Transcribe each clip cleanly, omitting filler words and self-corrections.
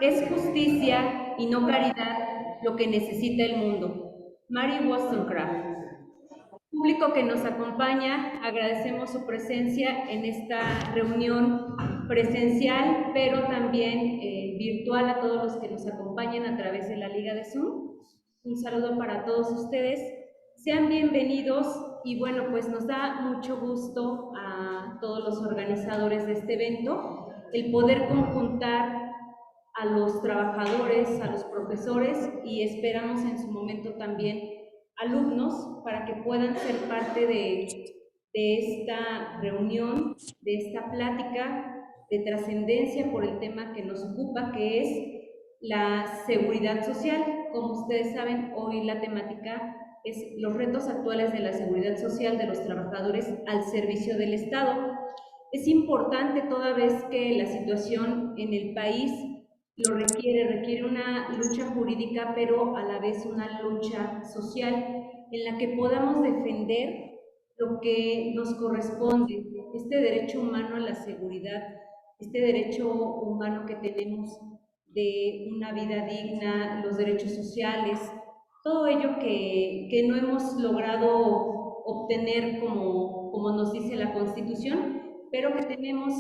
Es justicia y no caridad lo que necesita el mundo. Mary Wollstonecraft. Público que nos acompaña, agradecemos su presencia en esta reunión presencial, pero también virtual a todos los que nos acompañan a través de la liga de Zoom. Un saludo para todos ustedes. Sean bienvenidos y bueno, pues nos da mucho gusto a todos los organizadores de este evento el poder conjuntar a los trabajadores, a los profesores y esperamos en su momento también alumnos para que puedan ser parte de esta reunión, de esta plática de trascendencia por el tema que nos ocupa, que es la seguridad social. Como ustedes saben, hoy la temática es los retos actuales de la seguridad social de los trabajadores al servicio del Estado. Es importante toda vez que la situación en el país lo requiere una lucha jurídica, pero a la vez una lucha social en la que podamos defender lo que nos corresponde, este derecho humano a la seguridad, este derecho humano que tenemos de una vida digna, los derechos sociales, todo ello que no hemos logrado obtener como nos dice la Constitución, pero que tenemos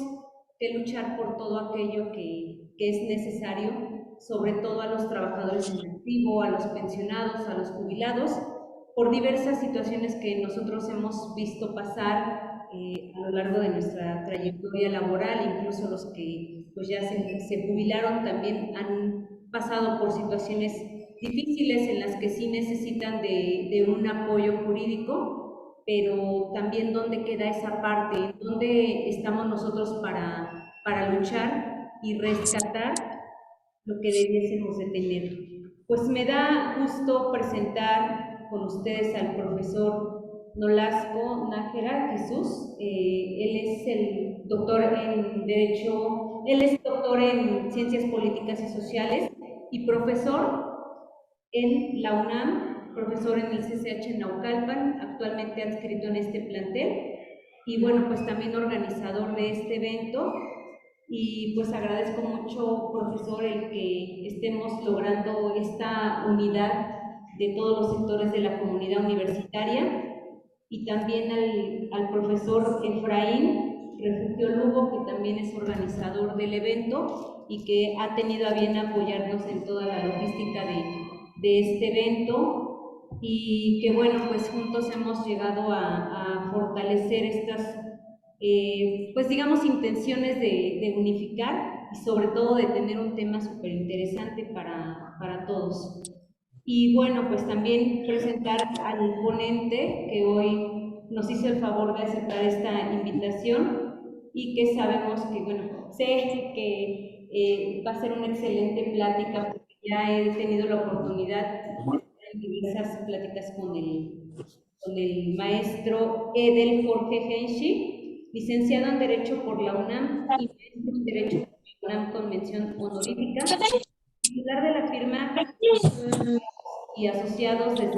que luchar por todo aquello que es necesario, sobre todo a los trabajadores en activo, a los pensionados, a los jubilados, por diversas situaciones que nosotros hemos visto pasar a lo largo de nuestra trayectoria laboral, incluso los que pues ya se jubilaron también han pasado por situaciones difíciles en las que sí necesitan de un apoyo jurídico, pero también dónde queda esa parte, en dónde estamos nosotros para luchar y rescatar lo que debiésemos de tener. Pues me da gusto presentar con ustedes al profesor Nolasco Nájera Jesús. Él es el doctor en Derecho, él es doctor en Ciencias Políticas y Sociales y profesor en la UNAM, profesor en el CCH en Naucalpan, actualmente adscrito en este plantel, y bueno, pues también organizador de este evento, y pues agradezco mucho, profesor, el que estemos logrando esta unidad de todos los sectores de la comunidad universitaria, y también al profesor Efraín Refugio Lugo, que también es organizador del evento y que ha tenido a bien apoyarnos en toda la logística de este evento, y que bueno, pues juntos hemos llegado a fortalecer estas, pues digamos, intenciones de unificar y sobre todo de tener un tema súper interesante para todos. Y bueno, pues también presentar al ponente que hoy nos hizo el favor de aceptar esta invitación y que sabemos que, bueno, sé que va a ser una excelente plática porque ya he tenido la oportunidad de estar en diversas pláticas con el maestro Edel Jorge Henshi, licenciado en Derecho por la UNAM y maestro en Derecho por la UNAM con mención honorífica, titular de la firma y asociados de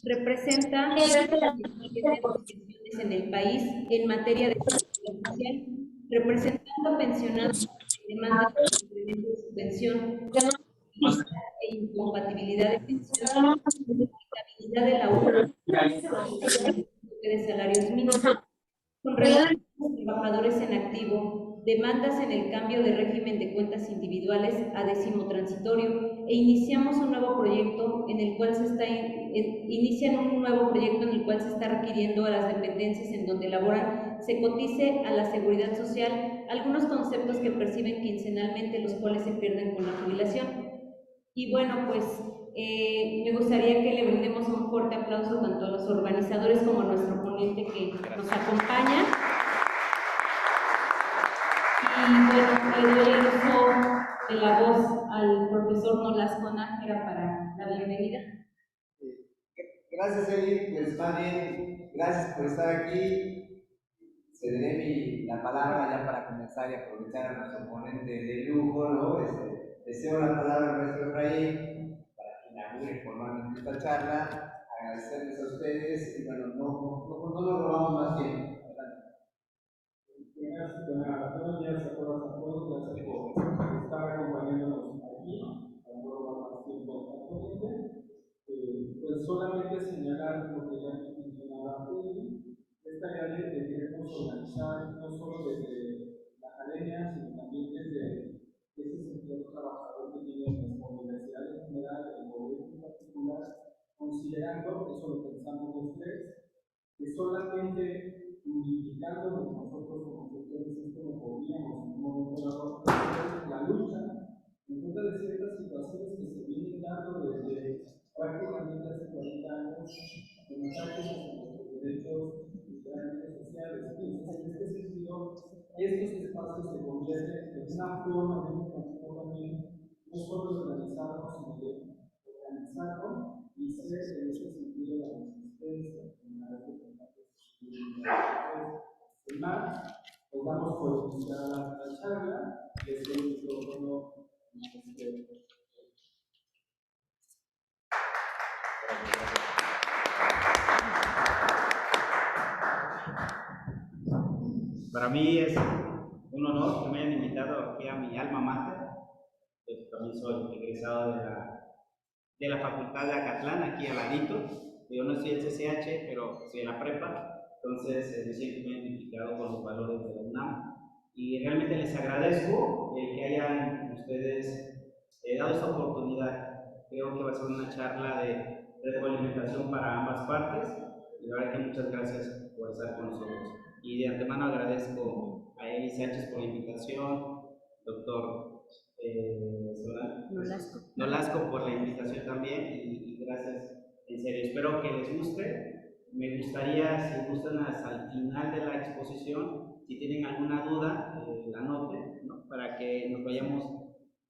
representa instituciones en el país en materia de seguridad social, representando pensionados en demanda de subvención e incompatibilidad de pensión, inestabilidad de la de salarios mínimos, con relación a los trabajadores en activo, demandas en el cambio de régimen de cuentas individuales a décimo transitorio e iniciamos un nuevo proyecto en el cual se está inician un nuevo proyecto en el cual se está requiriendo a las dependencias en donde laboran se cotice a la seguridad social algunos conceptos que perciben quincenalmente, los cuales se pierden con la jubilación. Y bueno, pues me gustaría que le brindemos un fuerte aplauso tanto a los organizadores como a nuestro ponente que nos acompaña. Y bueno, le doy el uso de la voz al profesor Nolasco Nájera para la bienvenida. Gracias, Eli. Pues más bien, gracias por estar aquí. Cederé la palabra ya para comenzar y aprovechar a nuestro ponente de lujo, ¿no? Deseo la palabra a nuestro Efraín para que inaugure formalmente esta charla. Agradecerles a ustedes y bueno, no nos robamos más tiempo. Gracias a todos, gracias por estar estar acompañándonos aquí, a lo mejor más tiempo actualmente. Pues solamente señalar lo que ya mencionaba Uli, esta idea de que queremos organizar no solo desde la academia, sino también desde ese sector trabajador que tiene nuestra universidad en general, el gobierno en particular, considerando, eso lo pensamos los tres, que solamente unificándonos nosotros como sectores esto lo podríamos en un momento dado hacer la lucha en contra de ciertas situaciones que se vienen dando desde prácticamente hace 40 años en ataques a nuestros derechos literalmente sociales. Entonces, en este sentido, estos espacios se convierten en una forma de un camino también, no solo de organizarnos, sino de organizarnos y ser en ese sentido la resistencia en la red de sin más, nos damos por iniciada la charla y después el micrófono. Para mí es un honor que me hayan invitado aquí a mi alma mater. Yo también soy egresado de la Facultad de Acatlán, aquí al ladito. Yo no soy el CCH, pero soy de la prepa. Entonces me siento muy identificado con los valores de la UNAM. Y realmente les agradezco que hayan ustedes dado esta oportunidad. Creo que va a ser una charla de retroalimentación para ambas partes. Y la verdad que muchas gracias por estar con nosotros. Y de antemano agradezco a Eli Sánchez por la invitación, doctor Nolasco por la invitación también, y gracias, en serio. Espero que les guste. Me gustaría, si gustan, hasta el final de la exposición, si tienen alguna duda, la anoten, ¿no? Para que nos vayamos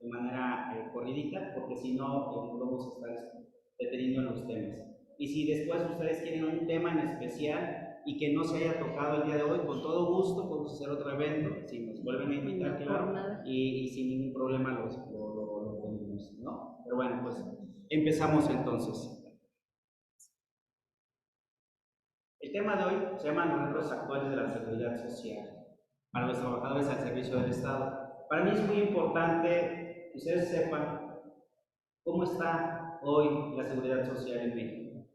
de manera corridita, porque si no, nos vamos a estar deteniendo en los temas. Y si después ustedes quieren un tema en especial y que no se haya tocado el día de hoy, con todo gusto podemos hacer otro evento, si nos vuelven a invitar, claro, y sin ningún problema lo tenemos, ¿no? Pero bueno, pues empezamos entonces. El tema de hoy se llama los retos actuales de la seguridad social para los trabajadores al servicio del Estado. Para mí es muy importante que ustedes sepan cómo está hoy la seguridad social en México.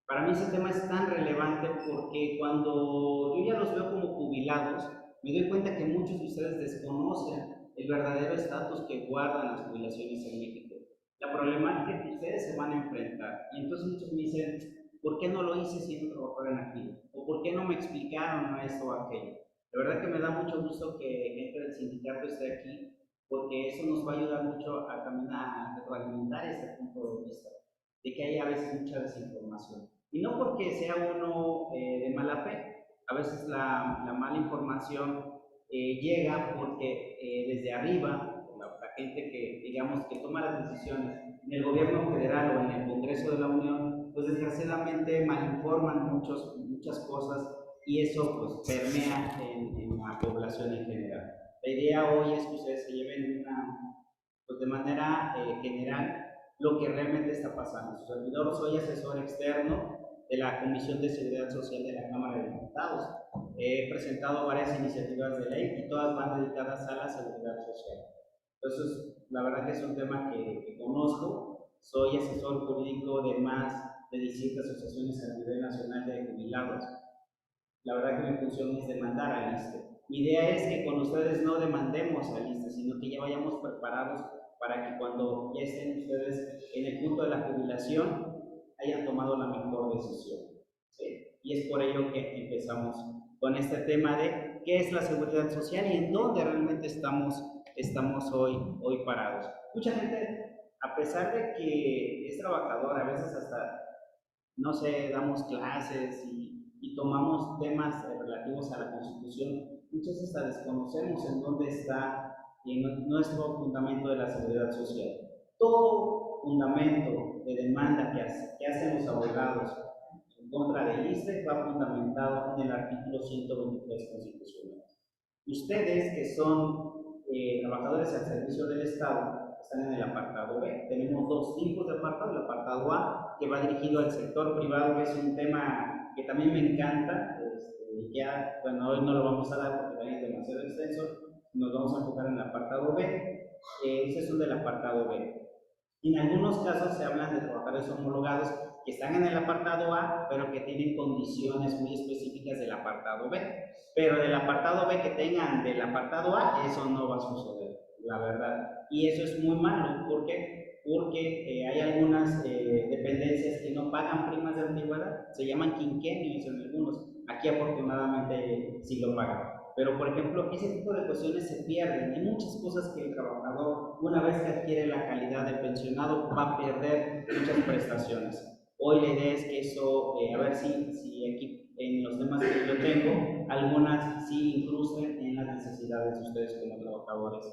Para mí ese tema es tan relevante porque cuando yo ya los veo como jubilados, me doy cuenta que muchos de ustedes desconocen el verdadero estatus que guardan las jubilaciones en México, la problemática que ustedes se van a enfrentar. Y entonces muchos me dicen, ¿por qué no lo hice siendo trabajador en activo? ¿O por qué no me explicaron a esto o a aquello? La verdad que me da mucho gusto que gente del sindicato esté aquí, porque eso nos va a ayudar mucho a caminar, a retroalimentar este punto de vista, de que hay a veces mucha desinformación. Y no porque sea uno de mala fe, a veces la mala información llega porque desde arriba, la gente que, digamos, que toma las decisiones en el gobierno federal o en el Congreso de la Unión, pues desgraciadamente malinforman muchas cosas, y eso pues permea en la población en general. La idea hoy es que ustedes se lleven pues de manera general lo que realmente está pasando. Su servidor, soy asesor externo de la Comisión de Seguridad Social de la Cámara de Diputados. He presentado varias iniciativas de ley y todas van dedicadas a la seguridad social. Entonces, la verdad que es un tema que conozco. Soy asesor jurídico de más de 17 asociaciones a nivel nacional de jubilados. La verdad que mi función es demandar al ISSSTE. Mi idea es que con ustedes no demandemos al ISSSTE, sino que ya vayamos preparados para que cuando ya estén ustedes en el punto de la jubilación hayan tomado la mejor decisión. ¿Sí? Y es por ello que empezamos con este tema de qué es la seguridad social y en dónde realmente estamos hoy parados. Mucha gente, a pesar de que es trabajadora, a veces hasta, no sé, damos clases y tomamos temas relativos a la Constitución, muchas veces hasta desconocemos en dónde está nuestro fundamento de la seguridad social. Todo fundamento de demanda que hacen los abogados en contra del ISSSTE va fundamentado en el artículo 123 constitucional. Ustedes, que son trabajadores al servicio del Estado, están en el apartado B. Tenemos dos tipos de apartado. El apartado A, que va dirigido al sector privado, que es un tema que también me encanta. Ya, bueno, hoy no lo vamos a dar porque también es demasiado extenso. Nos vamos a enfocar en el apartado B. Esos son del apartado B. En algunos casos se hablan de trabajadores homologados que están en el apartado A, pero que tienen condiciones muy específicas del apartado B. Pero del apartado B que tengan del apartado A, eso no va a suceder, la verdad. Y eso es muy malo. ¿Por qué? Porque hay algunas dependencias que no pagan primas de antigüedad, se llaman quinquenios en algunos. Aquí afortunadamente sí lo pagan. Pero, por ejemplo, ese tipo de cuestiones se pierden. Hay muchas cosas que el trabajador, una vez que adquiere la calidad de pensionado, va a perder muchas prestaciones. Hoy la idea es que eso, a ver si aquí en los temas que yo tengo, algunas sí incluyen en las necesidades de ustedes como trabajadores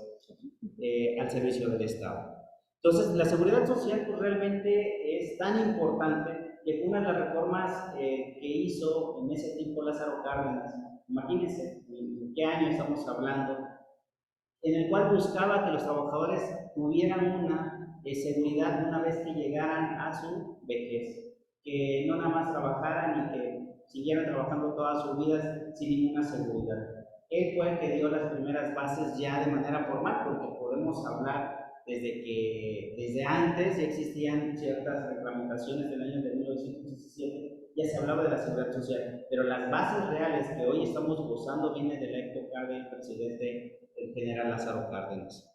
al servicio del Estado. Entonces, la seguridad social pues, realmente es tan importante que fue una de las reformas que hizo en ese tiempo Lázaro Cárdenas. Imagínense en qué año estamos hablando, en el cual buscaba que los trabajadores tuvieran una seguridad una vez que llegaran a su vejez, que no nada más trabajaran y que siguieran trabajando todas sus vidas sin ninguna seguridad. Él fue el que dio las primeras bases ya de manera formal, porque podemos hablar desde antes ya existían ciertas reglamentaciones del año de 1917, ya se hablaba de la seguridad social, pero las bases reales que hoy estamos gozando vienen de la época del presidente el general Lázaro Cárdenas.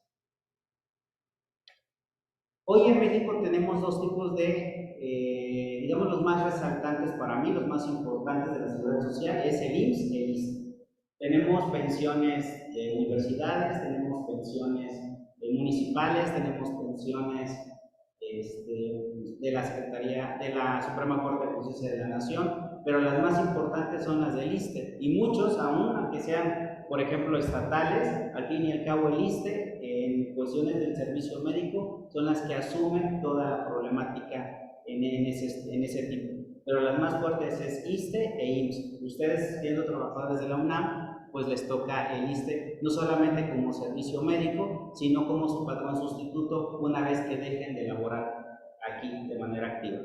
Hoy en México tenemos dos tipos de, digamos, los más resaltantes para mí, los más importantes de la seguridad social, es el IMSS y el ISSSTE. Tenemos pensiones de universidades, tenemos pensiones municipales, tenemos pensiones de la Secretaría, de la Suprema Corte de Justicia de la Nación, pero las más importantes son las del ISSSTE, y muchos, aún aunque sean, por ejemplo, estatales, al fin y al cabo el ISSSTE, en cuestiones del servicio médico, son las que asumen toda la problemática en ese tipo. Pero las más fuertes es ISSSTE e IMSS. Ustedes, siendo trabajadores de la UNAM, pues les toca el ISSSTE no solamente como servicio médico, sino como su patrón sustituto una vez que dejen de laborar aquí de manera activa.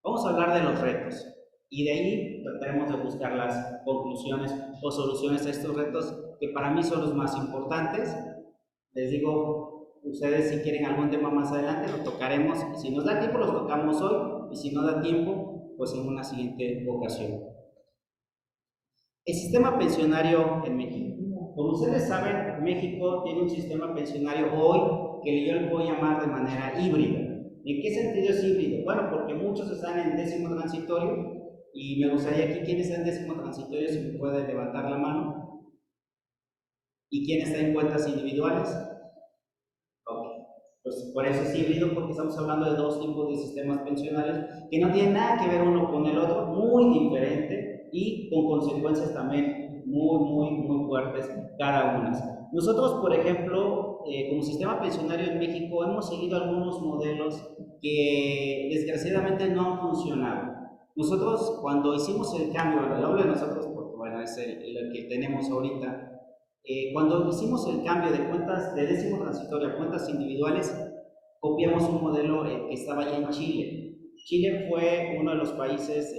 Vamos a hablar de los retos y de ahí trataremos de buscar las conclusiones o soluciones a estos retos que para mí son los más importantes. Les digo, ustedes si quieren algún tema más adelante lo tocaremos, y si nos da tiempo los tocamos hoy, y si no da tiempo, pues en una siguiente ocasión. El sistema pensionario en México. Como ustedes saben, México tiene un sistema pensionario hoy que yo le voy a llamar de manera híbrida. ¿En qué sentido es híbrido? Bueno, porque muchos están en décimo transitorio, y me gustaría aquí, ¿quién está en décimo transitorio? Si me puede levantar la mano. ¿Y quién está en cuentas individuales? Ok, pues por eso es híbrido, porque estamos hablando de dos tipos de sistemas pensionarios que no tienen nada que ver uno con el otro, muy diferente y con consecuencias también muy fuertes cada una. Nosotros, por ejemplo, como sistema pensionario en México, hemos seguido algunos modelos que desgraciadamente no han funcionado. Nosotros, cuando hicimos el cambio, hablo de nosotros porque bueno, es el que tenemos ahorita, cuando hicimos el cambio de cuentas de décimo transitorio a cuentas individuales, copiamos un modelo que estaba ya en Chile. Chile fue uno de los países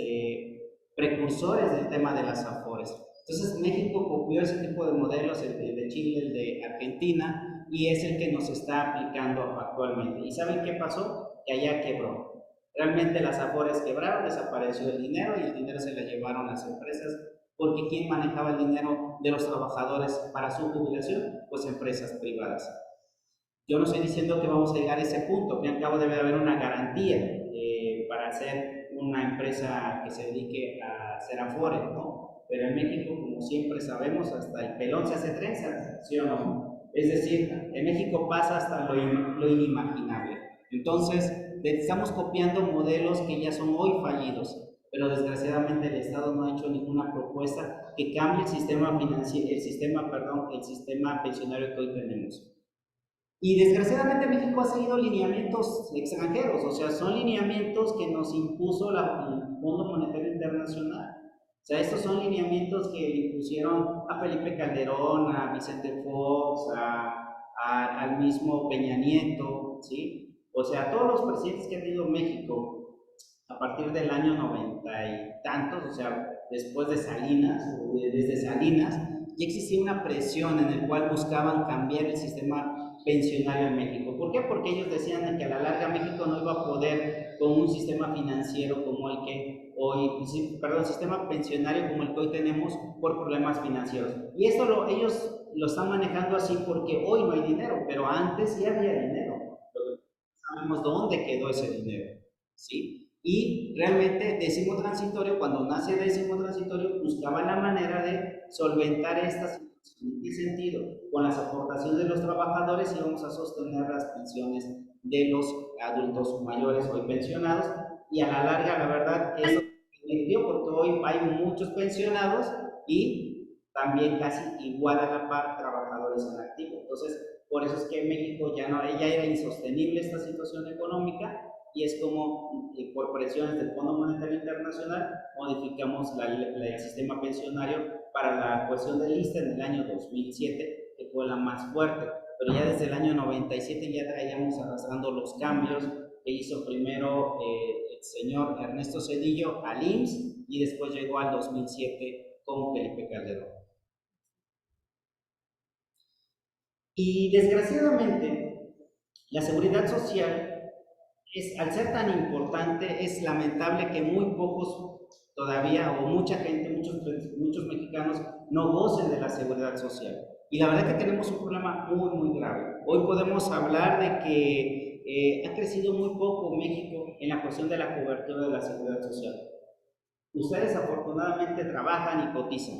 precursores del tema de las AFORES. Entonces México copió ese tipo de modelos, el de Chile, el de Argentina, y es el que nos está aplicando actualmente. ¿Y saben qué pasó? Que allá quebró. Realmente las AFORES quebraron, desapareció el dinero y el dinero se lo llevaron las empresas, porque ¿quién manejaba el dinero de los trabajadores para su jubilación? Pues empresas privadas. Yo no estoy diciendo que vamos a llegar a ese punto, que al cabo debe haber una garantía para ser una empresa que se dedique a hacer afore, ¿no? Pero en México, como siempre sabemos, hasta el pelón se hace trenza, ¿sí o no? Es decir, en México pasa hasta lo inimaginable. Entonces, estamos copiando modelos que ya son hoy fallidos, pero desgraciadamente el Estado no ha hecho ninguna propuesta que cambie el sistema financiero, el sistema pensionario que hoy tenemos. Y desgraciadamente México ha seguido lineamientos extranjeros, o sea, son lineamientos que nos impuso el Fondo Monetario Internacional. O sea, estos son lineamientos que le impusieron a Felipe Calderón, a Vicente Fox, al mismo Peña Nieto, ¿sí? O sea, todos los presidentes que ha tenido México a partir del año 90 y tantos, o sea, después de Salinas, desde Salinas, ya existía una presión en la cual buscaban cambiar el sistema pensionario en México. ¿Por qué? Porque ellos decían que a la larga México no iba a poder con un sistema financiero como el que hoy, perdón, sistema pensionario como el que hoy tenemos por problemas financieros. Y esto ellos lo están manejando así porque hoy no hay dinero, pero antes sí había dinero. Sabemos dónde quedó ese dinero, ¿sí? Y realmente décimo transitorio, cuando nace décimo transitorio, buscaba la manera de solventar esta situación. ¿En qué sentido? Con las aportaciones de los trabajadores íbamos a sostener las pensiones de los adultos mayores hoy pensionados, y a la larga, la verdad, eso dio porque hoy hay muchos pensionados y también casi igual a la par trabajadores en activo. Entonces, por eso es que en México ya era insostenible esta situación económica, y es como por presiones del Fondo Monetario Internacional modificamos el sistema pensionario para la cuestión del ISSSTE en el año 2007, que fue la más fuerte, pero ya desde el año 97 ya traíamos arrastrando los cambios que hizo primero el señor Ernesto Zedillo al IMSS y después llegó al 2007 con Felipe Calderón. Y desgraciadamente, la seguridad social, al ser tan importante, es lamentable que muy pocos todavía, o mucha gente, muchos mexicanos, no gocen de la seguridad social. Y la verdad que tenemos un problema muy, muy grave. Hoy podemos hablar de que ha crecido muy poco México en la cuestión de la cobertura de la seguridad social. Ustedes afortunadamente trabajan y cotizan,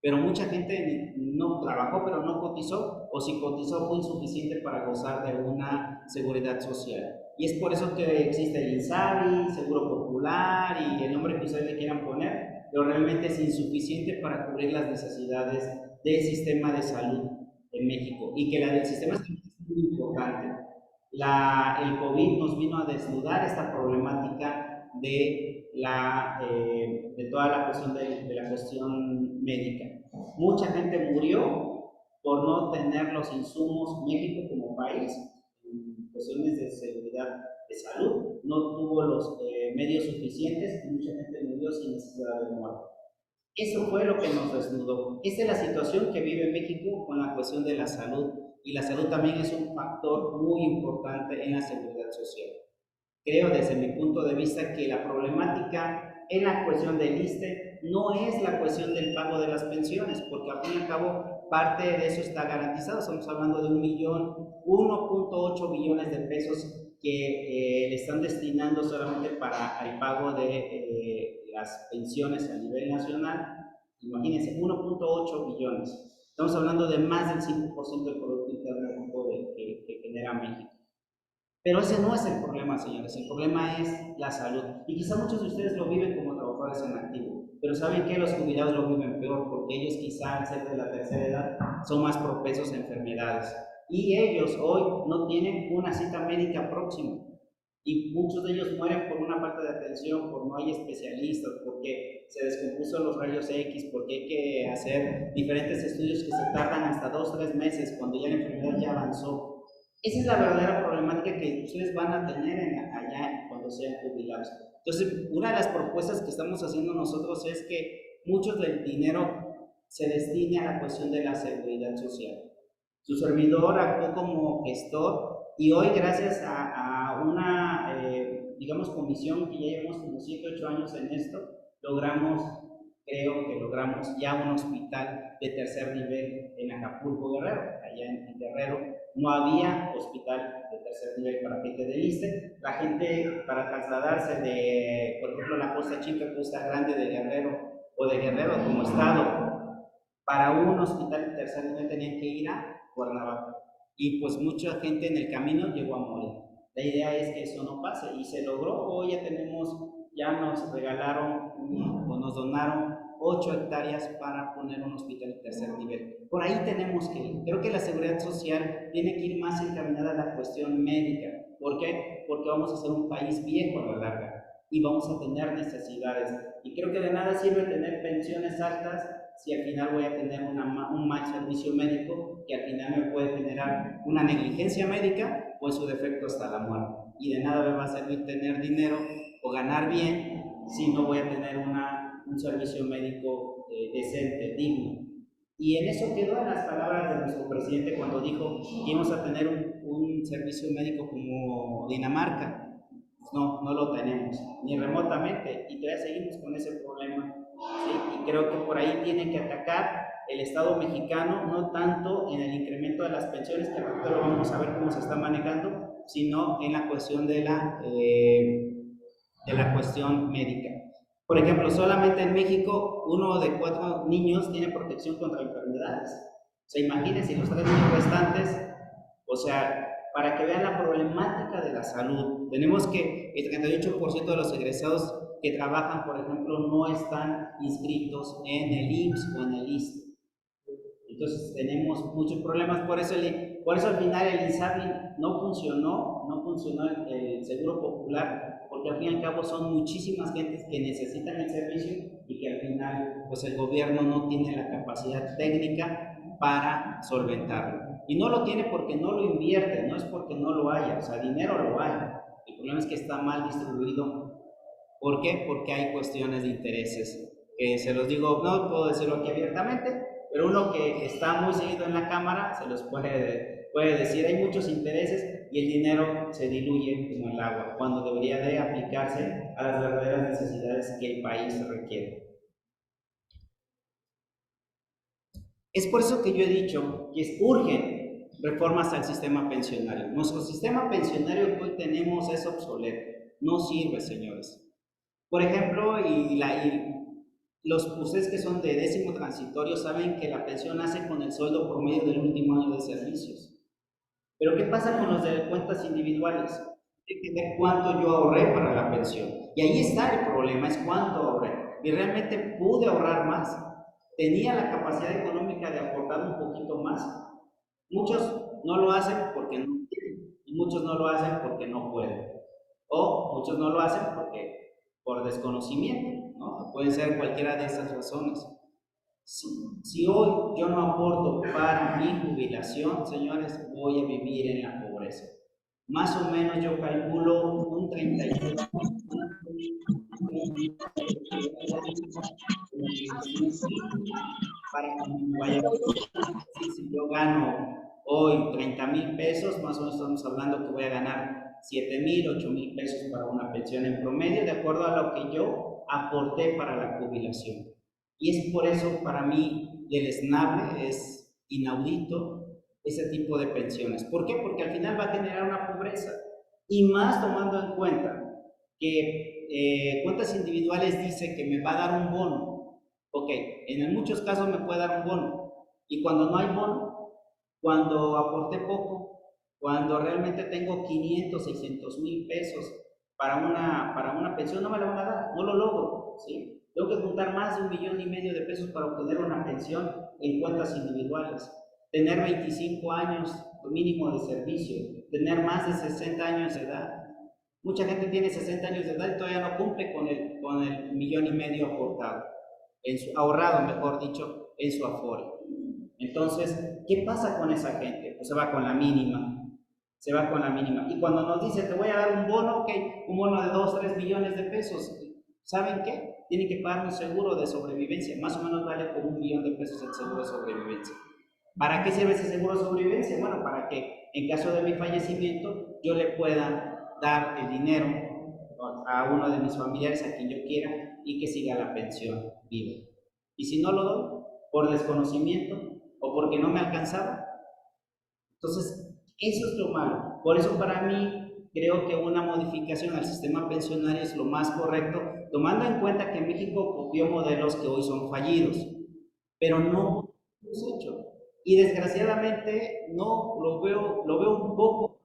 pero mucha gente no trabajó, pero no cotizó, o si cotizó fue insuficiente para gozar de una seguridad social. Y es por eso que existe el INSABI, Seguro Popular y el nombre que ustedes le quieran poner, pero realmente es insuficiente para cubrir las necesidades del sistema de salud en México, y que la del sistema de salud es muy importante. El COVID nos vino a desnudar esta problemática de toda la cuestión de la cuestión médica. Mucha gente murió por no tener los insumos. México como país, en cuestiones de seguridad de salud, no tuvo los medios suficientes y mucha gente murió sin necesidad de muerte. Eso fue lo que nos desnudó. Esta es la situación que vive México con la cuestión de la salud, y la salud también es un factor muy importante en la seguridad social. Creo desde mi punto de vista que la problemática en la cuestión del ISSSTE no es la cuestión del pago de las pensiones, porque al fin y al cabo parte de eso está garantizado. Estamos hablando de 1.8 billones de pesos que le están destinando solamente para el pago de las pensiones a nivel nacional. Imagínense, 1.8 billones. Estamos hablando de más del 5% del Producto Interno Bruto que genera México. Pero ese no es el problema, señores. El problema es la salud. Y quizá muchos de ustedes lo viven como trabajadores en activo, pero ¿saben qué? Los jubilados lo viven peor, porque ellos quizá al ser de la tercera edad son más propensos a enfermedades. Y ellos hoy no tienen una cita médica próxima. Y muchos de ellos mueren por una falta de atención, por no hay especialistas, porque se descompuso los rayos X, porque hay que hacer diferentes estudios que se tardan hasta 2 o 3 meses cuando ya la enfermedad ya avanzó. Esa es la verdadera problemática que ustedes van a tener allá cuando sean jubilados. Entonces, una de las propuestas que estamos haciendo nosotros es que mucho del dinero se destine a la cuestión de la seguridad social. Su servidor actuó como gestor, y hoy gracias a una, digamos, comisión que ya llevamos como 7 o 8 años en esto, creo que logramos ya un hospital de tercer nivel en Acapulco, Guerrero. Allá en Guerrero no había hospital de tercer nivel para gente del ISSSTE. La gente, para trasladarse de, por ejemplo, la Costa Chica, Costa Grande de Guerrero, o de Guerrero como estado, para un hospital de tercer nivel tenían que ir a Cuernavaca. Y pues mucha gente en el camino llegó a morir. La idea es que eso no pase, y se logró. Hoy ya nos regalaron o nos donaron 8 hectáreas para poner un hospital de tercer nivel. Por ahí tenemos que ir. Creo que la seguridad social tiene que ir más encaminada a la cuestión médica. ¿Por qué? Porque vamos a ser un país viejo a la larga y vamos a tener necesidades. Y creo que de nada sirve tener pensiones altas si al final voy a tener un mal servicio médico, que al final me puede generar una negligencia médica o en su defecto hasta la muerte. Y de nada me va a servir tener dinero o ganar bien si no voy a tener un servicio médico decente, digno. Y en eso quedó en las palabras de nuestro presidente cuando dijo que íbamos a tener un servicio médico como Dinamarca. No, no lo tenemos, ni remotamente, y todavía seguimos con ese problema. ¿Sí? Y creo que por ahí tiene que atacar el Estado mexicano, no tanto en el incremento de las pensiones, que ahorita lo vamos a ver cómo se está manejando, sino en la cuestión de la cuestión médica. Por ejemplo, solamente en México, 1 de 4 niños tiene protección contra enfermedades. O sea, imagínense los 3 niños restantes, o sea, para que vean la problemática de la salud. Tenemos que el 38% de los egresados que trabajan, por ejemplo, no están inscritos en el IMSS o en el ISSSTE. Entonces tenemos muchos problemas, por eso al final el INSABI no funcionó el Seguro Popular, porque al fin y al cabo son muchísimas gentes que necesitan el servicio y que al final pues el gobierno no tiene la capacidad técnica para solventarlo. Y no lo tiene porque no lo invierte, no es porque no lo haya, o sea, dinero lo hay. El problema es que está mal distribuido. ¿Por qué? Porque hay cuestiones de intereses. Se los digo, no puedo decirlo aquí abiertamente, pero uno que está muy seguido en la Cámara se los puede decir, hay muchos intereses y el dinero se diluye como el agua, cuando debería de aplicarse a las verdaderas necesidades que el país requiere. Es por eso que yo he dicho que urgen reformas al sistema pensionario. Nuestro sistema pensionario que hoy tenemos es obsoleto, no sirve, señores. Por ejemplo, ustedes que son de 10º transitorio saben que la pensión nace con el sueldo promedio del último año de servicios. Pero ¿qué pasa con los de cuentas individuales? Hay que ver cuánto yo ahorré para la pensión. Y ahí está el problema, es cuánto ahorré. Y realmente pude ahorrar más, tenía la capacidad económica de aportar un poquito más. Muchos no lo hacen porque no quieren, y muchos no lo hacen porque no pueden. O muchos no lo hacen por desconocimiento, ¿no? Pueden ser cualquiera de esas razones. Si hoy yo no aporto para mi jubilación, señores, voy a vivir en la pobreza. Más o menos yo calculo un 33% para que me vaya. Si yo gano hoy 30,000 pesos, más o menos estamos hablando que voy a ganar 7,000, 8,000 pesos para una pensión en promedio, de acuerdo a lo que yo aporté para la jubilación. Y es por eso para mí deleznable, es inaudito ese tipo de pensiones. ¿Por qué? Porque al final va a generar una pobreza. Y más tomando en cuenta que cuentas individuales dice que me va a dar un bono. Ok, en muchos casos me puede dar un bono. Y cuando no hay bono, cuando aporté poco, cuando realmente tengo 500, 600 mil pesos para una pensión, no me la van a dar, no lo logro, ¿sí? Tengo que juntar más de 1,5 millones de pesos para obtener una pensión en cuentas individuales, tener 25 años mínimo de servicio, tener más de 60 años de edad. Mucha gente tiene 60 años de edad y todavía no cumple con el 1,5 millones aportado, ahorrado, mejor dicho, en su aforo. Entonces, ¿qué pasa con esa gente? Pues se va con la mínima. Se va con la mínima. Y cuando nos dice, te voy a dar un bono, ok, un bono de 2, 3 millones de pesos, ¿saben qué? Tienen que pagar un seguro de sobrevivencia. Más o menos vale como 1 millón de pesos el seguro de sobrevivencia. ¿Para qué sirve ese seguro de sobrevivencia? Bueno, para que en caso de mi fallecimiento yo le pueda dar el dinero a uno de mis familiares, a quien yo quiera, y que siga la pensión viva. Y si no lo doy, por desconocimiento o porque no me alcanzaba, entonces eso es lo malo. Por eso para mí creo que una modificación al sistema pensionario es lo más correcto, tomando en cuenta que México copió modelos que hoy son fallidos, pero no lo hemos hecho. Y desgraciadamente no lo veo un poco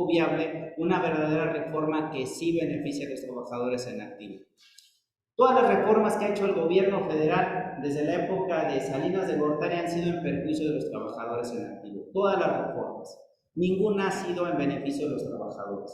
viable una verdadera reforma que sí beneficie a los trabajadores en activo. Todas las reformas que ha hecho el gobierno federal desde la época de Salinas de Gortari han sido en perjuicio de los trabajadores en activo. Todas las reformas. Ninguna ha sido en beneficio de los trabajadores.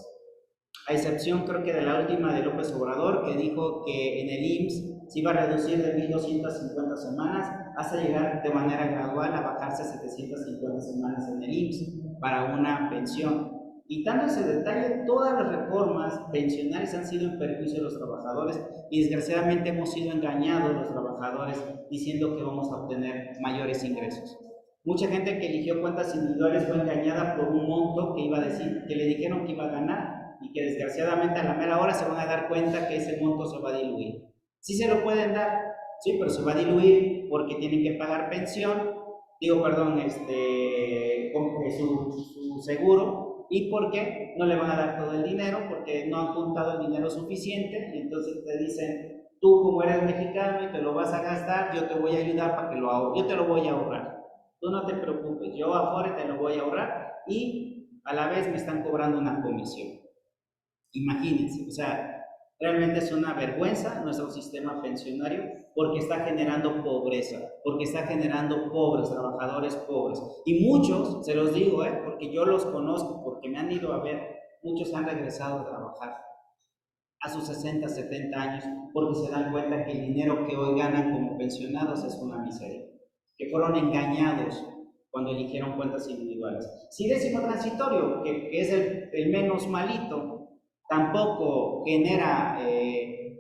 A excepción, creo que de la última de López Obrador, que dijo que en el IMSS se iba a reducir de 1,250 semanas hasta llegar de manera gradual a bajarse a 750 semanas en el IMSS para una pensión. Quitando ese detalle, todas las reformas pensionales han sido en perjuicio de los trabajadores y desgraciadamente hemos sido engañados los trabajadores diciendo que vamos a obtener mayores ingresos. Mucha gente que eligió cuentas individuales fue engañada por un monto que iba a decir, que le dijeron que iba a ganar y que desgraciadamente a la mera hora se van a dar cuenta que ese monto se va a diluir. Sí se lo pueden dar, sí, pero se va a diluir porque tienen que pagar pensión, su seguro, y porque no le van a dar todo el dinero, porque no han juntado el dinero suficiente, y entonces te dicen, tú como eres mexicano y te lo vas a gastar, yo te voy a ayudar para que lo ahorres, yo te lo voy a ahorrar. Tú no te preocupes, yo afuera te lo voy a ahorrar y a la vez me están cobrando una comisión. Imagínense, o sea, realmente es una vergüenza nuestro sistema pensionario porque está generando pobreza, porque está generando pobres, trabajadores pobres. Y muchos, se los digo, porque yo los conozco, porque me han ido a ver, muchos han regresado a trabajar a sus 60, 70 años porque se dan cuenta que el dinero que hoy ganan como pensionados es una miseria, que fueron engañados cuando eligieron cuentas individuales. Si décimo transitorio, que es el menos malito, tampoco genera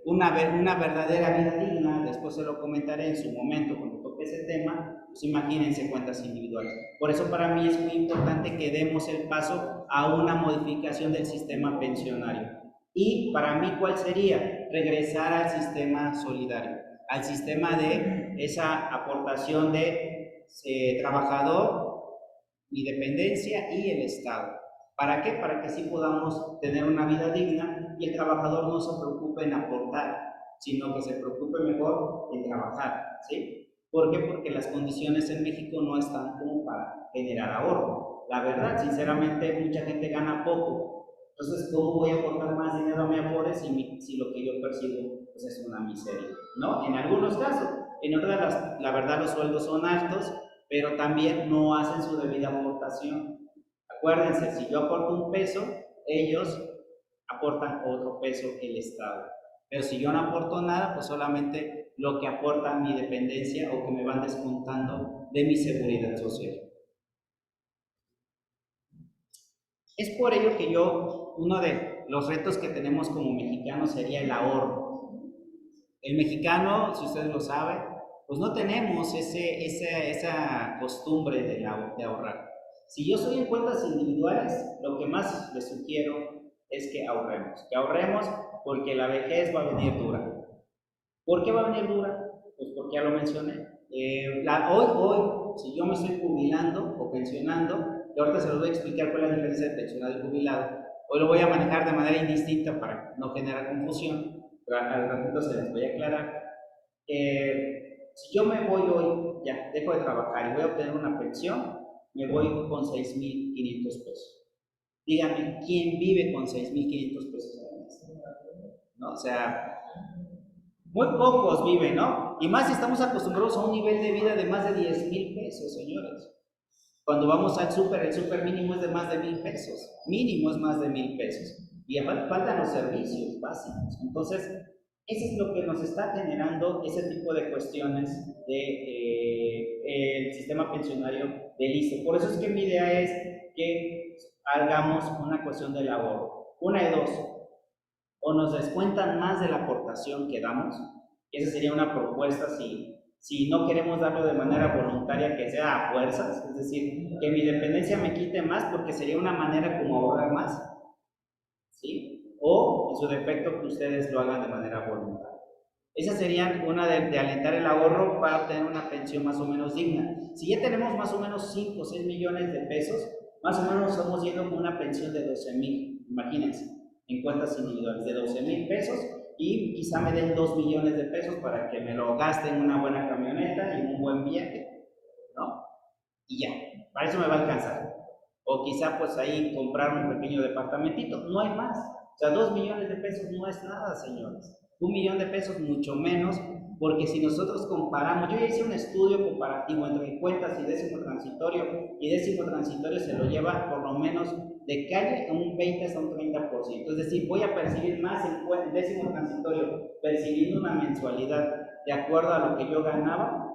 una verdadera vida digna, después se lo comentaré en su momento cuando toque ese tema, pues imagínense cuentas individuales. Por eso para mí es muy importante que demos el paso a una modificación del sistema pensionario. Y para mí, ¿cuál sería? Regresar al sistema solidario, al sistema de esa aportación de trabajador, mi dependencia y el Estado. ¿Para qué? Para que así podamos tener una vida digna y el trabajador no se preocupe en aportar, sino que se preocupe mejor en trabajar, ¿sí? ¿Por qué? Porque las condiciones en México no están como para generar ahorro. La verdad, sinceramente, mucha gente gana poco. Entonces, ¿cómo voy a aportar más dinero a mi Afores si lo que yo percibo pues, es una miseria? ¿No? En algunos casos. En otras, la verdad, los sueldos son altos, pero también no hacen su debida aportación. Acuérdense, si yo aporto un peso, ellos aportan otro peso el Estado. Pero si yo no aporto nada, pues solamente lo que aporta mi dependencia o que me van descontando de mi seguridad social. Es por ello que uno de los retos que tenemos como mexicanos sería el ahorro. El mexicano, si ustedes lo saben, pues no tenemos esa costumbre de ahorrar. Si yo soy en cuentas individuales, lo que más les sugiero es que ahorremos porque la vejez va a venir dura. ¿Por qué va a venir dura? Pues porque ya lo mencioné. Hoy, si yo me estoy jubilando o pensionando, y ahorita se los voy a explicar cuál es la diferencia de pensionado y jubilado, hoy lo voy a manejar de manera indistinta para no generar confusión, pero al ratito se les voy a aclarar. Si yo me voy hoy, ya dejo de trabajar y voy a obtener una pensión, me voy con 6,500 pesos. Díganme, ¿quién vive con 6,500 pesos al mes? ¿No? O sea, muy pocos viven, ¿no? Y más si estamos acostumbrados a un nivel de vida de más de 10,000 pesos, señores. Cuando vamos al súper, el súper mínimo es de más de 1,000 pesos. Mínimo es más de 1,000 pesos. Y faltan los servicios básicos. Entonces, eso es lo que nos está generando ese tipo de cuestiones del sistema pensionario del ISSSTE. Por eso es que mi idea es que hagamos una cuestión del ahorro. Una de dos, o nos descuentan más de la aportación que damos, esa sería una propuesta si no queremos darlo de manera voluntaria, que sea a fuerzas, es decir, que mi dependencia me quite más porque sería una manera como ahorrar más, ¿sí? O en su defecto que ustedes lo hagan de manera voluntaria. Esa sería una de alentar el ahorro para obtener una pensión más o menos digna. Si ya tenemos más o menos 5 o 6 millones de pesos, más o menos estamos yendo con una pensión de 12,000, imagínense, en cuentas individuales de 12,000 pesos y quizá me den 2 millones de pesos para que me lo gaste en una buena camioneta y en un buen viaje, ¿no? Y ya, para eso me va a alcanzar. O quizá pues ahí comprar un pequeño departamentito, no hay más. O sea, 2 millones de pesos no es nada, señores. 1 millón de pesos mucho menos, porque si nosotros comparamos, yo ya hice un estudio comparativo entre cuentas y décimo transitorio se lo lleva por lo menos de calle a un 20 hasta un 30%. Es decir, voy a percibir más en décimo transitorio, percibiendo una mensualidad de acuerdo a lo que yo ganaba,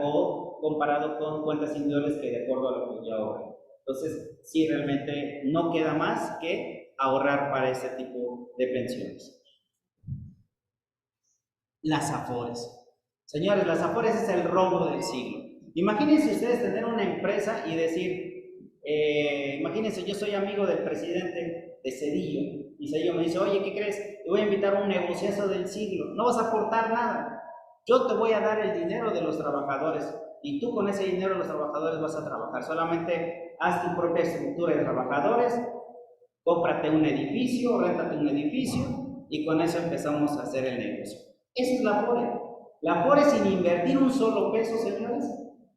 o comparado con cuentas individuales que de acuerdo a lo que yo ahorro. Entonces, sí realmente no queda más que ahorrar para este tipo de pensiones. Las afores. Señores, las afores es el robo del siglo. Imagínense ustedes tener una empresa y decir, imagínense, yo soy amigo del presidente de Cedillo, y Cedillo me dice, oye, ¿qué crees? Te voy a invitar a un negociazo del siglo, no vas a aportar nada, yo te voy a dar el dinero de los trabajadores, y tú con ese dinero de los trabajadores vas a trabajar, solamente haz tu propia estructura de trabajadores, cómprate un edificio, réntate un edificio, y con eso empezamos a hacer el negocio. Eso es la Afore. La Afore, sin invertir un solo peso, señores,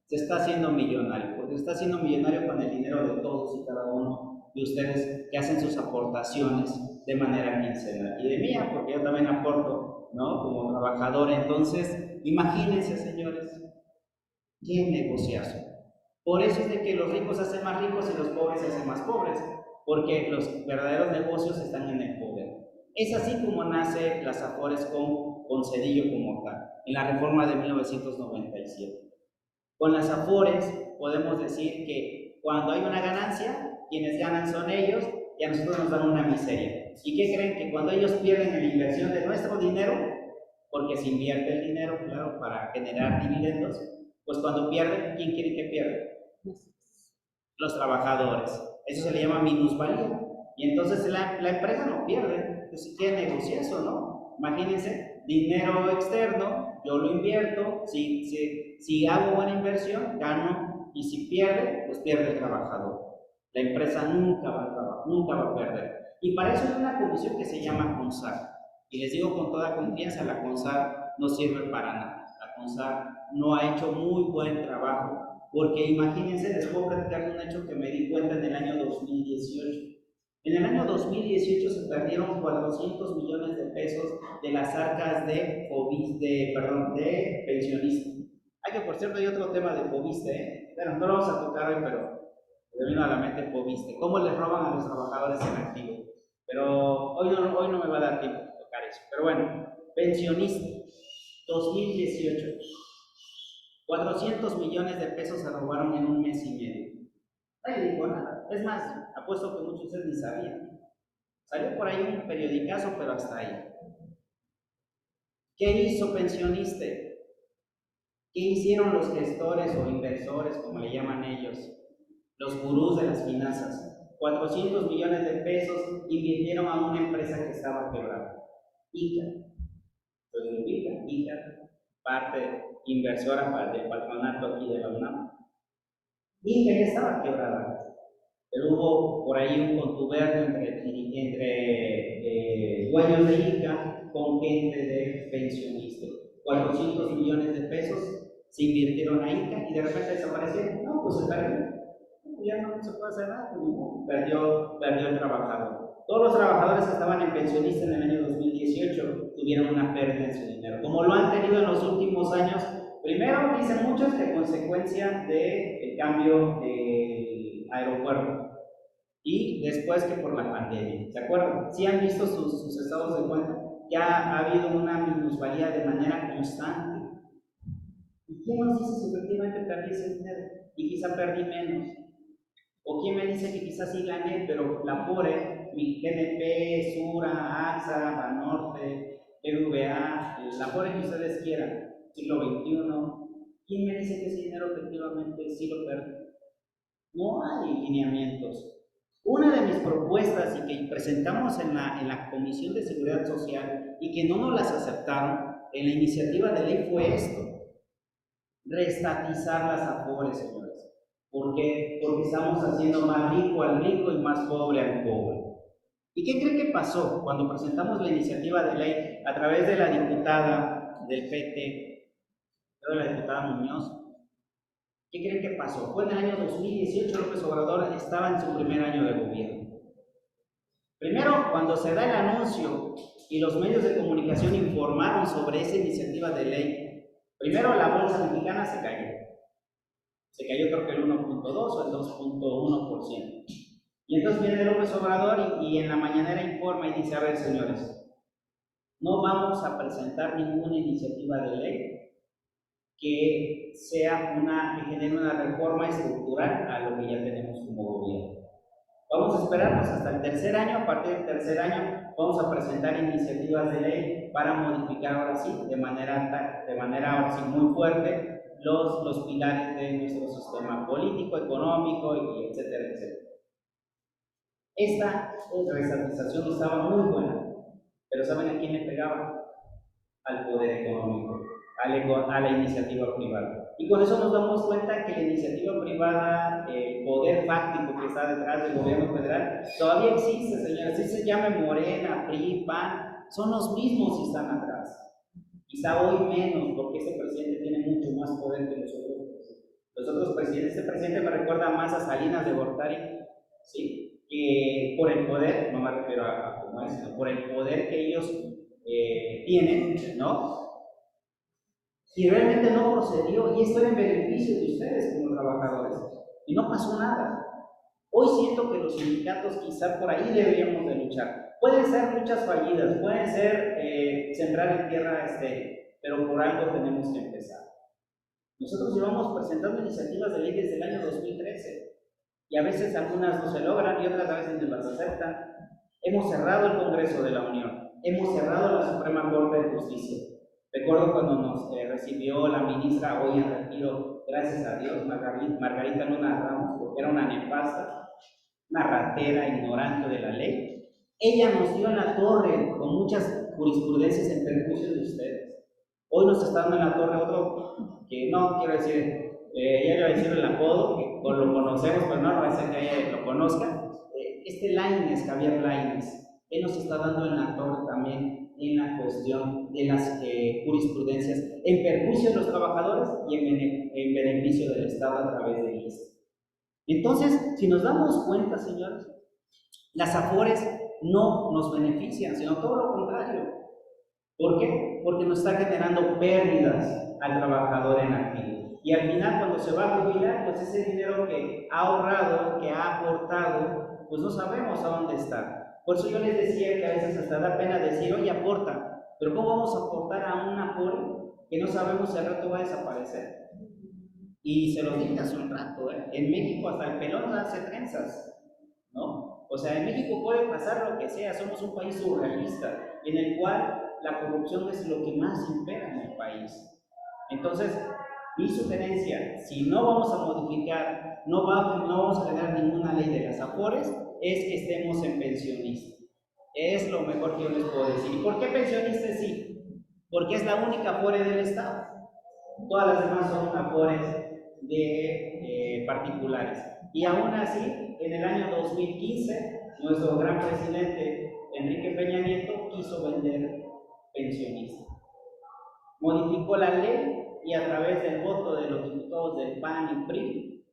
se está haciendo millonario, porque se está haciendo millonario con el dinero de todos y cada uno de ustedes que hacen sus aportaciones de manera quincenal. Y de mía, porque yo también aporto, ¿no? Como trabajador. Entonces, imagínense, señores, qué negociazo. Por eso es de que los ricos se hacen más ricos y los pobres se hacen más pobres, porque los verdaderos negocios están en el poder. Es así como nace las Afores con Cedillo como tal, en la reforma de 1997. Con las Afores podemos decir que cuando hay una ganancia, quienes ganan son ellos y a nosotros nos dan una miseria. ¿Y qué creen? Que cuando ellos pierden en la inversión de nuestro dinero, porque se invierte el dinero, claro, para generar dividendos, pues cuando pierden, ¿quién quiere que pierda? Los trabajadores. Eso se le llama minusvalía. Y entonces la empresa no pierde. Entonces, ¿qué negocia eso, no? Imagínense, dinero externo, yo lo invierto, si hago buena inversión, gano, y si pierde, pues pierde el trabajador. La empresa nunca va a perder. Y para eso hay una comisión que se llama CONSAR. Y les digo con toda confianza, la CONSAR no sirve para nada. La CONSAR no ha hecho muy buen trabajo. Porque imagínense, les puedo platicar de un hecho que me di cuenta en el año 2018. En el año 2018 se perdieron 400 millones de pesos de las arcas de pensionistas. Hay que, por cierto, hay otro tema de Fobiste, Bueno, no lo vamos a tocar hoy, pero me vino a la mente Fobiste. ¿Cómo les roban a los trabajadores en activo? Pero hoy no me va a dar tiempo de tocar eso. Pero bueno, pensionistas, 2018. 400 millones de pesos se robaron en un mes y medio. Nadie dijo nada. Es más, apuesto que muchos de ustedes ni sabían. Salió por ahí un periodicazo, pero hasta ahí. ¿Qué hizo pensionista? ¿Qué hicieron los gestores o inversores, como le llaman ellos? Los gurús de las finanzas. 400 millones de pesos invirtieron a una empresa que estaba quebrada. ICA. Entonces, ICA, parte inversora del patronato aquí de la UNAM. ICA ya estaba quebrada. Pero hubo por ahí un contubernio entre dueños de ICA con gente de pensionistas. 400 millones de pesos se invirtieron a ICA y de repente desaparecieron. No, pues se perdió. Ya no se puede hacer nada, perdió el trabajador. Todos los trabajadores que estaban en pensionistas en el año 2018 tuvieron una pérdida en su dinero, como lo han tenido en los últimos años. Primero, dicen muchos que consecuencia del cambio del aeropuerto y después que por la pandemia. ¿Se acuerdan? ¿Sí han visto sus estados de cuenta? Ya ha habido una minusvalía de manera constante. ¿Y quién nos dice si efectivamente perdí ese dinero? Y quizá perdí menos. ¿O quién me dice que quizás sí gané, pero la Afore, mi GNP, Sura, AXA, Banorte, BBVA, la Afore que ustedes quieran, siglo XXI, ¿quién me dice que ese dinero efectivamente sí lo perdí? No hay lineamientos. Una de mis propuestas y que presentamos en la Comisión de Seguridad Social y que no nos las aceptaron en la iniciativa de ley fue esto: reestatizar las Afores, señores. ¿Por qué? Porque estamos haciendo más rico al rico y más pobre al pobre. ¿Y qué creen que pasó cuando presentamos la iniciativa de ley a través de la diputada del PT, la diputada Muñoz? ¿Qué creen que pasó? Fue en el año 2018, López Obrador estaba en su primer año de gobierno. Primero, cuando se da el anuncio y los medios de comunicación informaron sobre esa iniciativa de ley, primero la bolsa mexicana se cayó. Se cayó creo que el 1.2 o el 2.1%. Y entonces viene López Obrador y en la mañanera informa y dice: a ver, señores, no vamos a presentar ninguna iniciativa de ley que genere una reforma estructural a lo que ya tenemos como gobierno. Vamos a esperarnos hasta el tercer año. A partir del tercer año vamos a presentar iniciativas de ley para modificar ahora sí, de manera ahora sí muy fuerte, los pilares de nuestro sistema político, económico, y etcétera, etcétera. Esta reestatización estaba muy buena, pero ¿saben a quién le pegaba? Al poder económico, a la iniciativa privada. Y con eso nos damos cuenta que la iniciativa privada, el poder fáctico que está detrás del gobierno federal, todavía existe, señores. Si se llame Morena, PRI, PAN, son los mismos y están atrás. Quizá hoy menos, porque este presidente tiene mucho más poder que los otros presidentes. Este presidente me recuerda más a Salinas de Gortari, ¿sí? Que por el poder, no me refiero a cómo es, sino por el poder que ellos tienen, ¿no? Y realmente no procedió, y esto era en beneficio de ustedes como trabajadores, y no pasó nada. Hoy siento que los sindicatos quizá por ahí deberíamos de luchar. Pueden ser luchas fallidas, pueden ser sembrar en tierra estéril, pero por algo tenemos que empezar. Nosotros llevamos presentando iniciativas de ley desde el año 2013, y a veces algunas no se logran y otras a veces no las aceptan. Hemos cerrado el Congreso de la Unión, hemos cerrado la Suprema Corte de Justicia. Recuerdo cuando nos recibió la ministra, hoy en retiro, gracias a Dios, Margarita Luna Ramos, porque era una nefasta, una ratera, ignorante de la ley. Ella nos dio en la torre con muchas jurisprudencias en perjuicio de ustedes. Hoy nos está dando en la torre otro que no quiero decir, ya iba a decir el apodo, que lo conocemos, pero no va a ser que ella lo conozca. Lainez, Javier Lainez, él nos está dando en la torre también en la cuestión de las jurisprudencias en perjuicio de los trabajadores y en beneficio del Estado a través de ISSSTE. Entonces, si nos damos cuenta, señores, las AFORES no nos benefician, sino todo lo contrario. ¿Por qué? Porque nos está generando pérdidas al trabajador en activo. Y al final, cuando se va a jubilar, pues ese dinero que ha ahorrado, que ha aportado, pues no sabemos a dónde está. Por eso yo les decía que a veces hasta da pena decir, oye, aporta, pero ¿cómo vamos a aportar a un Afore que no sabemos si al rato va a desaparecer? Y se lo dije hace un rato, en México hasta el pelón hace trenzas, ¿no? O sea, en México puede pasar lo que sea, somos un país surrealista, en el cual la corrupción es lo que más impera en el país. Entonces, mi sugerencia, si no vamos a modificar, no vamos a generar ninguna ley de las AFORES, es que estemos en pensionistas. Es lo mejor que yo les puedo decir. ¿Y por qué pensionistas sí? Porque es la única AFORE del Estado. Todas las demás son AFORES de particulares. Y aún así, en el año 2015, nuestro gran presidente Enrique Peña Nieto quiso vender pensionistas. Modificó la ley y a través del voto de los diputados del PAN y PRI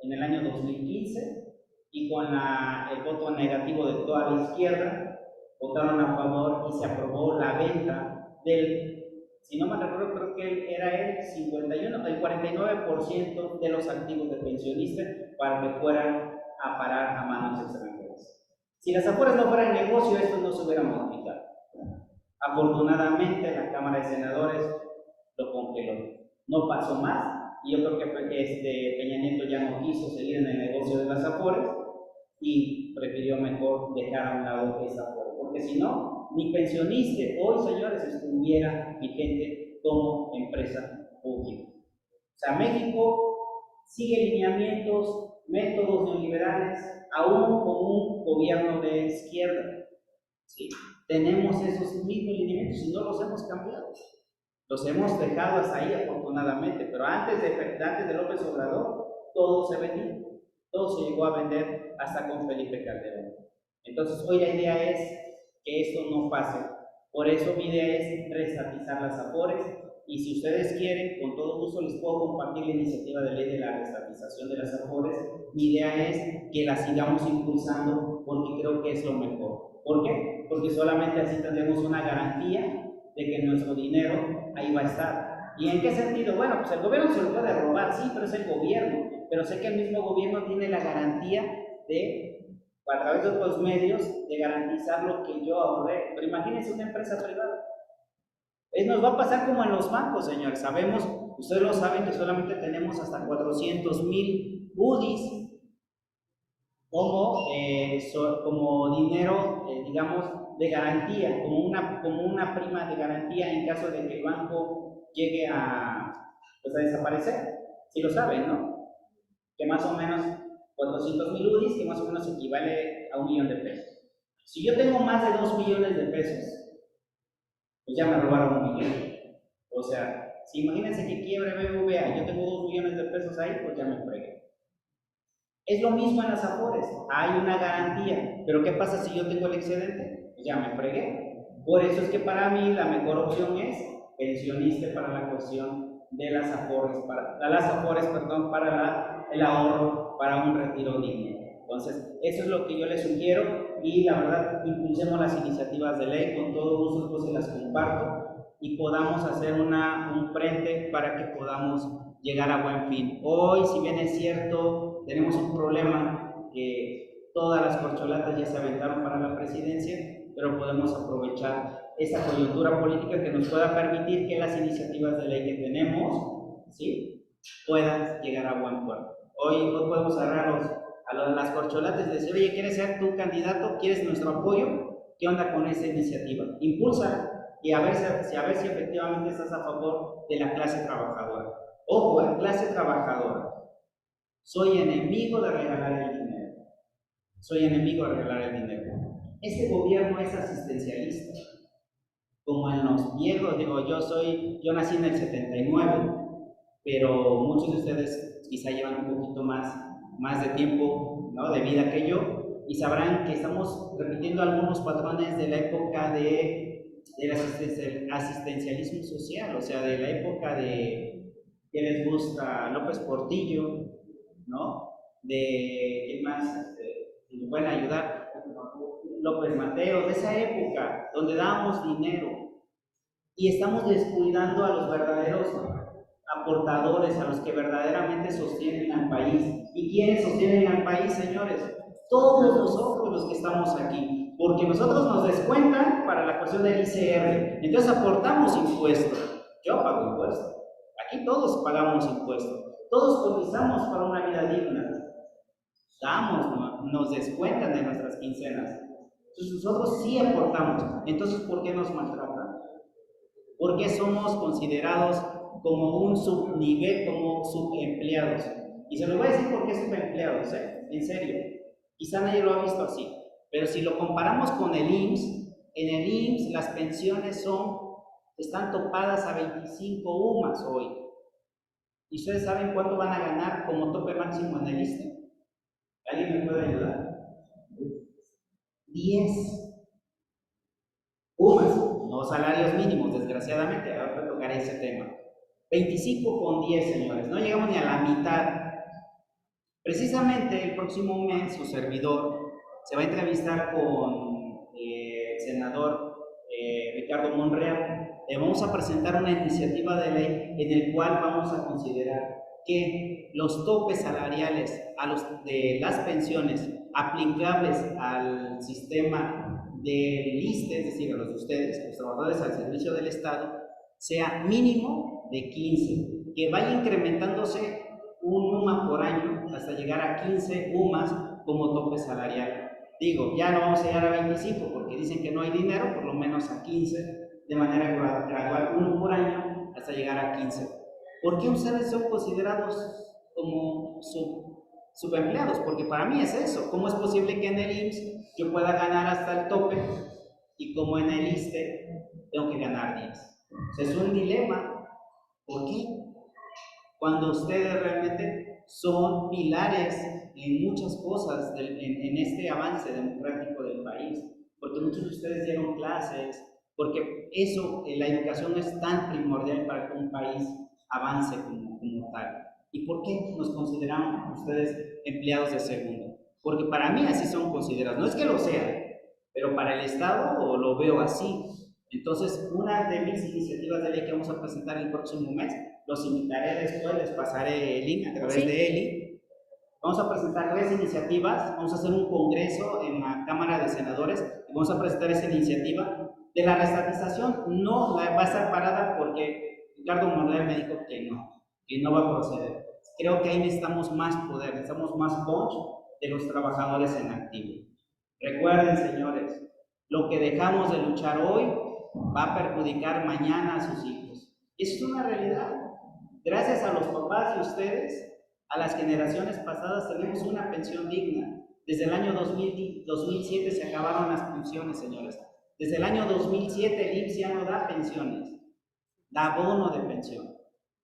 en el año 2015 y con el voto negativo de toda la izquierda, votaron a favor y se aprobó la venta del, si no me recuerdo, creo que era el 49% de los activos de pensionistas para que fueran a parar a manos extranjeras. Si las AFORES no fueran negocio, esto no se hubiera modificado. Afortunadamente, la Cámara de Senadores lo congeló. No pasó más, y yo creo que Peña Nieto ya no quiso seguir en el negocio de las AFORES y prefirió mejor dejar a un lado esa AFORE, porque si no, ni pensionista hoy, señores, estuviera vigente como empresa pública. O sea, México sigue lineamientos, métodos neoliberales, aún con un gobierno de izquierda. ¿Sí? Tenemos esos mismos lineamientos y no los hemos cambiado. Los hemos dejado hasta ahí, afortunadamente, pero antes de López Obrador, todo se vendía, todo se llegó a vender hasta con Felipe Calderón. Entonces, hoy la idea es que esto no pase. Por eso mi idea es reestatizar las AFORES, y si ustedes quieren, con todo gusto les puedo compartir la iniciativa de ley de la reestatización de las AFORES. Mi idea es que la sigamos impulsando porque creo que es lo mejor. ¿Por qué? Porque solamente así tendremos una garantía de que nuestro dinero ahí va a estar. ¿Y en qué sentido? Bueno, pues el gobierno se lo puede robar, sí, pero es el gobierno. Pero sé que el mismo gobierno tiene la garantía de, a través de otros medios, de garantizar lo que yo ahorré. Pero imagínense una empresa privada. Nos va a pasar como en los bancos, señores. Sabemos, ustedes lo saben, que solamente tenemos hasta 400,000 UDIs. como dinero, digamos, de garantía, como una prima de garantía en caso de que el banco llegue pues, a desaparecer. Si lo saben, ¿no? Que más o menos 400,000 UDIs, que más o menos equivale a 1,000,000 de pesos. Si yo tengo más de 2,000,000 de pesos, pues ya me robaron 1,000,000. O sea, si imagínense que quiebre BBVA, yo tengo 2,000,000 de pesos ahí, pues ya me fregué. Es lo mismo en las Afores, hay una garantía, pero ¿qué pasa si yo tengo el excedente? Pues ya me fregué. Por eso es que para mí la mejor opción es pensionista para la cuestión de las Afores, para el ahorro, para un retiro digno. Entonces, eso es lo que yo les sugiero y la verdad, impulsemos las iniciativas de ley, con todo gusto pues se las comparto y podamos hacer un frente para que podamos llegar a buen fin. Hoy, si bien es cierto, tenemos un problema que todas las corcholatas ya se aventaron para la presidencia, pero podemos aprovechar esta coyuntura política que nos pueda permitir que las iniciativas de ley que tenemos, ¿sí?, puedan llegar a buen puerto. Hoy podemos agarrar las corcholatas y decir, oye, ¿quieres ser tu candidato? ¿Quieres nuestro apoyo? ¿Qué onda con esa iniciativa? Impúlsala y a ver si efectivamente estás a favor de la clase trabajadora. Ojo, clase trabajadora. Soy enemigo de regalar el dinero. Soy enemigo de regalar el dinero. Este gobierno es asistencialista. Como en los viejos, digo, yo nací en el 79, pero muchos de ustedes quizá llevan un poquito más de tiempo, ¿no?, de vida que yo, y sabrán que estamos repitiendo algunos patrones de la época del asistencialismo social, o sea, de la época de que les gusta López Portillo, ¿no? De ¿quién más? Si me pueden ayudar, López Mateos, de esa época donde dábamos dinero y estamos descuidando a los verdaderos aportadores, a los que verdaderamente sostienen al país. ¿Y quiénes sostienen al país, señores? Todos nosotros los que estamos aquí, porque nosotros nos descuentan para la cuestión del ICR, entonces aportamos impuestos. Yo pago impuestos, aquí todos pagamos impuestos, todos cotizamos para una vida digna, nos descuentan de nuestras quincenas, entonces nosotros sí aportamos. Entonces, ¿por qué nos maltratan? ¿Por qué somos considerados como un subnivel, como subempleados? Y se lo voy a decir por qué subempleados, en serio. Quizá nadie lo ha visto así, pero si lo comparamos con el IMSS, en el IMSS las pensiones están topadas a 25 UMAS hoy. ¿Y ustedes saben cuánto van a ganar como tope máximo en el ISSSTE? ¿Alguien me puede ayudar? 10 UMAS, no salarios mínimos, desgraciadamente, ahora tocaré ese tema. 25 con 10, señores, no llegamos ni a la mitad. Precisamente el próximo mes su servidor se va a entrevistar con el senador Ricardo Monreal. Le vamos a presentar una iniciativa de ley en el cual vamos a considerar que los topes salariales de las pensiones aplicables al sistema del ISSSTE, es decir, a los de ustedes, los trabajadores al servicio del Estado, sea mínimo de 15, que vaya incrementándose un UMA por año hasta llegar a 15 UMAs como tope salarial. Digo, ya no vamos a llegar a 25 porque dicen que no hay dinero, por lo menos a 15, de manera gradual, uno por año hasta llegar a 15. ¿Por qué ustedes son considerados como subempleados? Porque para mí es eso. ¿Cómo es posible que en el IMSS yo pueda ganar hasta el tope y como en el ISSSTE tengo que ganar 10? O sea, es un dilema. ¿Por qué? Cuando ustedes realmente son pilares en muchas cosas en este avance democrático del país, porque muchos de ustedes dieron clases, porque eso, la educación es tan primordial para que un país avance como tal. ¿Y por qué nos consideran ustedes empleados de segundo? Porque para mí así son considerados, no es que lo sean, pero para el Estado lo veo así. Entonces, una de mis iniciativas de ley que vamos a presentar el próximo mes, los invitaré después, les pasaré el link a través de Eli. Vamos a presentar 3 iniciativas, vamos a hacer un congreso en la Cámara de Senadores y vamos a presentar esa iniciativa de la reestatización. No va a estar parada porque Ricardo Monreal me dijo que no va a proceder. Creo que ahí necesitamos más poder, necesitamos más punch de los trabajadores en activo. Recuerden, señores, lo que dejamos de luchar hoy va a perjudicar mañana a sus hijos. Eso es una realidad. Gracias a los papás y ustedes, a las generaciones pasadas, tenemos una pensión digna. Desde el año 2007 se acabaron las pensiones, señores. Desde el año 2007 el IMSS ya no da pensiones, da bono de pensión,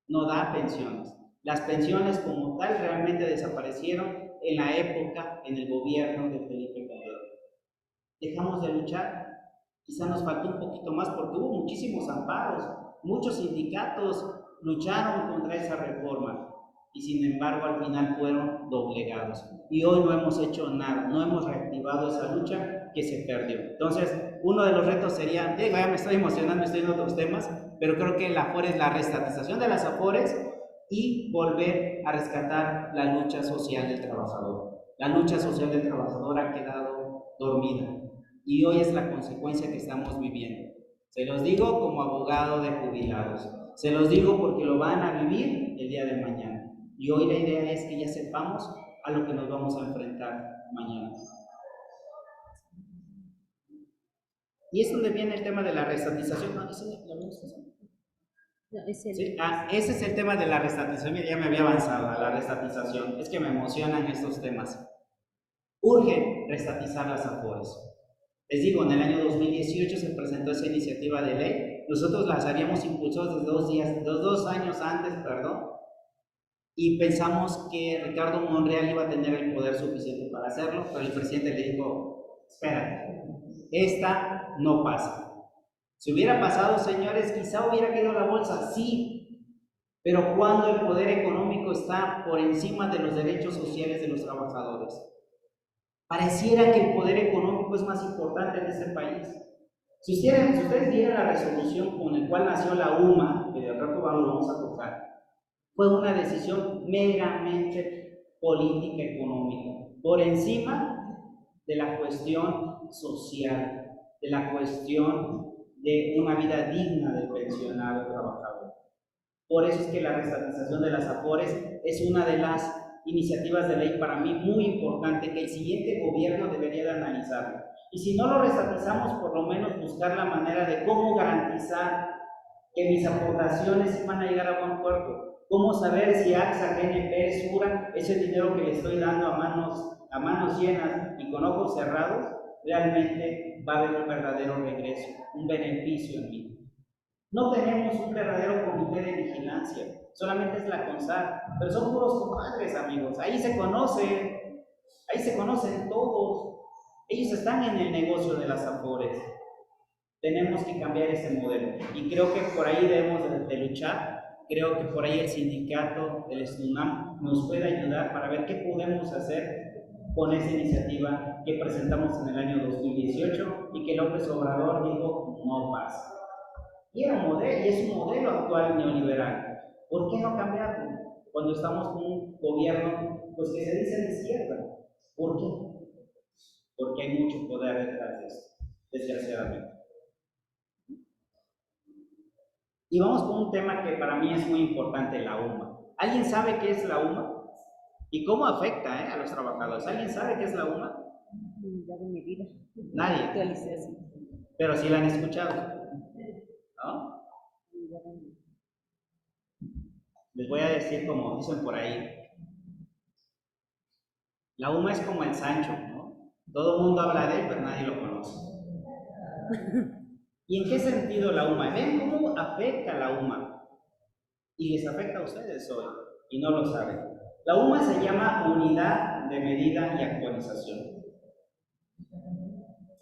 no da pensiones. Las pensiones como tal realmente desaparecieron en la época, en el gobierno de Felipe Calderón. Dejamos de luchar, quizá nos faltó un poquito más porque hubo muchísimos amparos, muchos sindicatos lucharon contra esa reforma y sin embargo al final fueron doblegados. Y hoy no hemos hecho nada, no hemos reactivado esa lucha que se perdió. Entonces, uno de los retos sería, ya me estoy emocionando, estoy en otros temas, pero creo que el Afore es la reestatización de las Afores y volver a rescatar la lucha social del trabajador. La lucha social del trabajador ha quedado dormida y hoy es la consecuencia que estamos viviendo. Se los digo como abogado de jubilados, se los digo porque lo van a vivir el día de mañana. Y hoy la idea es que ya sepamos a lo que nos vamos a enfrentar mañana. Y es donde viene el tema de la reestatización. No, ¿ese lo vimos? No, es el... Sí, ese es el tema de la reestatización. Ya me había avanzado a la reestatización. Es que me emocionan estos temas. Urge reestatizar las Afores. Les digo, en el año 2018 se presentó esa iniciativa de ley. Nosotros las habíamos impulsado desde dos años antes, y pensamos que Ricardo Monreal iba a tener el poder suficiente para hacerlo, pero el presidente le dijo, espera, esta no pasa. Si hubiera pasado, señores, quizá hubiera caído la bolsa, sí, pero cuando el poder económico está por encima de los derechos sociales de los trabajadores. Pareciera que el poder económico es más importante en este país. Si ustedes vieran la resolución con la cual nació la UMA, que de rato vamos a tocar, fue una decisión meramente política económica, por encima de la cuestión social, de la cuestión de una vida digna del pensionado trabajador. Por eso es que la reestatización de las Afores es una de las iniciativas de ley para mí muy importante que el siguiente gobierno debería de analizarlo. Y si no lo reestatizamos, por lo menos buscar la manera de cómo garantizar que mis aportaciones van a llegar a buen puerto. ¿Cómo saber si AXA, GNP, SURA, ese dinero que le estoy dando a manos llenas y con ojos cerrados, realmente va a haber un verdadero regreso, un beneficio en mí? No tenemos un verdadero comité de vigilancia, solamente es la CONSAR, pero son puros compadres, amigos. Ahí se conocen todos. Ellos están en el negocio de las Afores. Tenemos que cambiar ese modelo y creo que por ahí debemos de luchar. Creo que por ahí el sindicato del SNUNAM nos puede ayudar para ver qué podemos hacer con esa iniciativa que presentamos en el año 2018 y que López Obrador dijo no pasa. Y es un modelo actual neoliberal. ¿Por qué no cambiarlo? Cuando estamos con un gobierno pues, que se dice de izquierda. ¿Por qué? Porque hay mucho poder detrás de esto, desgraciadamente. Y vamos con un tema que para mí es muy importante, la UMA. ¿Alguien sabe qué es la UMA? ¿Y cómo afecta a los trabajadores? ¿Alguien sabe qué es la UMA? Nadie. Pero sí la han escuchado, ¿no? Les voy a decir como dicen por ahí. La UMA es como el Sancho, ¿no? Todo el mundo habla de él, pero nadie lo conoce. ¿Y en qué sentido la UMA? ¿Ven cómo afecta la UMA? Y les afecta a ustedes hoy, y no lo saben. La UMA se llama Unidad de Medida y Actualización.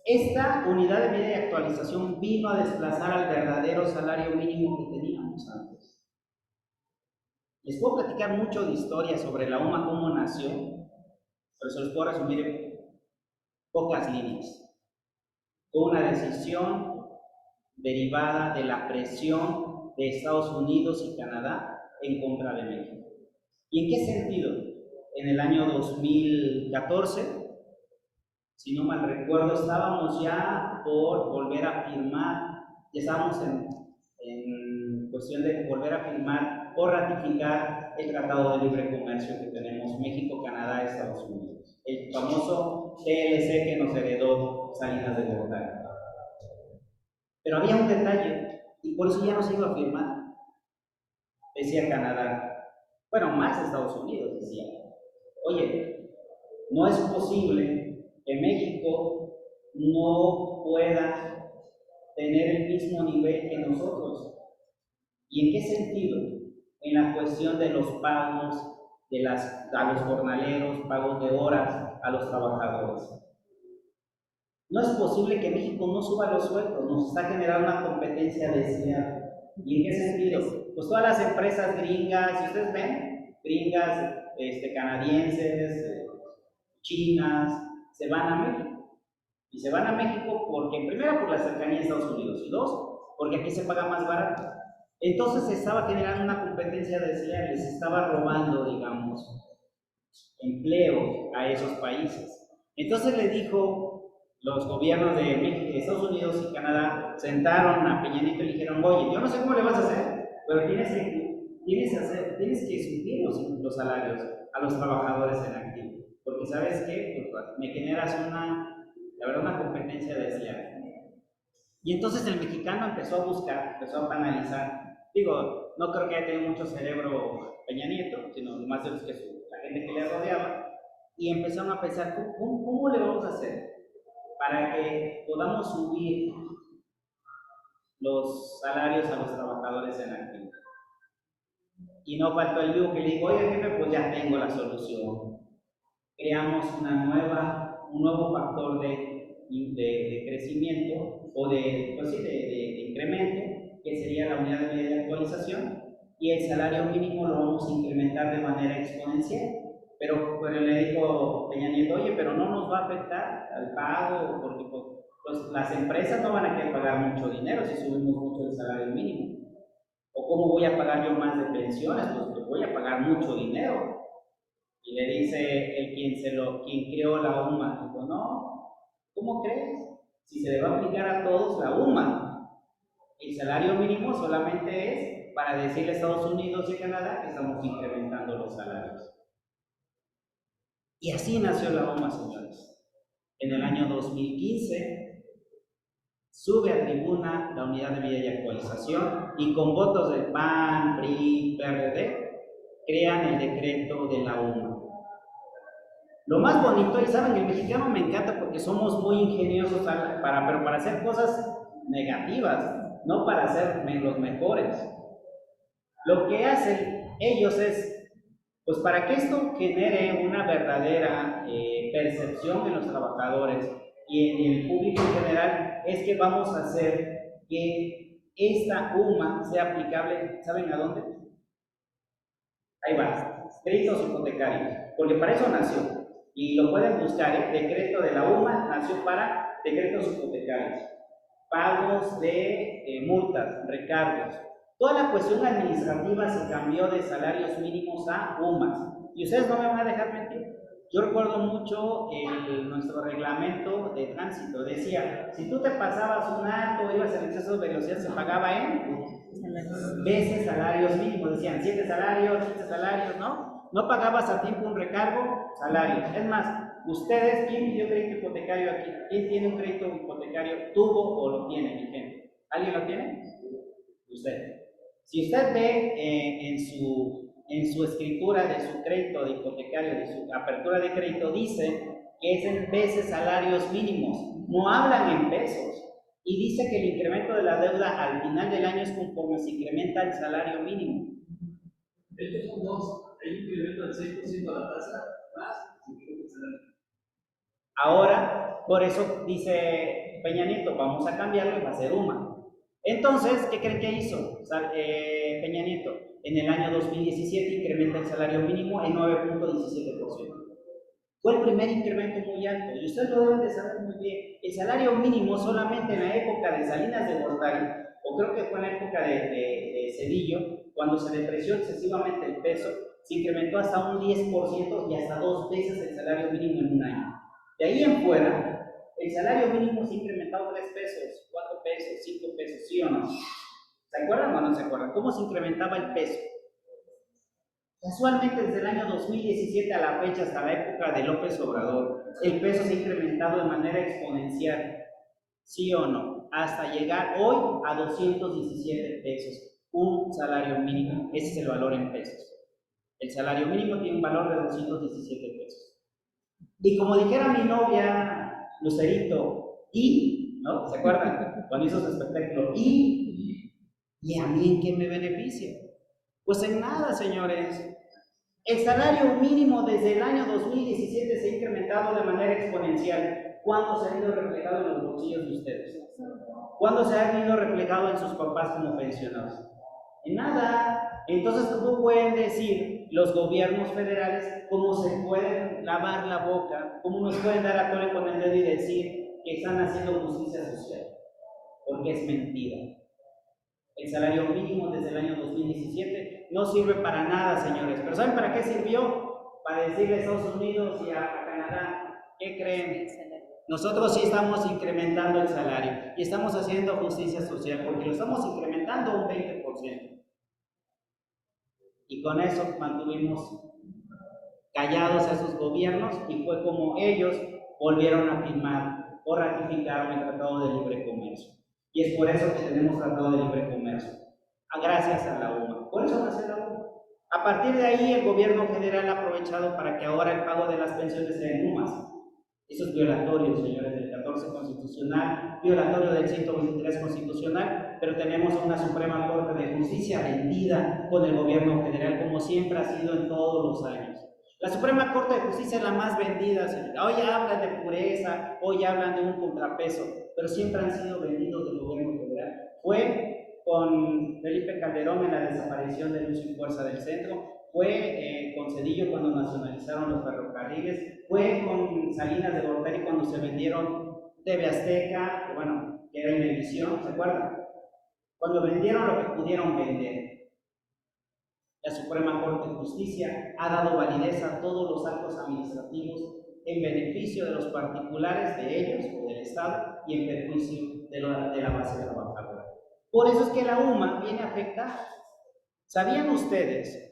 Esta unidad de medida y actualización vino a desplazar al verdadero salario mínimo que teníamos antes. Les puedo platicar mucho de historia sobre la UMA, cómo nació, pero se los puedo resumir en pocas líneas. Fue una decisión derivada de la presión de Estados Unidos y Canadá en contra de México. ¿Y en qué sentido? En el año 2014, si no mal recuerdo, estábamos ya por volver a firmar, ya estábamos en cuestión de volver a firmar o ratificar el Tratado de Libre Comercio que tenemos México, Canadá, Estados Unidos. El famoso TLC que nos heredó Salinas de Gortari. Pero había un detalle, y por eso ya no se iba a firmar. Decía Canadá, bueno, más Estados Unidos decía, oye, no es posible que México no pueda tener el mismo nivel que nosotros. ¿Y en qué sentido? En la cuestión de los pagos a los jornaleros, pagos de horas a los trabajadores. No es posible que México no suba los sueldos, nos está generando una competencia desleal. ¿Y en qué sentido? Pues todas las empresas gringas, si ustedes ven, gringas, canadienses, chinas, se van a México. Y se van a México porque, primero, por la cercanía a Estados Unidos, y dos, porque aquí se paga más barato. Entonces se estaba generando una competencia desleal, se estaba robando, digamos, empleos a esos países. Entonces le dijo, los gobiernos de México, Estados Unidos y Canadá sentaron a Peña Nieto y le dijeron, oye, yo no sé cómo le vas a hacer, pero tienes que subir los salarios a los trabajadores en activo, porque ¿sabes qué? Pues me generas la verdad, una competencia desleal. Y entonces el mexicano empezó a buscar, empezó a analizar. Digo, no creo que haya tenido mucho cerebro Peña Nieto, sino más de los que la gente que le rodeaba, y empezaron a pensar, ¿cómo le vamos a hacer para que podamos subir los salarios a los trabajadores en activo? Y no faltó el vivo que le dijo, oye jefe, pues ya tengo la solución. Creamos un nuevo factor de crecimiento o de incremento, que sería la unidad de medida de actualización, y el salario mínimo lo vamos a incrementar de manera exponencial. Pero le dijo Peña Nieto, oye, pero no nos va a afectar al pago, porque pues, las empresas no van a querer pagar mucho dinero si subimos mucho el salario mínimo. ¿O cómo voy a pagar yo más de pensiones? Pues voy a pagar mucho dinero. Y le dice quien creó la UMA, dijo, no, ¿cómo crees? Si se le va a aplicar a todos la UMA, el salario mínimo solamente es para decirle a Estados Unidos y Canadá que estamos incrementando los salarios. Y así nació la UMA, señores. En el año 2015 sube a tribuna la unidad de medida y actualización y con votos del PAN, PRI, PRD crean el decreto de la UMA. Lo más bonito, y saben, el mexicano me encanta porque somos muy ingeniosos pero para hacer cosas negativas, no para ser los mejores. Lo que hacen ellos es, pues para que esto genere una verdadera percepción en los trabajadores y en el público en general, es que vamos a hacer que esta UMA sea aplicable, ¿saben a dónde? Ahí va, créditos hipotecarios, porque para eso nació. Y lo pueden buscar, decreto de la UMA nació para decretos hipotecarios, pagos de multas, recargos. Toda la cuestión administrativa se cambió de salarios mínimos a UMAs. Y ustedes no me van a dejar mentir. Yo recuerdo mucho nuestro reglamento de tránsito. Decía, si tú te pasabas un alto, ibas en exceso de velocidad, se pagaba en veces salarios mínimos. Decían 7 salarios, 15 salarios, ¿no? No pagabas a tiempo un recargo, salario. Es más, ustedes, ¿quién pidió crédito hipotecario aquí? ¿Quién tiene un crédito hipotecario? ¿Tuvo o lo tiene, mi gente? ¿Alguien lo tiene? Usted. Si usted ve en su escritura de su crédito de hipotecario, de su apertura de crédito, dice que es en veces salarios mínimos. No hablan en pesos. Y dice que el incremento de la deuda al final del año es conforme se incrementa el salario mínimo. Estos son dos. Hay un incremento del 6% a la tasa, más incremento del salario. Ahora, por eso dice Peña Nieto, vamos a cambiarlo y va a ser UMA. Entonces, ¿qué creen que hizo Peña Nieto? En el año 2017 incrementa el salario mínimo en 9.17%. Fue el primer incremento muy alto, y ustedes lo deben de saber muy bien. El salario mínimo solamente en la época de Salinas de Gortari, o creo que fue en la época de Cedillo, cuando se depreció excesivamente el peso, se incrementó hasta un 10% y hasta 2 veces el salario mínimo en un año. De ahí en fuera, el salario mínimo se ha incrementado 3 pesos, 4 pesos, 5 pesos, ¿sí o no? ¿Se acuerdan o no se acuerdan? ¿Cómo se incrementaba el peso? Casualmente, desde el año 2017 a la fecha, hasta la época de López Obrador, el peso se ha incrementado de manera exponencial, ¿sí o no? Hasta llegar hoy a 217 pesos, un salario mínimo. Ese es el valor en pesos. El salario mínimo tiene un valor de 217 pesos. Y como dijera mi novia Lucerito, ¿no? ¿Se acuerdan? Cuando hizo su espectáculo, ¿y a mí en qué me beneficia? Pues en nada, señores. El salario mínimo desde el año 2017 se ha incrementado de manera exponencial. ¿Cuándo se ha ido reflejado en los bolsillos de ustedes? ¿Cuándo se ha ido reflejado en sus papás como pensionados? En nada. Entonces, ¿cómo pueden decir los gobiernos federales cómo se pueden lavar la boca, cómo nos pueden dar a tole con el dedo y decir que están haciendo justicia social? Porque es mentira. El salario mínimo desde el año 2017 no sirve para nada, señores. ¿Pero saben para qué sirvió? Para decirle a Estados Unidos y a Canadá, ¿qué creen? Nosotros sí estamos incrementando el salario y estamos haciendo justicia social porque lo estamos incrementando un 20%. Y con eso mantuvimos callados a esos gobiernos y fue como ellos volvieron a firmar o ratificaron el Tratado de Libre Comercio. Y es por eso que tenemos Tratado de Libre Comercio, gracias a la UMA. Por eso nace la UMA. A partir de ahí, el gobierno federal ha aprovechado para que ahora el pago de las pensiones sea en UMAS. Eso es violatorio, señores, del 14 constitucional, violatorio del 123 constitucional, pero tenemos una Suprema Corte de Justicia vendida con el gobierno federal, como siempre ha sido en todos los años. La Suprema Corte de Justicia es la más vendida, señores. Hoy hablan de pureza, hoy hablan de un contrapeso, pero siempre han sido vendidos del gobierno federal. Fue con Felipe Calderón en la desaparición de Luz y Fuerza del Centro, fue con Zedillo cuando nacionalizaron los ferrocarriles, fue con Salinas de Gortari cuando se vendieron TV Azteca, que era Imevisión, ¿se acuerdan? Cuando vendieron lo que pudieron vender. La Suprema Corte de Justicia ha dado validez a todos los actos administrativos en beneficio de los particulares, de ellos o del Estado, y en perjuicio de la base trabajadora. Por eso es que la UMA viene a afectar. ¿Sabían ustedes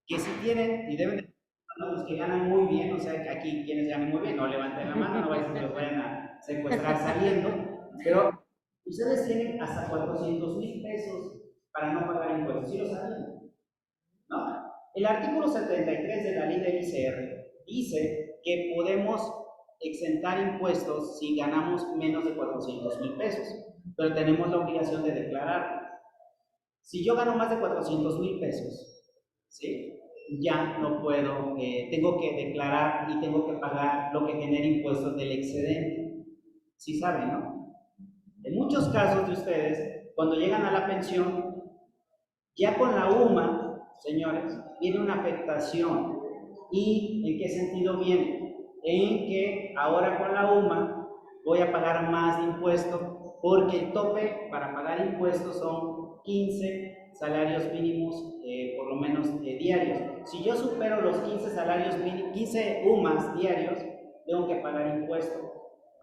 que si tienen, y deben de los que ganan muy bien, o sea, que aquí quienes ganan muy bien, no levanten la mano, no vayan que los vayan a secuestrar saliendo, pero ustedes tienen hasta 400,000 pesos para no pagar impuestos? ¿Sí lo sabían? No. El artículo 73 de la ley del ICR dice que podemos exentar impuestos si ganamos menos de 400,000 pesos, pero tenemos la obligación de declarar. Si yo gano más de 400,000 pesos, ¿sí?, ya no puedo, tengo que declarar y tengo que pagar lo que genere impuestos del excedente. ¿Sí saben, no? En muchos casos de ustedes, cuando llegan a la pensión, ya con la UMA, señores, viene una afectación. ¿Y en qué sentido viene? En que ahora con la UMA voy a pagar más de impuestos porque el tope para pagar impuestos son 15 salarios mínimos, por lo menos diarios. Si yo supero los 15 salarios mínimos, 15 UMAs diarios, tengo que pagar impuestos.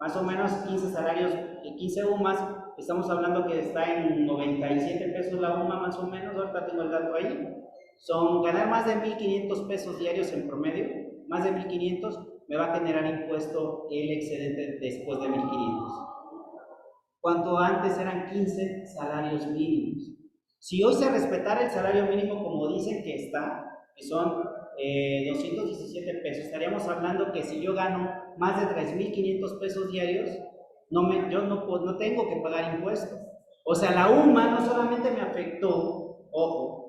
Más o menos 15 salarios, 15 UMAs, estamos hablando que está en 97 pesos la UMA más o menos, ahorita tengo el dato ahí. Son ganar más de 1,500 pesos diarios en promedio, más de 1,500, me va a generar impuesto el excedente después de 1,500. Cuanto antes eran 15 salarios mínimos. Si hoy se respetara el salario mínimo como dicen que está, que son 217 pesos, estaríamos hablando que si yo gano más de 3,500 pesos diarios, yo no tengo que pagar impuestos. O sea, la UMA no solamente me afectó, ojo,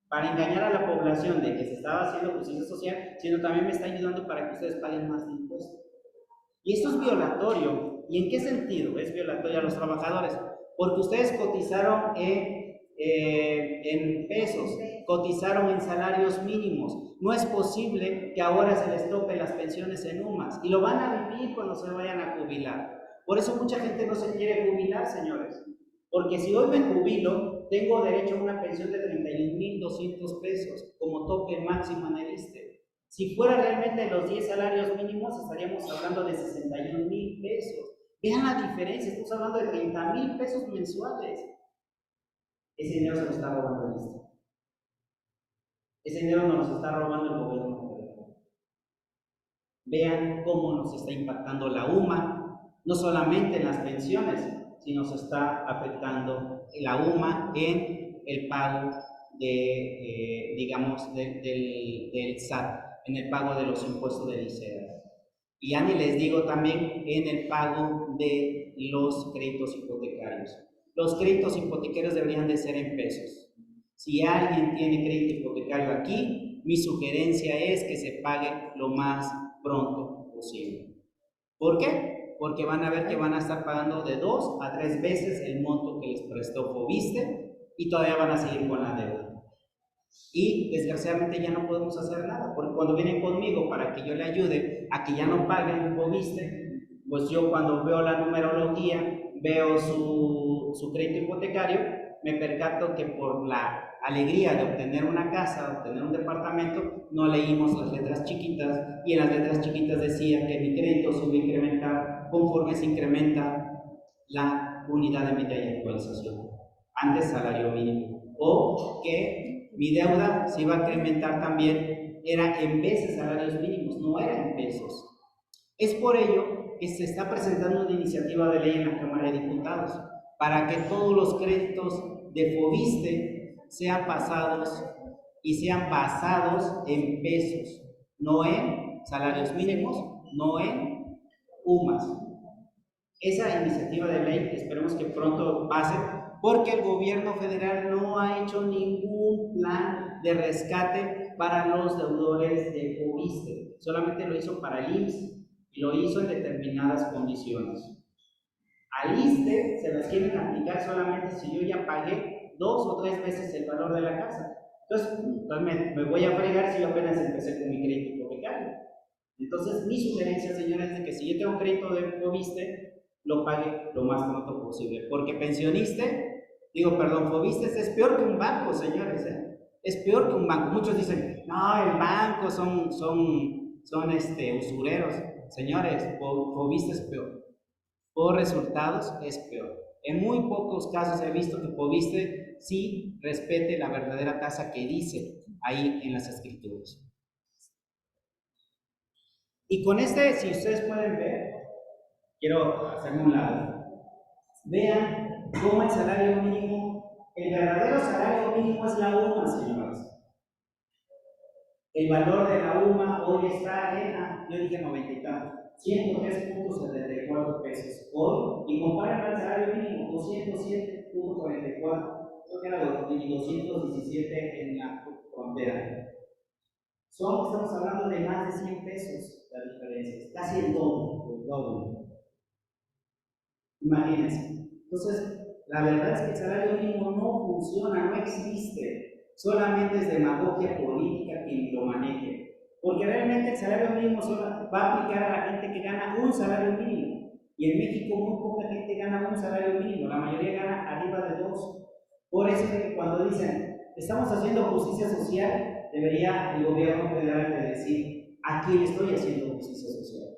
para engañar a la población de que se estaba haciendo justicia social, sino también me está ayudando para que ustedes paguen más de impuestos. Y esto es violatorio. ¿Y en qué sentido es violatorio a los trabajadores? Porque ustedes cotizaron en pesos, cotizaron en salarios mínimos. No es posible que ahora se les tope las pensiones en UMAS y lo van a vivir cuando se vayan a jubilar. Por eso mucha gente no se quiere jubilar, señores. Porque si hoy me jubilo, tengo derecho a una pensión de 31,200 pesos como tope máximo en el ISSSTE. Si fuera realmente los 10 salarios mínimos, estaríamos hablando de 61,000 pesos. Vean la diferencia, estamos hablando de 30,000 pesos mensuales. Ese dinero se lo está robando el ISSSTE. Ese dinero nos está robando el gobierno federal. Vean cómo nos está impactando la UMA, no solamente en las pensiones, sino se está afectando la UMA en el pago de, digamos, del SAT, en el pago de los impuestos del ISEA. Y ya ni les digo también en el pago de los créditos hipotecarios. Los créditos hipotecarios deberían de ser en pesos. Si alguien tiene crédito hipotecario aquí, mi sugerencia es que se pague lo más pronto posible. ¿Por qué? Porque van a ver que van a estar pagando de 2 a 3 veces el monto que les prestó Foviste y todavía van a seguir con la deuda. Y desgraciadamente ya no podemos hacer nada, porque cuando vienen conmigo para que yo le ayude a que ya no paguen Foviste, pues yo cuando veo la numerología, veo su crédito hipotecario, me percato que por la alegría de obtener una casa, obtener un departamento, no leímos las letras chiquitas, y en las letras chiquitas decía que mi crédito se iba a incrementar conforme se incrementa la unidad de medida y actualización, antes salario mínimo, o que mi deuda se iba a incrementar también, era en vez de salarios mínimos, no era en pesos. Es por ello que se está presentando una iniciativa de ley en la Cámara de Diputados para que todos los créditos de Foviste sean pasados y sean basados en pesos, no en salarios mínimos, no en UMAS. Esa iniciativa de ley esperemos que pronto pase, porque el gobierno federal no ha hecho ningún plan de rescate para los deudores de Foviste, solamente lo hizo para el IMSS y lo hizo en determinadas condiciones. Al ISSSTE se las quieren aplicar solamente si yo ya pagué 2 o 3 veces el valor de la casa. Entonces me voy a fregar si yo apenas empecé con mi crédito hipotecario. Entonces, mi sugerencia, señores, es de que si yo tengo un crédito de Foviste, lo pague lo más pronto posible. Porque Foviste es peor que un banco, señores. Es peor que un banco. Muchos dicen, no, el banco son usureros. Señores, Foviste es peor. Por resultados es peor. En muy pocos casos he visto que Foviste sí respete la verdadera tasa que dice ahí en las escrituras. Y con si ustedes pueden ver, quiero hacerme un lado. Vean cómo el salario mínimo, el verdadero salario mínimo es la UMA, señores. El valor de la UMA hoy está en, yo dije 90 y tantos, 103.74 pesos hoy, y comparen al salario mínimo, 207.44, creo que era 217 en la frontera. Estamos hablando de más de 100 pesos la diferencia, casi el doble. Imagínense. Entonces, la verdad es que el salario mínimo no funciona, no existe. Solamente es demagogia política quien lo maneje. Porque realmente el salario mínimo solo va a aplicar a la gente que gana un salario mínimo. Y en México muy poca gente gana un salario mínimo, la mayoría gana arriba de 2. Por eso es que cuando dicen, estamos haciendo justicia social, debería el gobierno federal de decir, ¿a quién estoy haciendo justicia social?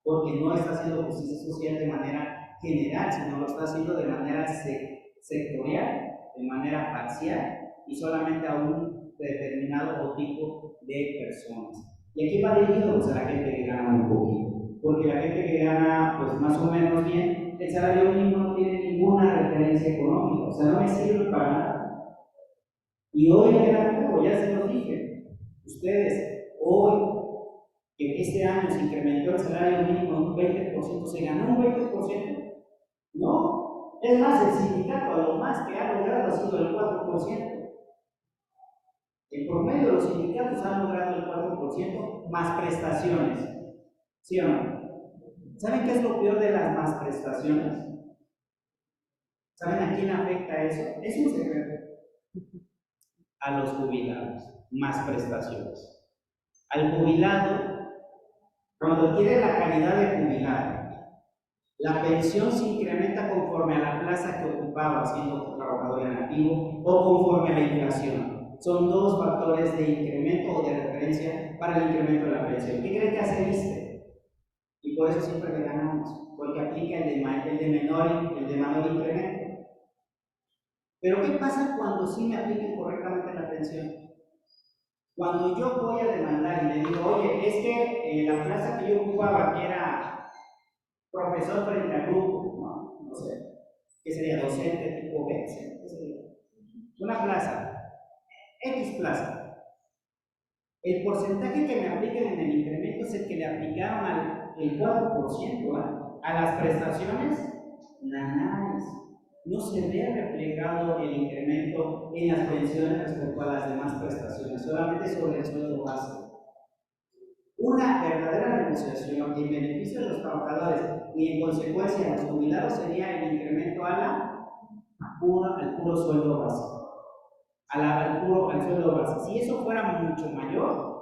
Porque no está haciendo justicia social de manera general, sino lo está haciendo de manera sectorial, de manera parcial y solamente a un determinado tipo de personas. Y aquí va dirigido pues, a la gente que gana un poquito, porque la gente que gana pues más o menos bien, el salario mínimo no tiene ninguna referencia económica, o sea, no me sirve para nada. Y hoy ya se los dije, ustedes hoy que este año se incrementó el salario mínimo en un 20%, ¿se ganó un 20%? No, es más, el sindicato a lo más que ha logrado ha sido el 4%. El promedio de los sindicatos han logrado el 4% más prestaciones. ¿Sí o no? ¿Saben qué es lo peor de las más prestaciones? ¿Saben a quién afecta eso? Es un secreto. A los jubilados, más prestaciones. Al jubilado, cuando adquiere la calidad de jubilado, la pensión se incrementa conforme a la plaza que ocupaba siendo trabajador en activo o conforme a la inflación. Son 2 factores de incremento o de referencia para el incremento de la pensión. ¿Qué creen que hace ISSSTE? Y por eso siempre le ganamos, porque aplica el de menor incremento. Pero ¿qué pasa cuando sí me apliquen correctamente la pensión? Cuando yo voy a demandar y le digo, oye, es que la plaza que yo ocupaba, que era profesor frente al grupo, no sé, ¿qué sería? Docente tipo B, ¿qué sería? Una plaza, X plaza. El porcentaje que me apliquen en el incremento es el que le aplicaron el 4%, a las prestaciones, nada. No se ve reflejado el incremento en las pensiones respecto a las demás prestaciones, solamente sobre el sueldo base. Una verdadera negociación en beneficio de los trabajadores y en consecuencia de los jubilados sería el incremento al puro sueldo base. Al sueldo base. Si eso fuera mucho mayor,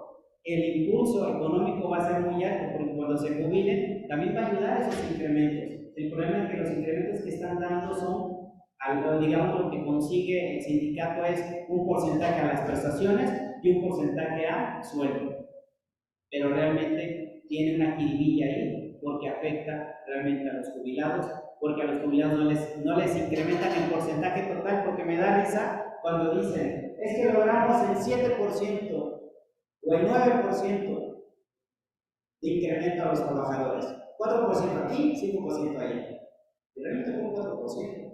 el impulso económico va a ser muy alto, porque cuando se jubilen también va a ayudar a esos incrementos. El problema es que los incrementos que están dando son, digamos, lo que consigue el sindicato es un porcentaje a las prestaciones y un porcentaje a sueldo. Pero realmente tiene una jiribilla ahí, porque afecta realmente a los jubilados, porque a los jubilados no les incrementan el porcentaje total, porque me da risa cuando dicen, es que logramos el 7% o el 9% de incremento a los trabajadores. 4% aquí, 5% allá. Y realmente fue un 4%.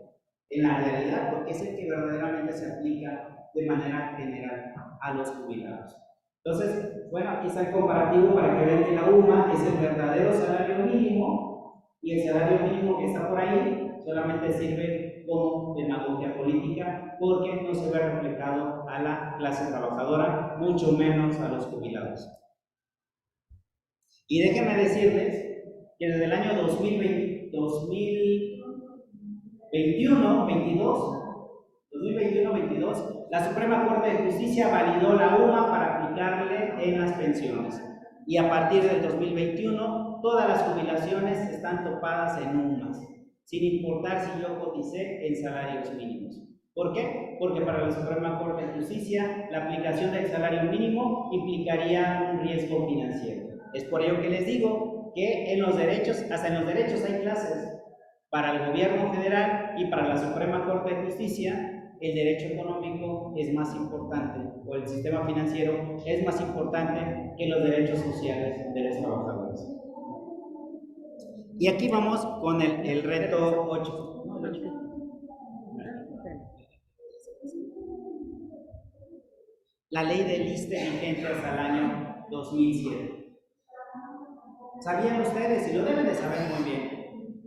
En la realidad, porque es el que verdaderamente se aplica de manera general a los jubilados. Entonces, bueno, aquí está el comparativo para que vean que la UMA es el verdadero salario mínimo y el salario mínimo que está por ahí solamente sirve como demagogia política porque no se ve reflejado a la clase trabajadora, mucho menos a los jubilados. Y déjenme decirles que desde el año 2021-22, la Suprema Corte de Justicia validó la UMA para aplicarle en las pensiones. Y a partir del 2021, todas las jubilaciones están topadas en UMAs, sin importar si yo coticé en salarios mínimos. ¿Por qué? Porque para la Suprema Corte de Justicia, la aplicación del salario mínimo implicaría un riesgo financiero. Es por ello que les digo que en los derechos, hasta en los derechos hay clases. Para el gobierno federal y para la Suprema Corte de Justicia, el derecho económico es más importante, o el sistema financiero es más importante que los derechos sociales de los trabajadores. Y aquí vamos con el reto 8. La ley del ISSSTE vigente hasta el año 2007. ¿Sabían ustedes? Y lo deben de saber muy bien.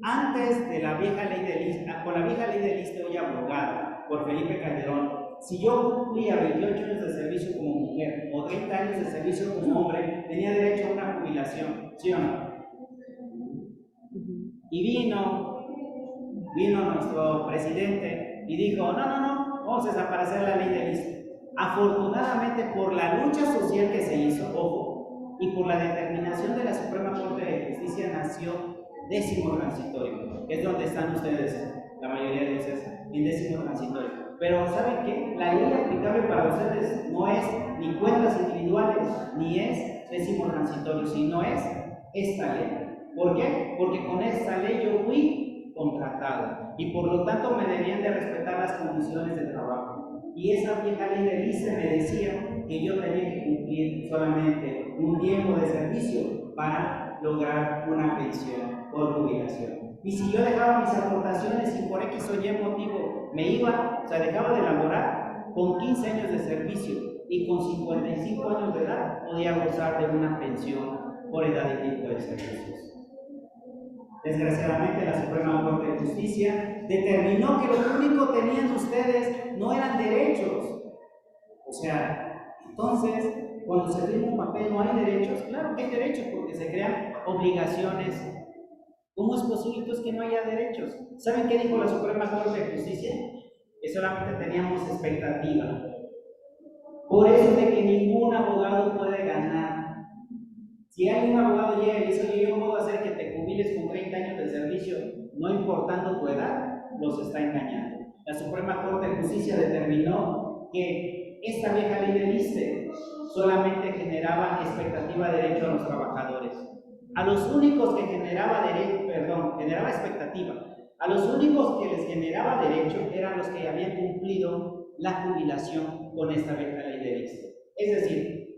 Antes de la vieja ley del ISSSTE, con la vieja ley del ISSSTE hoy abrogada por Felipe Calderón, si yo cumplía 28 años de servicio como mujer o 30 años de servicio como hombre, tenía derecho a una jubilación, ¿sí o no? Y vino nuestro presidente y dijo, no, vamos a desaparecer la ley del ISSSTE. Afortunadamente, por la lucha social que se hizo, ojo, y por la determinación de la Suprema Corte de Justicia, nació 10º transitorio, que es donde están ustedes, la mayoría de ustedes, en 10º transitorio. Pero ¿saben qué? La ley aplicable para ustedes no es ni cuentas individuales, ni es 10º transitorio, sino es esta ley. ¿Por qué? Porque con esta ley yo fui contratado y por lo tanto me debían de respetar las condiciones de trabajo. Y esa vieja ley del ISSSTE me decía que yo tenía que cumplir solamente un tiempo de servicio para lograr una pensión por jubilación. Y si yo dejaba mis aportaciones y por X o Y motivo me iba, o sea, dejaba de laborar, con 15 años de servicio y con 55 años de edad podía gozar de una pensión por edad y tipo de servicios. Desgraciadamente, la Suprema Corte de Justicia determinó que lo único que tenían ustedes no eran derechos. O sea, entonces, cuando se firma un papel no hay derechos. Claro que hay derechos porque se crean obligaciones. ¿Cómo es posible entonces que no haya derechos? ¿Saben qué dijo la Suprema Corte de Justicia? Que solamente teníamos expectativa. Por eso de que ningún abogado puede ganar. Si hay un abogado llega y dice, oye, yo puedo hacer que te jubiles con 30 años de servicio, no importando tu edad, los está engañando. La Suprema Corte de Justicia determinó que esta vieja ley del ISSSTE solamente generaba expectativa de derecho a los trabajadores. A los únicos que generaba expectativa. A los únicos que les generaba derecho eran los que habían cumplido la jubilación con esta vieja ley del ISSSTE. Es decir,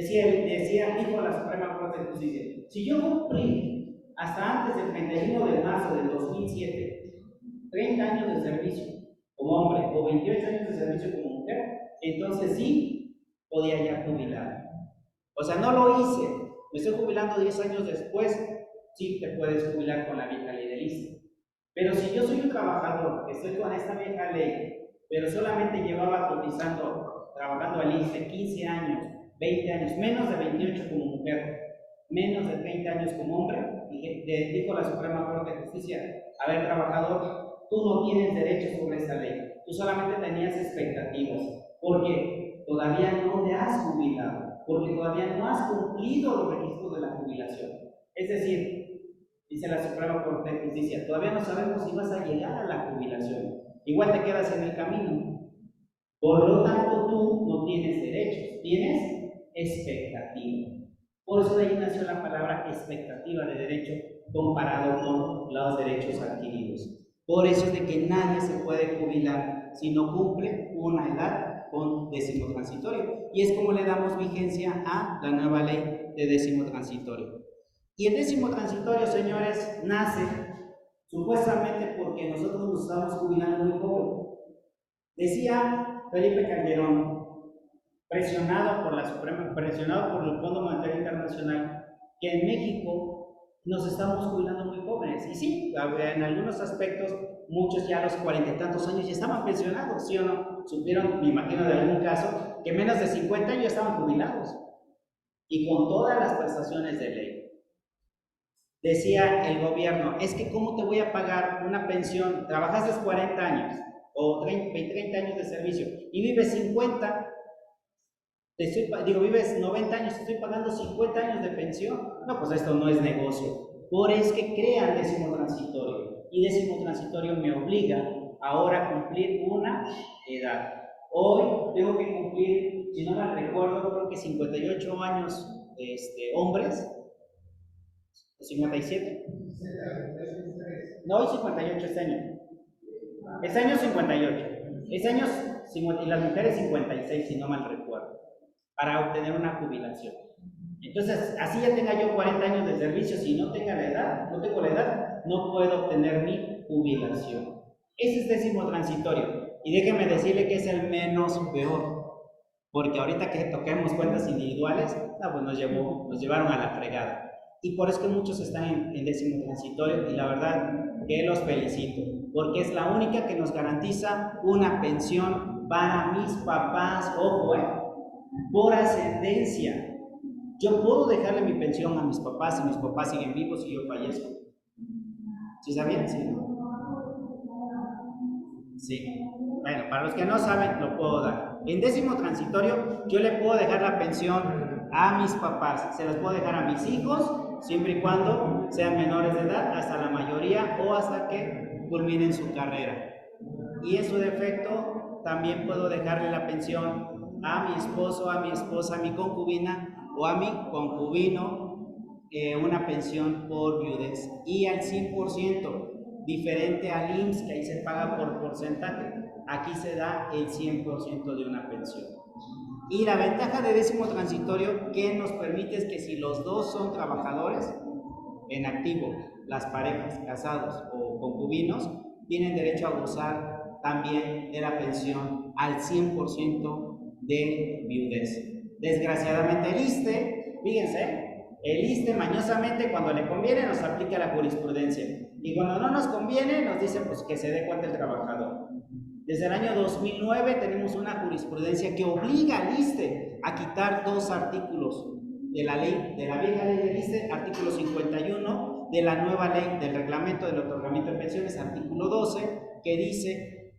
Dijo la Suprema Corte de Justicia, si yo cumplí hasta antes del 31 de marzo del 2007 30 años de servicio como hombre o 28 años de servicio como mujer, entonces sí podía ya jubilar. O sea, no lo hice, me estoy jubilando 10 años después, sí te puedes jubilar con la vieja ley del ISSSTE. Pero si yo soy un trabajador que estoy con esta vieja ley, pero solamente llevaba cotizando, trabajando al ISSSTE 15 años, 20 años, menos de 28 como mujer, menos de 30 años como hombre, dijo la Suprema Corte de Justicia, a ver, trabajador, tú no tienes derecho sobre esa ley, tú solamente tenías expectativas, porque todavía no te has jubilado, porque todavía no has cumplido los requisitos de la jubilación. Es decir, dice la Suprema Corte de Justicia, todavía no sabemos si vas a llegar a la jubilación, igual te quedas en el camino. Por lo tanto, tú no tienes derechos, tienes expectativa. Por eso de ahí nació la palabra expectativa de derecho comparado con los derechos adquiridos. Por eso es de que nadie se puede jubilar si no cumple una edad con décimo transitorio. Y es como le damos vigencia a la nueva ley de décimo transitorio. Y el décimo transitorio, señores, nace supuestamente porque nosotros nos estamos jubilando muy joven. Decía Felipe Calderón, presionado por el Fondo Monetario Internacional, que en México nos estamos jubilando muy jóvenes. Y sí, en algunos aspectos, muchos ya a los 40 y tantos años ya estaban pensionados, ¿sí o no? Supieron, me imagino de algún caso, que menos de 50 años ya estaban jubilados. Y con todas las prestaciones de ley. Decía el gobierno, es que ¿cómo te voy a pagar una pensión? Trabajaste 40 años o 30 años de servicio y vives 50, vives 90 años, te estoy pagando 50 años de pensión. No, pues esto no es negocio. Por eso es que crean décimo transitorio. Y décimo transitorio me obliga ahora a cumplir una edad. Hoy tengo que cumplir, si no me recuerdo, creo que 58 años hombres, o 57. No, hoy 58 este año. Este año 58. Este año, y las mujeres 56, si no mal recuerdo, para obtener una jubilación. Entonces, así ya tenga yo 40 años de servicio, si no tengo la edad, no puedo obtener mi jubilación. Ese es décimo transitorio. Y déjenme decirle que es el menos peor, porque ahorita que toquemos cuentas individuales, pues nos llevaron a la fregada. Y por eso que muchos están en décimo transitorio, y la verdad que los felicito, porque es la única que nos garantiza una pensión para mis papás, ojo, por ascendencia. Yo puedo dejarle mi pensión a mis papás si mis papás siguen vivos y yo fallezco. ¿Sí sabían? Sí, ¿no? Sí. Bueno, para los que no saben, lo puedo dar. En décimo transitorio, yo le puedo dejar la pensión a mis papás, se los puedo dejar a mis hijos, siempre y cuando sean menores de edad, hasta la mayoría o hasta que culminen su carrera. Y en su defecto, también puedo dejarle la pensión a mi esposo, a mi esposa, a mi concubina o a mi concubino, una pensión por viudez. Y al 100%, diferente al IMSS, que ahí se paga por porcentaje, aquí se da el 100% de una pensión. Y la ventaja de décimo transitorio que nos permite es que si los dos son trabajadores en activo, las parejas, casados o concubinos, tienen derecho a gozar también de la pensión al 100% de viudez. Desgraciadamente el ISSSTE, fíjense, el ISSSTE mañosamente cuando le conviene nos aplica la jurisprudencia y cuando no nos conviene nos dice pues que se dé cuenta el trabajador. Desde el año 2009 tenemos una jurisprudencia que obliga al ISSSTE a quitar dos artículos de la ley, de la vieja ley del ISSSTE, artículo 51, de la nueva ley del reglamento del otorgamiento de pensiones, artículo 12, que dice,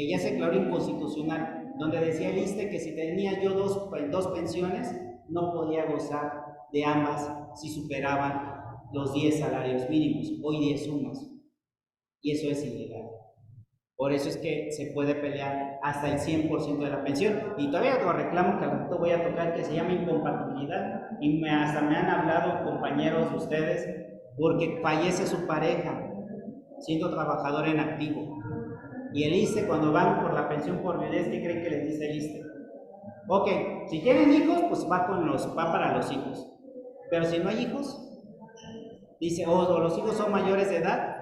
ya se declaró inconstitucional, donde decía el ISSSTE que si tenía yo dos pensiones, no podía gozar de ambas si superaban los 10 salarios mínimos, hoy 10 sumas, y eso es ilegal. Por eso es que se puede pelear hasta el 100% de la pensión. Y todavía otro reclamo que al rato voy a tocar que se llama incompatibilidad. Y hasta me han hablado compañeros de ustedes porque fallece su pareja siendo trabajador en activo. Y el ISSSTE cuando van por la pensión por viudez, ¿qué creen que les dice el ISSSTE? Ok, si tienen hijos, pues va para los hijos. Pero si no hay hijos, dice, o los hijos son mayores de edad,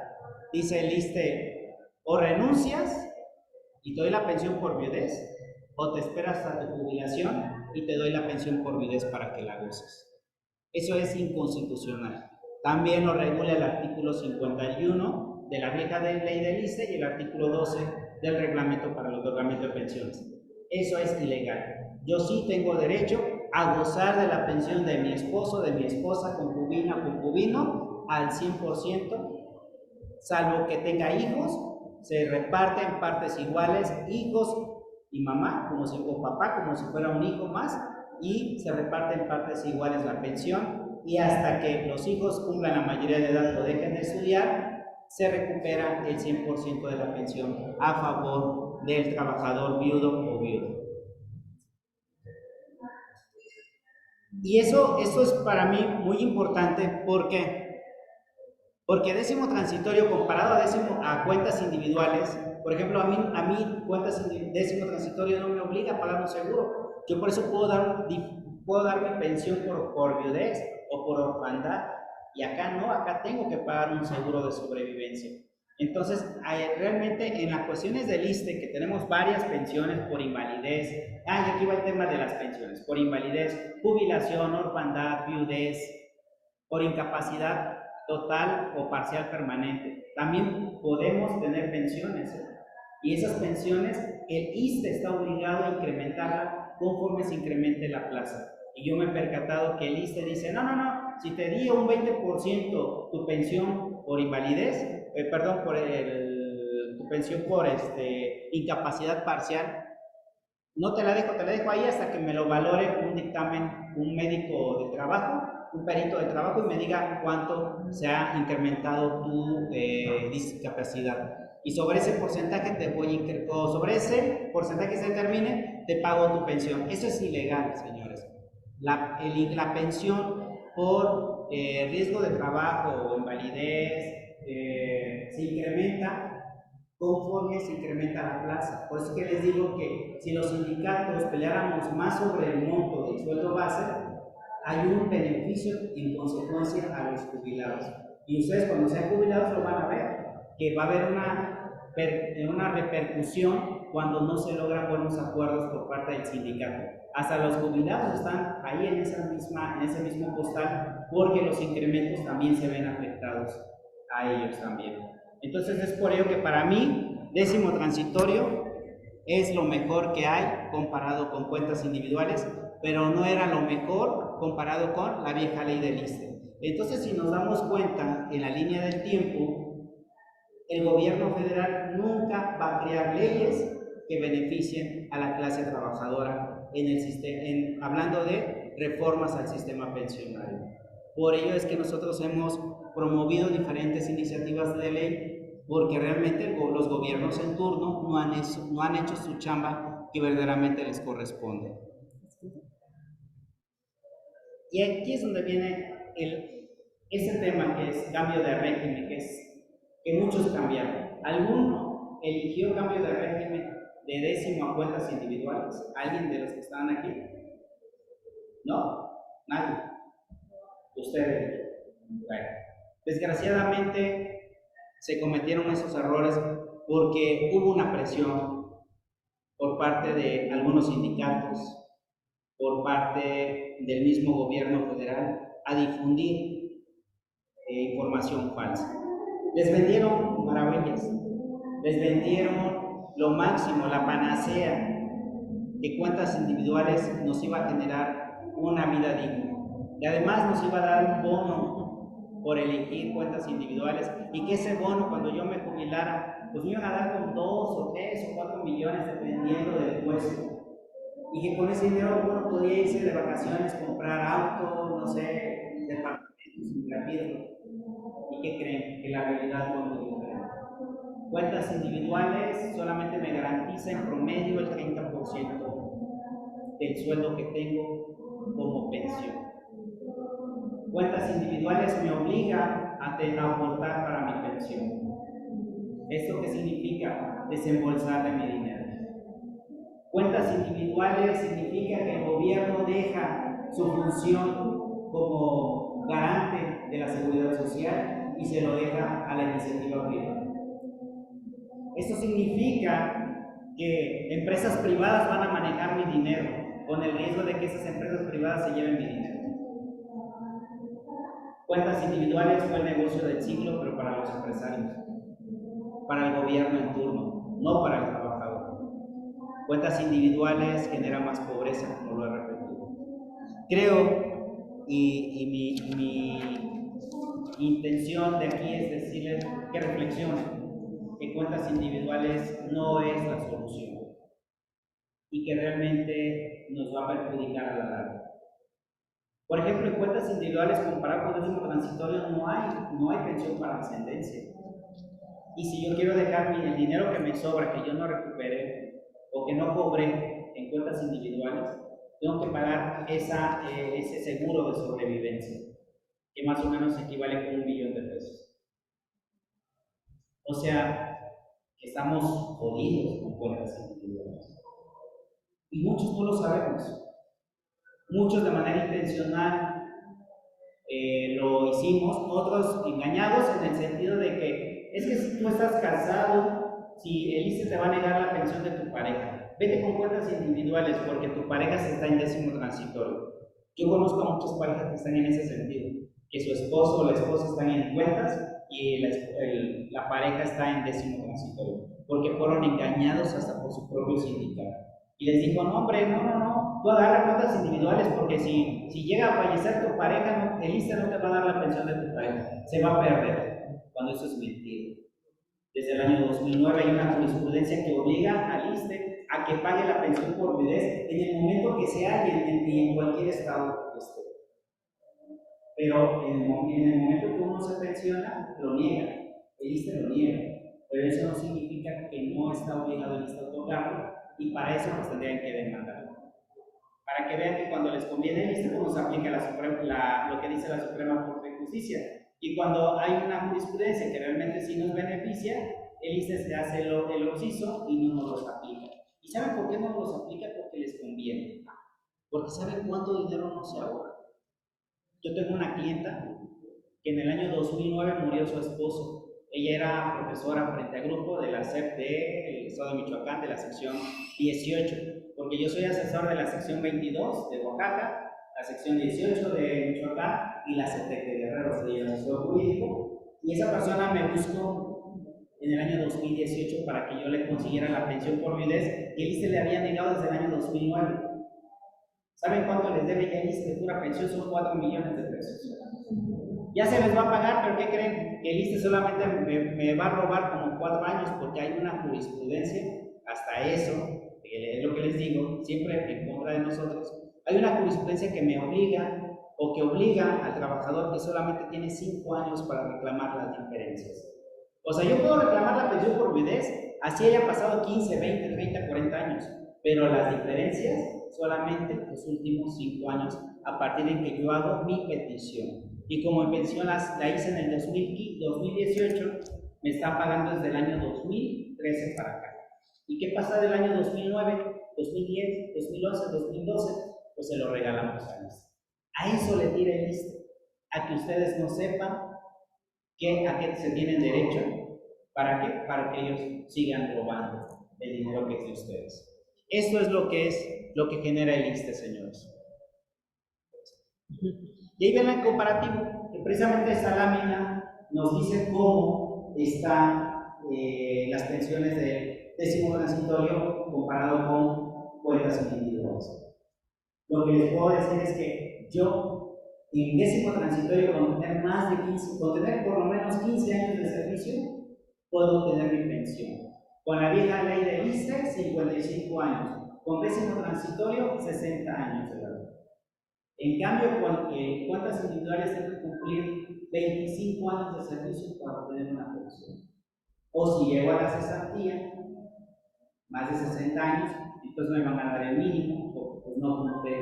dice el ISSSTE, o renuncias y te doy la pensión por viudez, o te esperas hasta tu jubilación y te doy la pensión por viudez para que la goces. Eso es inconstitucional. También lo regula el artículo 51 de la vieja ley del ISSSTE y el artículo 12 del reglamento para el otorgamiento de pensiones. Eso es ilegal. Yo sí tengo derecho a gozar de la pensión de mi esposo, de mi esposa, concubina, concubino, al 100%, salvo que tenga hijos, se reparten partes iguales, hijos y mamá, o papá, como si fuera un hijo más, y se reparten partes iguales la pensión, y hasta que los hijos cumplan la mayoría de edad o dejen de estudiar, se recupera el 100% de la pensión a favor del trabajador viudo o viuda. Y eso es para mí muy importante, porque décimo transitorio comparado a cuentas individuales, por ejemplo, a mí décimo transitorio no me obliga a pagar un seguro. Yo por eso puedo dar mi pensión por viudez o por orfandad, y acá no, acá tengo que pagar un seguro de sobrevivencia. Entonces, realmente en las cuestiones del ISSSTE, que tenemos varias pensiones por invalidez, y aquí va el tema de las pensiones, por invalidez, jubilación, orfandad, viudez, por incapacidad total o parcial permanente. También podemos tener pensiones, y esas pensiones el ISSSTE está obligado a incrementarla conforme se incremente la plaza. Y yo me he percatado que el ISSSTE dice, no, si te di un 20% tu pensión por invalidez, tu pensión por incapacidad parcial, no te la dejo ahí hasta que me lo valore un dictamen, un médico de trabajo, un perito de trabajo, y me diga cuánto se ha incrementado tu discapacidad. Y sobre ese porcentaje sobre ese porcentaje se determine, te pago tu pensión. Eso es ilegal, señores. La pensión por riesgo de trabajo o invalidez se incrementa conforme se incrementa la plaza. Por eso que les digo que si los sindicatos peleáramos más sobre el monto del sueldo base, hay un beneficio en consecuencia a los jubilados. Y ustedes cuando sean jubilados lo van a ver, que va a haber una repercusión cuando no se logran buenos acuerdos por parte del sindicato. Hasta los jubilados están ahí en ese mismo costal, porque los incrementos también se ven afectados a ellos también. Entonces es por ello que para mí, décimo transitorio es lo mejor que hay comparado con cuentas individuales, pero no era lo mejor comparado con la vieja ley del ISSSTE. Entonces, si nos damos cuenta en la línea del tiempo, el gobierno federal nunca va a crear leyes que beneficien a la clase trabajadora hablando de reformas al sistema pensionario. Por ello es que nosotros hemos promovido diferentes iniciativas de ley, porque realmente los gobiernos en turno no han hecho su chamba que verdaderamente les corresponde. Y aquí es donde viene ese tema, que es cambio de régimen, que muchos cambiaron. ¿Alguno eligió cambio de régimen de décimo a cuentas individuales? ¿Alguien de los que están aquí? ¿No? Nadie. Ustedes. Bueno, desgraciadamente se cometieron esos errores porque hubo una presión por parte de algunos sindicatos, por parte del mismo gobierno federal, a difundir información falsa. Les vendieron maravillas, les vendieron lo máximo, la panacea, que cuentas individuales nos iba a generar una vida digna, y además nos iba a dar un bono por elegir cuentas individuales, y que ese bono, cuando yo me jubilara, pues me iban a dar con 2 o 3 o 4 millones dependiendo del puesto, y que con ese dinero uno podía irse de vacaciones, comprar auto, no sé, departamentos, invertirlo. ¿Y qué creen? Que la realidad fue muy diferente. Cuentas individuales solamente me garantiza en promedio el 30% del sueldo que tengo como pensión. Cuentas individuales me obligan a aportar para mi pensión. ¿Esto qué significa? Desembolsar de mi dinero. Cuentas individuales significa que el gobierno deja su función como garante de la seguridad social y se lo deja a la iniciativa privada. Esto significa que empresas privadas van a manejar mi dinero, con el riesgo de que esas empresas privadas se lleven mi dinero. Cuentas individuales fue el negocio del siglo, pero para los empresarios, para el gobierno en turno, no para el trabajador. Cuentas individuales generan más pobreza, como lo he repetido. Creo, y mi intención de aquí es decirles que reflexionen, que cuentas individuales no es la solución y que realmente nos va a perjudicar a la larga. Por ejemplo, en cuentas individuales comparado con el décimo transitorio no hay pensión para ascendencia. Y si yo quiero dejar el dinero que me sobra, que yo no recuperé o que no cobré en cuentas individuales, tengo que pagar ese seguro de sobrevivencia, que más o menos equivale a $1 millón. O sea, que estamos jodidos con cuentas individuales. Y muchos no lo sabemos. Muchos de manera intencional lo hicimos, otros engañados en el sentido de que es que si tú estás casado, si el ISSSTE te va a negar la pensión de tu pareja, vete con cuentas individuales porque tu pareja se está en décimo transitorio. Yo conozco a muchas parejas que están en ese sentido, que su esposo o la esposa están en cuentas y la pareja está en décimo transitorio, porque fueron engañados hasta por su propio sindicato. Y les dijo, no hombre, no, tú agarra cuentas individuales porque si llega a fallecer tu pareja, el ISSSTE no te va a dar la pensión de tu pareja, se va a perder, cuando eso es mentira. Desde el año 2009 hay una jurisprudencia que obliga al ISSSTE a que pague la pensión por viudez en el momento que sea y en cualquier estado que esté. Pero en el momento que uno se pensiona, lo niega, el ISSSTE lo niega, pero eso no significa que no está obligado el ISSSTE a otorgarlo, y para eso pues tendrían que demandarlo. Para que vean que cuando les conviene el ISSSTE, pues nos aplica lo que dice la Suprema Corte de Justicia. Y cuando hay una jurisprudencia que realmente sí nos beneficia, el ISSSTE se hace el occiso y no nos los aplica. ¿Y saben por qué no nos los aplica? Porque les conviene. Porque ¿saben cuánto dinero no se ahorra? Yo tengo una clienta que en el año 2009 murió su esposo. Ella era profesora frente al grupo de la SEP del Estado de Michoacán, de la sección 18, porque yo soy asesor de la sección 22 de Oaxaca, la sección 18 de Michoacán y la CETEC de Guerrero, soy el asesor jurídico, y esa persona me buscó en el año 2018 para que yo le consiguiera la pensión por viudez, y el ISSSTE le había negado desde el año 2009. ¿Saben cuánto les debe ya el ISSSTE de pura pensión? Son $4 millones. Ya se les va a pagar, pero ¿qué creen? Que el ISSSTE solamente me va a robar como 4 años porque hay una jurisprudencia, hasta eso, es lo que les digo, siempre en contra de nosotros. Hay una jurisprudencia que me obliga o que obliga al trabajador que solamente tiene 5 años para reclamar las diferencias. O sea, yo puedo reclamar la pensión por viudez, así haya pasado 15, 20, 30, 40 años, pero las diferencias solamente los últimos 5 años, a partir de que yo hago mi petición. Y como en pensión la hice en el 2018, me están pagando desde el año 2013 para acá. ¿Y qué pasa del año 2009, 2010, 2011, 2012? Pues se lo regalamos a ISSSTE. A eso le tira el ISSSTE, a que ustedes no sepan a qué se tienen derecho. ¿Para qué? Para que ellos sigan robando el dinero que es de ustedes. Esto es lo que genera el ISSSTE, señores. Y ahí ven el comparativo, que precisamente esta lámina nos dice cómo están las pensiones del décimo transitorio comparado con cuentas individuales. Lo que les puedo decir es que yo, en décimo transitorio, con tener por lo menos 15 años de servicio, puedo obtener mi pensión. Con la vieja ley del ISSSTE, 55 años. Con décimo transitorio, 60 años de edad. En cambio, cuentas individuales tengo que cumplir 25 años de servicio para obtener una pensión. O si llego a la cesantía, más de 60 años, entonces me van a dar el mínimo, porque pues no cumple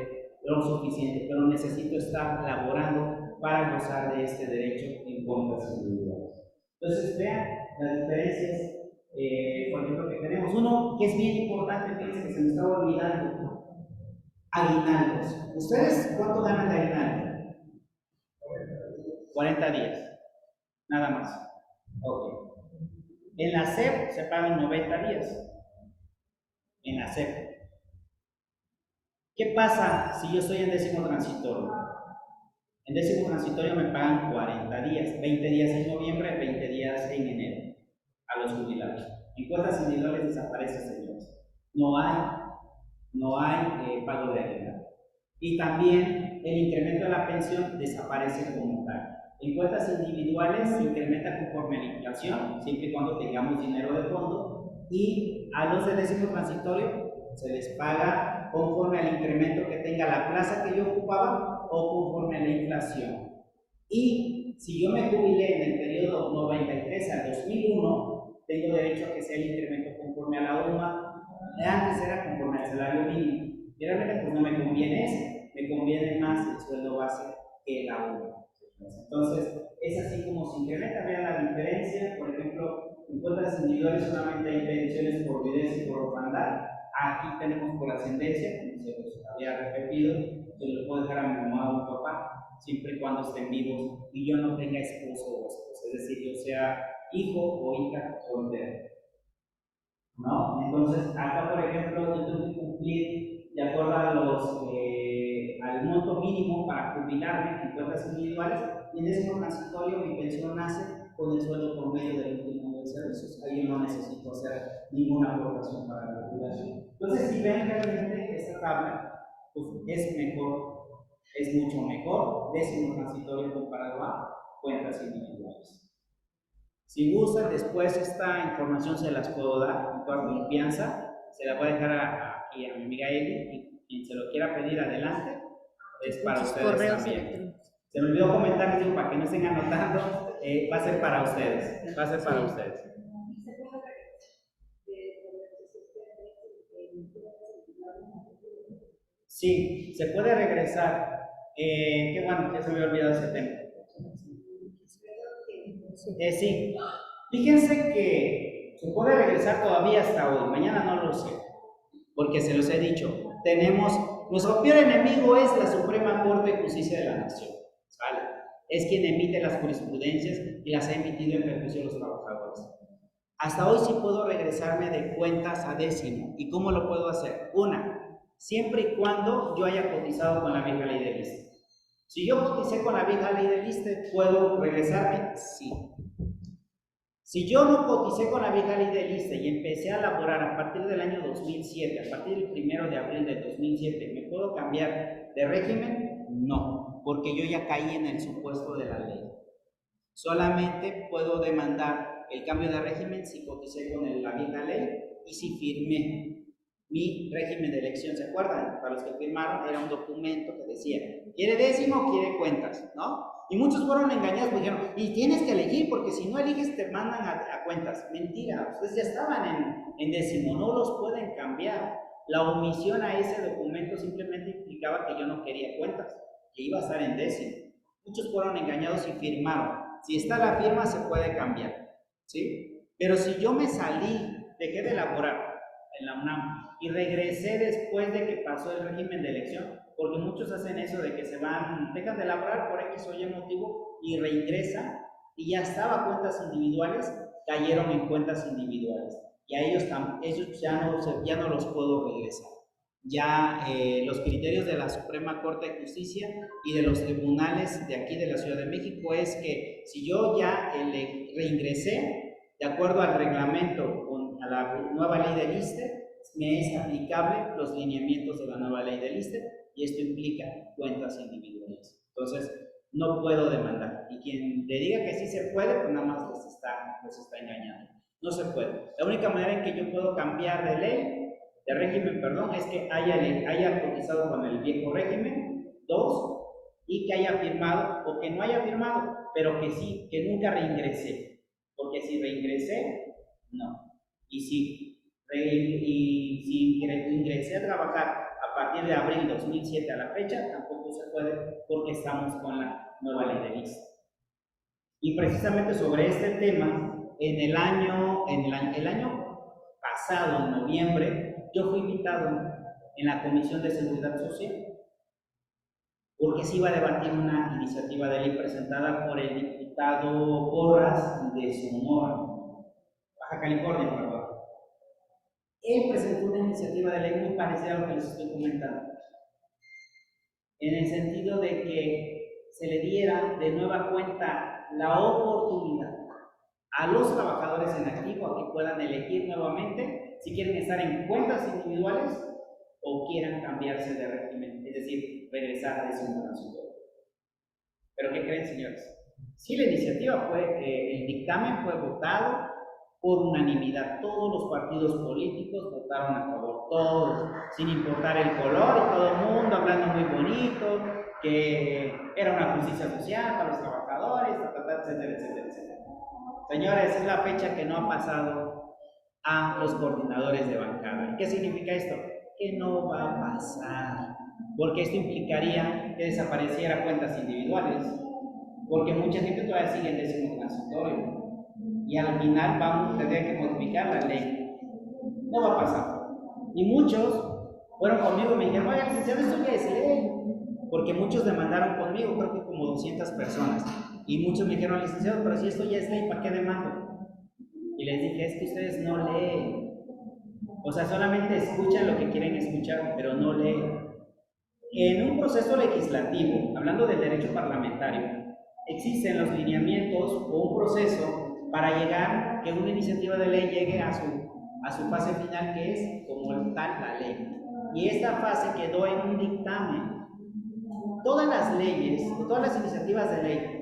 lo suficiente, pero necesito estar laborando para gozar de este derecho en cuentas individuales. Entonces, vean las diferencias por ejemplo, que tenemos uno que es bien importante, fíjense que se me estaba olvidando, aguinaldos. ¿Ustedes cuánto ganan de aguinaldo? 40 días, nada más. Ok. En la SEP se pagan 90 días. En la SEP. ¿Qué pasa si yo estoy en décimo transitorio? En décimo transitorio me pagan 40 días, 20 días en noviembre, 20 días en enero, a los jubilados. En cuotas individuales desaparece, señores. No hay pago de aguinaldo. Y también el incremento de la pensión desaparece como tal. En cuotas individuales se incrementa conforme a la inflación, siempre y cuando tengamos dinero de fondo, y a los de décimo transitorio se les paga conforme al incremento que tenga la plaza que yo ocupaba o conforme a la inflación. Y si yo me jubilé en el periodo 93 al 2001, tengo derecho a que sea el incremento conforme a la UMA. Antes era conforme al salario mínimo. Y realmente pues no me conviene ese, me conviene más el sueldo base que la UMA. Entonces, es así como se incrementa. Vean la diferencia. Por ejemplo, en cuotas individuales solamente hay pensiones por viudez y por orfandad. Aquí tenemos por ascendencia, como se los había repetido, yo le puedo dejar a mi mamá o a mi papá, siempre y cuando estén vivos y yo no tenga esposo o esposa, es decir, yo sea hijo o hija soltera. ¿No? Entonces, acá, por ejemplo, yo tengo que cumplir de acuerdo a al monto mínimo para jubilarme en cuotas individuales, y en ese transitorio mi pensión nace con el sueldo por medio del último de servicios. Ahí no necesito hacer ninguna aportación para la jubilación. Entonces, si ven realmente esta tabla, pues es mejor, es mucho mejor décimo transitorio comparado a cuentas individuales. Si gustan, después esta información se las puedo dar con toda confianza. Se la voy a dejar aquí a mi amiga Eli, y quien se lo quiera pedir adelante, es para ustedes también. Se me olvidó comentar, para que no estén anotando, va a ser para ustedes. Va a ser para ustedes. Sí, se puede regresar. Qué bueno, que se me había olvidado ese tema. Sí, fíjense que se puede regresar todavía hasta hoy, mañana no lo sé, porque se los he dicho, nuestro peor enemigo es la Suprema Corte de Justicia de la Nación, ¿vale? Es quien emite las jurisprudencias y las ha emitido en perjuicio de los trabajadores. Hasta hoy sí puedo regresarme de cuentas a décimo. ¿Y cómo lo puedo hacer? Una, siempre y cuando yo haya cotizado con la vieja ley del ISSSTE. Si yo coticé con la vieja ley del ISSSTE, ¿puedo regresarme? Sí. Si yo no coticé con la vieja ley del ISSSTE y empecé a laborar a partir del año 2007, a partir del 1 de abril del 2007, ¿me puedo cambiar de régimen? No, porque yo ya caí en el supuesto de la ley. Solamente puedo demandar el cambio de régimen si coticé con la vieja ley y si firmé mi régimen de elección. ¿Se acuerdan? Para los que firmaron era un documento que decía, ¿quiere décimo o quiere cuentas? ¿No? Y muchos fueron engañados porque dijeron, y tienes que elegir porque si no eliges te mandan a cuentas. Mentira, ustedes ya estaban en décimo, no los pueden cambiar. La omisión a ese documento simplemente implicaba que yo no quería cuentas, que iba a estar en décimo. Muchos fueron engañados y firmaron. Si está la firma se puede cambiar, ¿sí? Pero si yo me salí, dejé de elaborar en la UNAM y regresé después de que pasó el régimen de elección, porque muchos hacen eso de que dejan de elaborar por X o Y motivo y reingresan, y ya estaba cuentas individuales, cayeron en cuentas individuales, y a ellos ya no los puedo regresar. Ya los criterios de la Suprema Corte de Justicia y de los tribunales de aquí de la Ciudad de México es que si yo ya reingresé, de acuerdo al reglamento a la nueva ley del ISSSTE, me es aplicable los lineamientos de la nueva ley del ISSSTE, y esto implica cuentas individuales. Entonces, no puedo demandar. Y quien te diga que sí se puede, pues nada más les está engañando. No se puede. La única manera en que yo puedo cambiar de régimen, es que haya cotizado con el viejo régimen, 2, y que haya firmado, o que no haya firmado, pero que sí, que nunca reingresé. Porque si reingresé, no. Y si ingresé a trabajar a partir de abril de 2007 a la fecha, tampoco se puede porque estamos con la nueva ley del ISSSTE. Y precisamente sobre este tema el año pasado, en noviembre, yo fui invitado en la Comisión de Seguridad Social, porque se iba a debatir una iniciativa de ley presentada por el diputado Porras de Sonora, Baja California, perdón. Él presentó una iniciativa de ley muy parecida a lo que les estoy comentando, en el sentido de que se le diera de nueva cuenta la oportunidad a los trabajadores en activo a que puedan elegir nuevamente si quieren estar en cuentas individuales o quieran cambiarse de régimen, es decir, regresar a régimen transitorio. ¿Pero qué creen, señores? Sí, la iniciativa el dictamen fue votado por unanimidad. Todos los partidos políticos votaron a favor, todos, sin importar el color, y todo el mundo hablando muy bonito, que era una justicia social para los trabajadores, etcétera, etcétera, etcétera. Señores, es la fecha que no ha pasado a los coordinadores de bancada. ¿Qué significa esto? Que no va a pasar, porque esto implicaría que desapareciera cuentas individuales, porque mucha gente todavía sigue en décimo transitorio y al final tendría que modificar la ley. No va a pasar. Y muchos fueron conmigo y me dijeron, oye, licenciado, esto ya es ley, porque muchos demandaron conmigo, creo que como 200 personas, y muchos me dijeron, licenciado, pero si esto ya es ley, ¿para qué demando? Y les dije, es que ustedes no leen. O sea, solamente escuchan lo que quieren escuchar, pero no leen. En un proceso legislativo, hablando del derecho parlamentario, existen los lineamientos o un proceso para llegar, que una iniciativa de ley llegue a su fase final, que es como tal la ley. Y esta fase quedó en un dictamen. Todas las leyes, todas las iniciativas de ley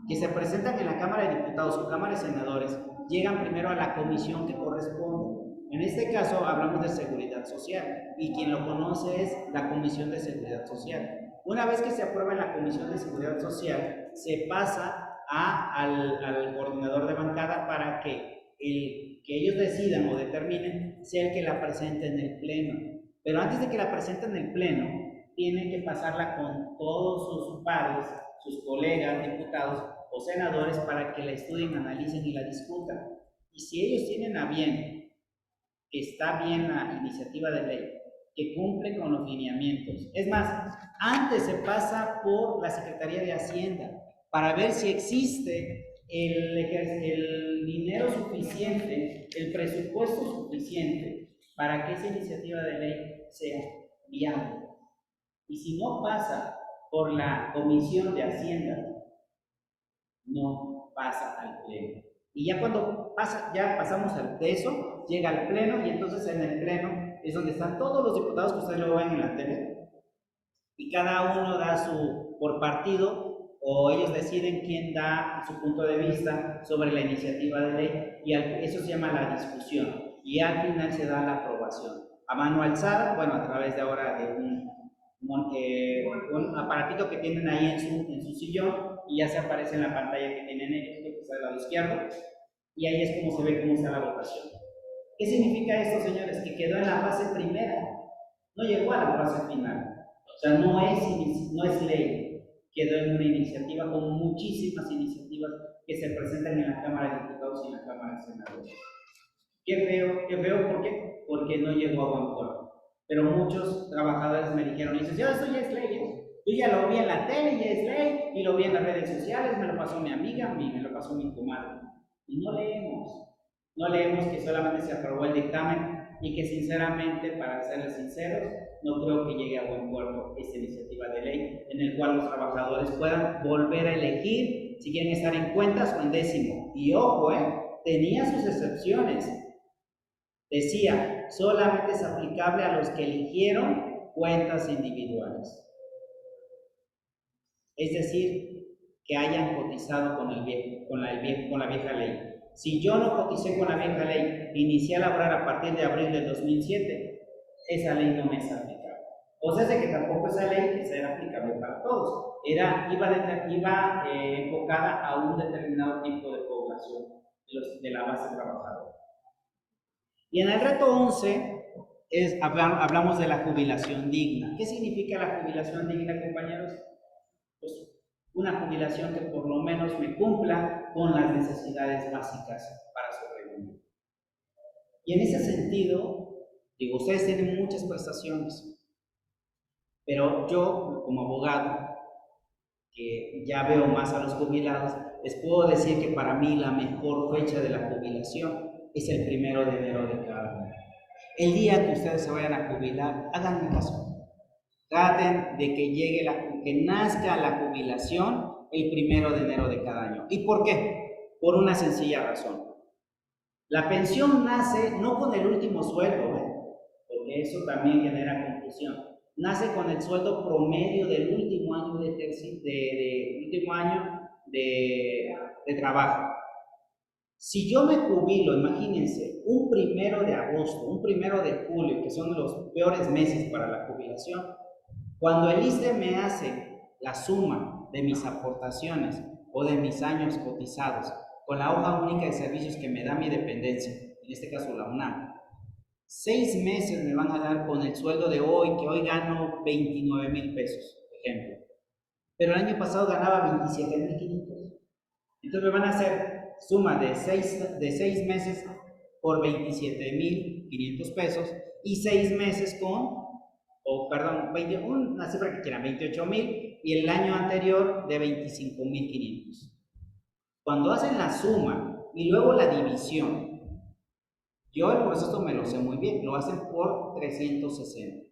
que se presentan en la Cámara de Diputados o Cámara de Senadores, llegan primero a la comisión que corresponde. En este caso hablamos de seguridad social, y quien lo conoce es la Comisión de Seguridad Social. Una vez que se aprueba en la Comisión de Seguridad Social, se pasa al coordinador de bancada para que ellos decidan o determinen sea el que la presente en el pleno. Pero antes de que la presente en el pleno, tienen que pasarla con todos sus pares, sus colegas, diputados o senadores, para que la estudien, analicen y la discutan. Y si ellos tienen a bien que está bien la iniciativa de ley, que cumple con los lineamientos, es más, antes se pasa por la Secretaría de Hacienda para ver si existe el dinero suficiente, el presupuesto suficiente para que esa iniciativa de ley sea viable. Y si no pasa por la Comisión de Hacienda, no pasa al pleno. Y ya cuando ya pasamos de eso, llega al pleno, y entonces en el pleno es donde están todos los diputados que ustedes luego ven en la tele, y cada uno da por partido, o ellos deciden quién da su punto de vista sobre la iniciativa de ley, y eso se llama la discusión, y al final se da la aprobación. A mano alzada, bueno, a través de ahora de un aparatito que tienen ahí en su sillón, y ya se aparece en la pantalla que tienen ellos, que está del lado izquierdo, y ahí es como se ve cómo está la votación. ¿Qué significa esto, señores? Que quedó en la fase primera, no llegó a la fase final. O sea, no es ley, quedó en una iniciativa, con muchísimas iniciativas que se presentan en la Cámara de Diputados y en la Cámara de Senadores. Qué feo, ¿por qué? Porque no llegó a buen puerto. Pero muchos trabajadores me dijeron, licenciado, esto ya es ley, yo ya lo vi en la tele, ya es ley, y lo vi en las redes sociales, me lo pasó mi amiga, me lo pasó mi comadre. Y no leemos que solamente se aprobó el dictamen, y que sinceramente, para serles sinceros, no creo que llegue a buen puerto esta iniciativa de ley, en el cual los trabajadores puedan volver a elegir si quieren estar en cuentas o en décimo. Y ojo, tenía sus excepciones. Decía, solamente es aplicable a los que eligieron cuentas individuales. Es decir, que hayan cotizado con la vieja ley. Si yo no coticé con la vieja ley, inicié a laborar a partir de abril del 2007, esa ley no me es aplicable. O sea, de que tampoco esa ley era aplicable para todos. Iba enfocada a un determinado tipo de población de la base trabajadora. Y en el reto 11 hablamos de la jubilación digna. ¿Qué significa la jubilación digna, compañeros? Pues una jubilación que por lo menos me cumpla con las necesidades básicas para sobrevivir. Y en ese sentido, digo, ustedes tienen muchas prestaciones, pero yo, como abogado, que ya veo más a los jubilados, les puedo decir que para mí la mejor fecha de la jubilación es el 1 de enero de cada año. El día que ustedes se vayan a jubilar, háganme caso. Traten de que que nazca la jubilación el 1 de enero de cada año. ¿Y por qué? Por una sencilla razón. La pensión nace no con el último sueldo, porque eso también genera confusión. Nace con el sueldo promedio del último año de trabajo. Si yo me jubilo, imagínense, un 1 de agosto, un 1 de julio, que son los peores meses para la jubilación, cuando el ISSSTE me hace la suma de mis aportaciones o de mis años cotizados con la hoja única de servicios que me da mi dependencia, en este caso la UNAM, 6 meses me van a dar con el sueldo de hoy, que hoy gano 29,000 pesos, por ejemplo. Pero el año pasado ganaba 27,500. Entonces me van a hacer suma de 6 meses por 27,500 pesos y 6 meses una cifra que quieran, 28,000 y el año anterior de 25,500. Cuando hacen la suma y luego la división, yo el proceso me lo sé muy bien, lo hacen por 360.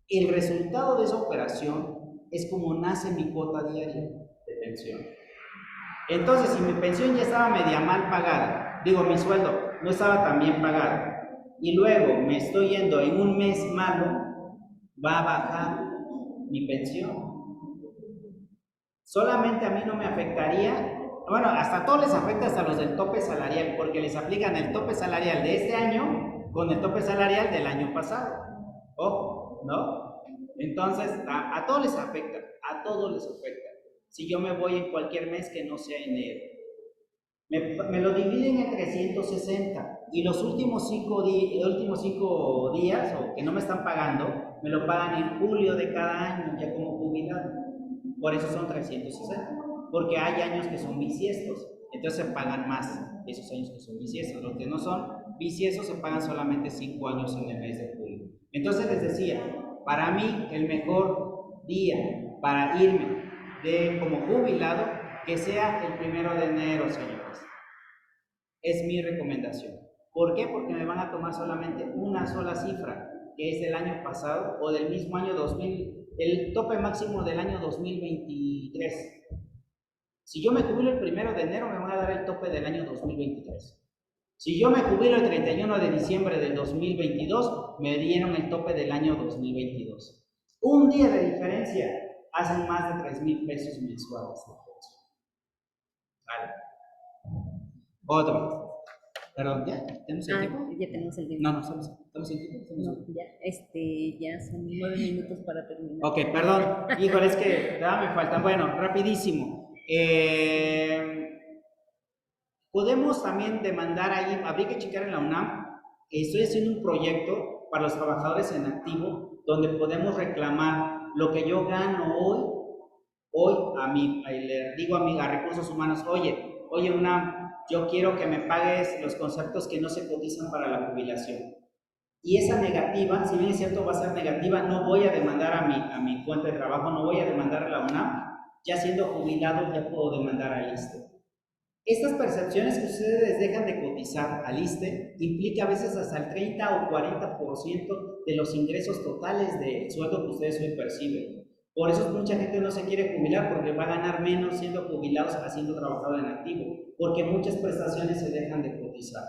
El resultado de esa operación es como nace mi cuota diaria de pensión. Entonces, si mi pensión ya estaba media mal pagada, digo, mi sueldo no estaba tan bien pagado, y luego me estoy yendo en un mes malo, va a bajar mi pensión. Solamente a mí no me afectaría, bueno, hasta a todos les afecta, hasta los del tope salarial, porque les aplican el tope salarial de este año con el tope salarial del año pasado. Ojo, ¿no? Entonces, a todos les afecta, a todos les afecta. Si yo me voy en cualquier mes que no sea enero. Me lo dividen en 360 y los últimos 5 días, o que no me están pagando, me lo pagan en julio de cada año, ya como jubilado. Por eso son 360, porque hay años que son bisiestos, entonces se pagan más esos años que son bisiestos. Los que no son bisiestos se pagan solamente 5 años en el mes de julio. Entonces les decía, para mí el mejor día para irme como jubilado, que sea el 1 de enero, señores. Es mi recomendación. ¿Por qué? Porque me van a tomar solamente una sola cifra, que es del año pasado o del mismo año 2000, el tope máximo del año 2023. Si yo me jubilo el 1 de enero, me van a dar el tope del año 2023. Si yo me jubilo el 31 de diciembre del 2022, me dieron el tope del año 2022. Un día de diferencia hacen más de 3,000 pesos mensuales. Vale. Otro. Perdón, ¿ya? ¿Tenemos el tiempo? Ya tenemos el tiempo. No, estamos en tiempo. No, ya son 9 minutos para terminar. Ok, perdón. Híjole, es que me faltan. Bueno, rapidísimo. Podemos también demandar ahí, habría que checar en la UNAM. Estoy haciendo un proyecto para los trabajadores en activo, donde podemos reclamar lo que yo gano hoy le digo a Recursos Humanos, oye UNAM, yo quiero que me pagues los conceptos que no se cotizan para la jubilación. Y esa negativa, si bien es cierto va a ser negativa, no voy a demandar a mi fuente de trabajo, no voy a demandar a la UNAM, ya siendo jubilado ya puedo demandar al ISSSTE. Estas percepciones que ustedes dejan de cotizar al ISSSTE implica a veces hasta el 30 o 40% de los ingresos totales del sueldo que ustedes hoy perciben. Por eso mucha gente no se quiere jubilar, porque va a ganar menos siendo jubilados haciendo trabajador en activo, porque muchas prestaciones se dejan de cotizar.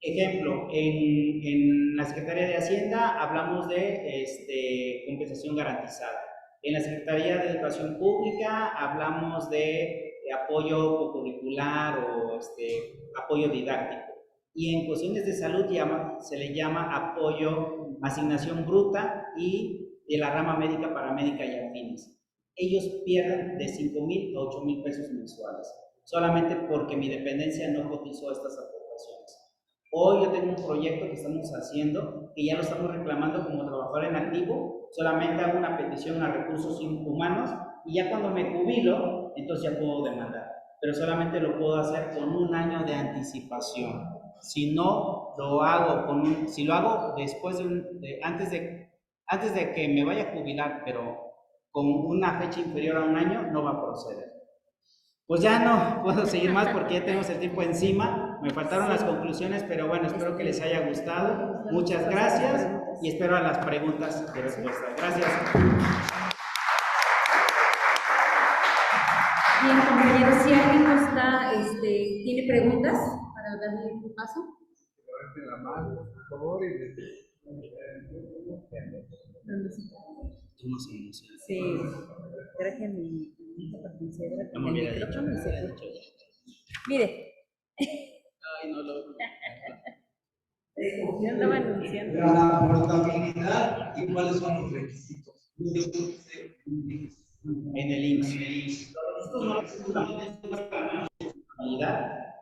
Ejemplo, en la Secretaría de Hacienda hablamos de compensación garantizada. En la Secretaría de Educación Pública hablamos de apoyo curricular o apoyo didáctico. Y en cuestiones de salud se le llama apoyo, asignación bruta y de la rama médica, paramédica y afines. Ellos pierden de 5,000 a 8,000 pesos mensuales, solamente porque mi dependencia no cotizó estas aportaciones. Hoy yo tengo un proyecto que estamos haciendo, que ya lo estamos reclamando como trabajador en activo, solamente hago una petición a recursos humanos y ya cuando me jubilo, entonces ya puedo demandar. Pero solamente lo puedo hacer con 1 año de anticipación. Si no lo hago si lo hago después antes de que me vaya a jubilar, pero con una fecha inferior a 1 año, no va a proceder. Pues ya no puedo seguir más porque ya tenemos el tiempo encima. Me faltaron las conclusiones, pero bueno, espero que les haya gustado. Muchas gracias y espero a las preguntas y respuestas. Gracias. Bien, compañeros, si alguien no está, tiene preguntas para darle un paso. Levanten la mano, por favor, y Sí, traje mi conceladora No me con el hubiera micrófono y dicho, se me hubiera escucha. dicho. Mire, Ay, no lo. yo andaba anunciando. la portabilidad y cuáles son los requisitos. En el IMSS. Estos no los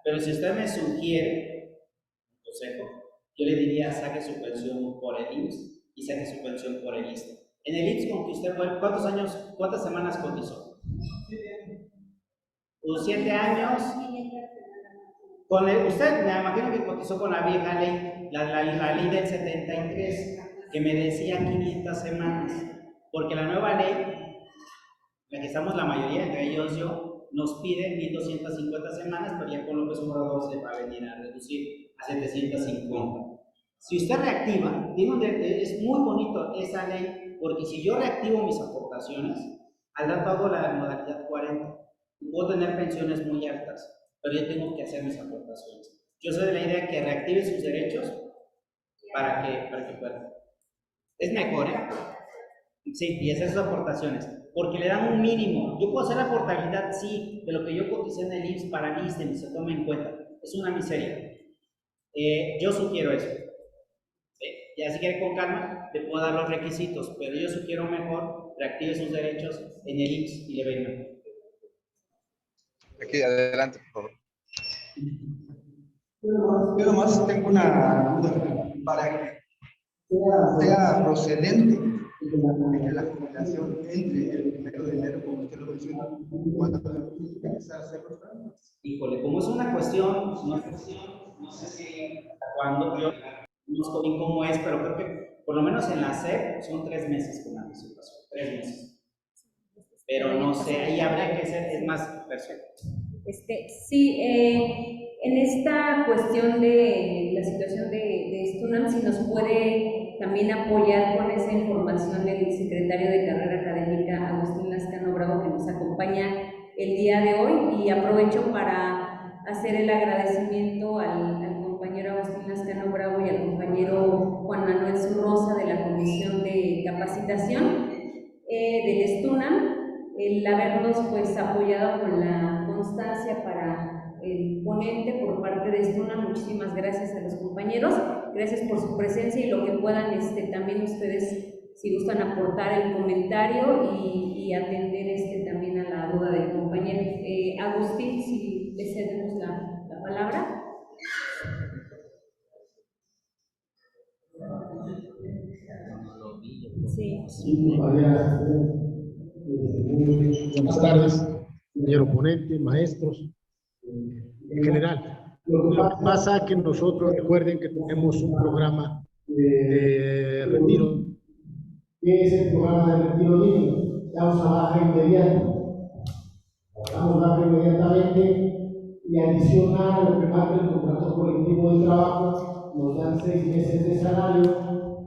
pero si usted me sugiere un consejo, yo le diría saque su pensión por el IMSS y saque su pensión por el ISSSTE. En el IMSS, con que usted fue, cuántas semanas cotizó? 7 años. Usted me imagino que cotizó con la vieja ley, la ley del 73, que me decía 500 semanas, porque la nueva ley, la que estamos la mayoría, entre ellos yo, nos pide 1250 semanas, pero ya con López Obrador se va a venir a reducir a 750. Si usted reactiva, es muy bonito esa ley, porque si yo reactivo mis aportaciones, al rato hago la modalidad 40, y puedo tener pensiones muy altas, pero yo tengo que hacer mis aportaciones. Yo soy de la idea que reactive sus derechos para que pueda. Es mejor, ¿eh? Sí, y hacer sus aportaciones, porque le dan un mínimo. Yo puedo hacer la portabilidad, sí, de lo que yo coticé en el IMSS para el ISSSTE, ni se toma en cuenta. Es una miseria. Yo sugiero eso. ¿Sí? Ya si quiere con calma, le puedo dar los requisitos, pero yo sugiero mejor reactive sus derechos en el IMSS y le ven mejor. Aquí, adelante, por favor. Yo nomás tengo una duda para que sea procedente que la jubilación entre el 1 de enero, como usted lo menciona, cuando empezar a hacer los trámites. Híjole, como es una cuestión, no sé si cuando yo no conozco bien cómo es, pero creo que por lo menos en la SEP son 3 meses con anticipación, 3 meses. Pero no sé, ahí habría que ser, es más perfecto. Sí, en esta cuestión de la situación de Stunam, si nos puede también apoyar con esa información el secretario de Carrera Académica, Agustín Lascano Bravo, que nos acompaña el día de hoy, y aprovecho para hacer el agradecimiento al compañero Agustín Lascano Bravo y al compañero Juan Manuel Zurrosa de la Comisión de Capacitación del Stunam, el habernos pues apoyado con la constancia para el ponente por parte de Stunam. Muchísimas gracias a los compañeros, gracias por su presencia y lo que puedan también ustedes, si gustan, aportar el comentario y atender también a la duda del compañero. Agustín, si le cedemos la palabra. Sí. Buenas tardes, señor oponente, maestros, en general. Lo que pasa es que nosotros, recuerden que tenemos un programa de retiro. ¿Qué es el programa de retiro mínimo? Damos a baja inmediata. Damos baja inmediatamente y adicional a lo que marca el contrato colectivo de trabajo, nos dan 6 meses de salario,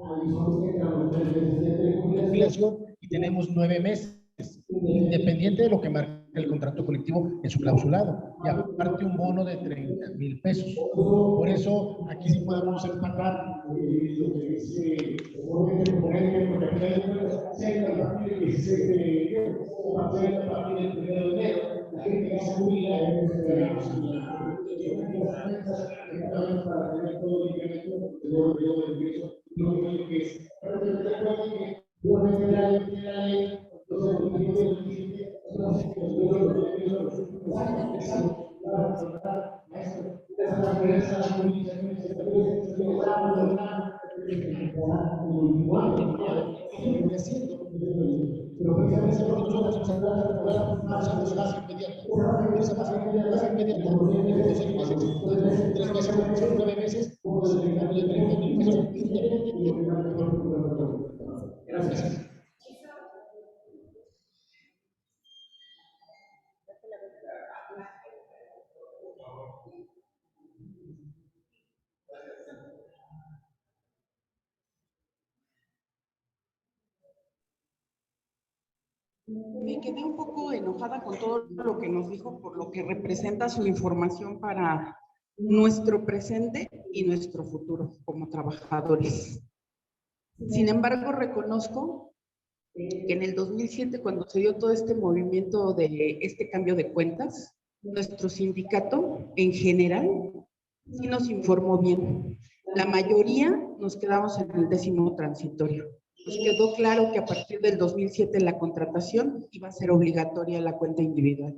adicionalmente entran los 3 meses de jubilación y tenemos 9 meses. Independiente de lo que marque el contrato colectivo en su clausulado, y aparte un bono de 30,000 pesos. Por eso aquí sí podemos empatar lo que dice el ponente, porque aquí hay a partir del 16 de enero, o a partir del 1 de enero, la gente que se jubila para tener todo el incremento de los periodos de ingreso, lo que es. Pero recuerden que igualmente la ley. Pero precisamente porque nosotros usamos gas inmediato. Esa gas inmediata, de 6 meses, 3 meses, 9 meses, de 30.000 pesos, gracias. Me quedé un poco enojada con todo lo que nos dijo por lo que representa su información para nuestro presente y nuestro futuro como trabajadores. Sin embargo, reconozco que en el 2007, cuando se dio todo este movimiento de este cambio de cuentas, nuestro sindicato en general sí nos informó bien. La mayoría nos quedamos en el 10º transitorio. Nos quedó claro que a partir del 2007 la contratación iba a ser obligatoria la cuenta individual.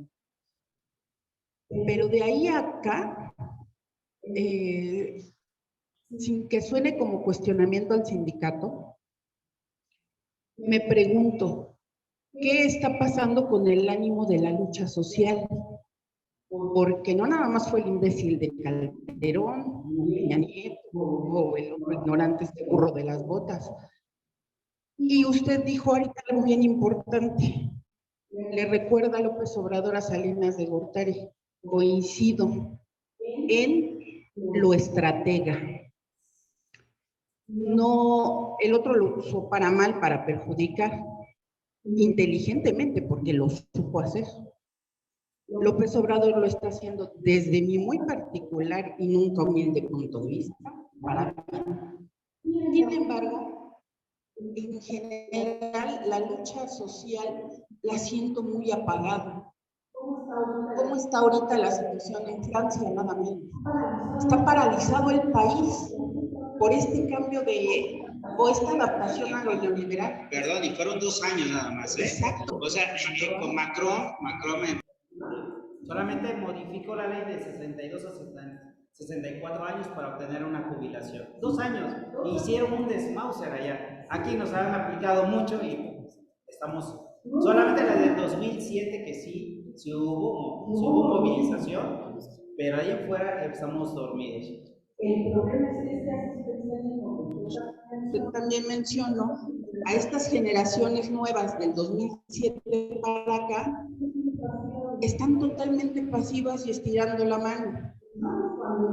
Pero de ahí a acá, sin que suene como cuestionamiento al sindicato, me pregunto, ¿qué está pasando con el ánimo de la lucha social? Porque no nada más fue el imbécil de Calderón, Peña Nieto, o el otro ignorante este burro de las botas. Y usted dijo ahorita algo bien importante. Le recuerda a López Obrador a Salinas de Gortari. Coincido en lo estratega. No, el otro lo usó para mal, para perjudicar, inteligentemente, porque lo supo hacer. López Obrador lo está haciendo desde mi muy particular y nunca humilde punto de vista, para mí. Sin embargo, en general, la lucha social la siento muy apagada. ¿Cómo está ahorita la situación en Francia? Nada menos. Está paralizado el país por este cambio o esta adaptación a lo neoliberal. Perdón, y fueron 2 años nada más, ¿eh? Exacto. O sea, con Macron solamente modificó la ley de 62 a 64 años para obtener una jubilación. 2 años. Y hicieron un desmauser allá. Aquí nos han aplicado mucho y estamos... Solamente la del 2007 que sí hubo movilización, pero ahí afuera estamos dormidos. El problema es que usted también mencionó a estas generaciones nuevas del 2007 para acá, están totalmente pasivas y estirando la mano.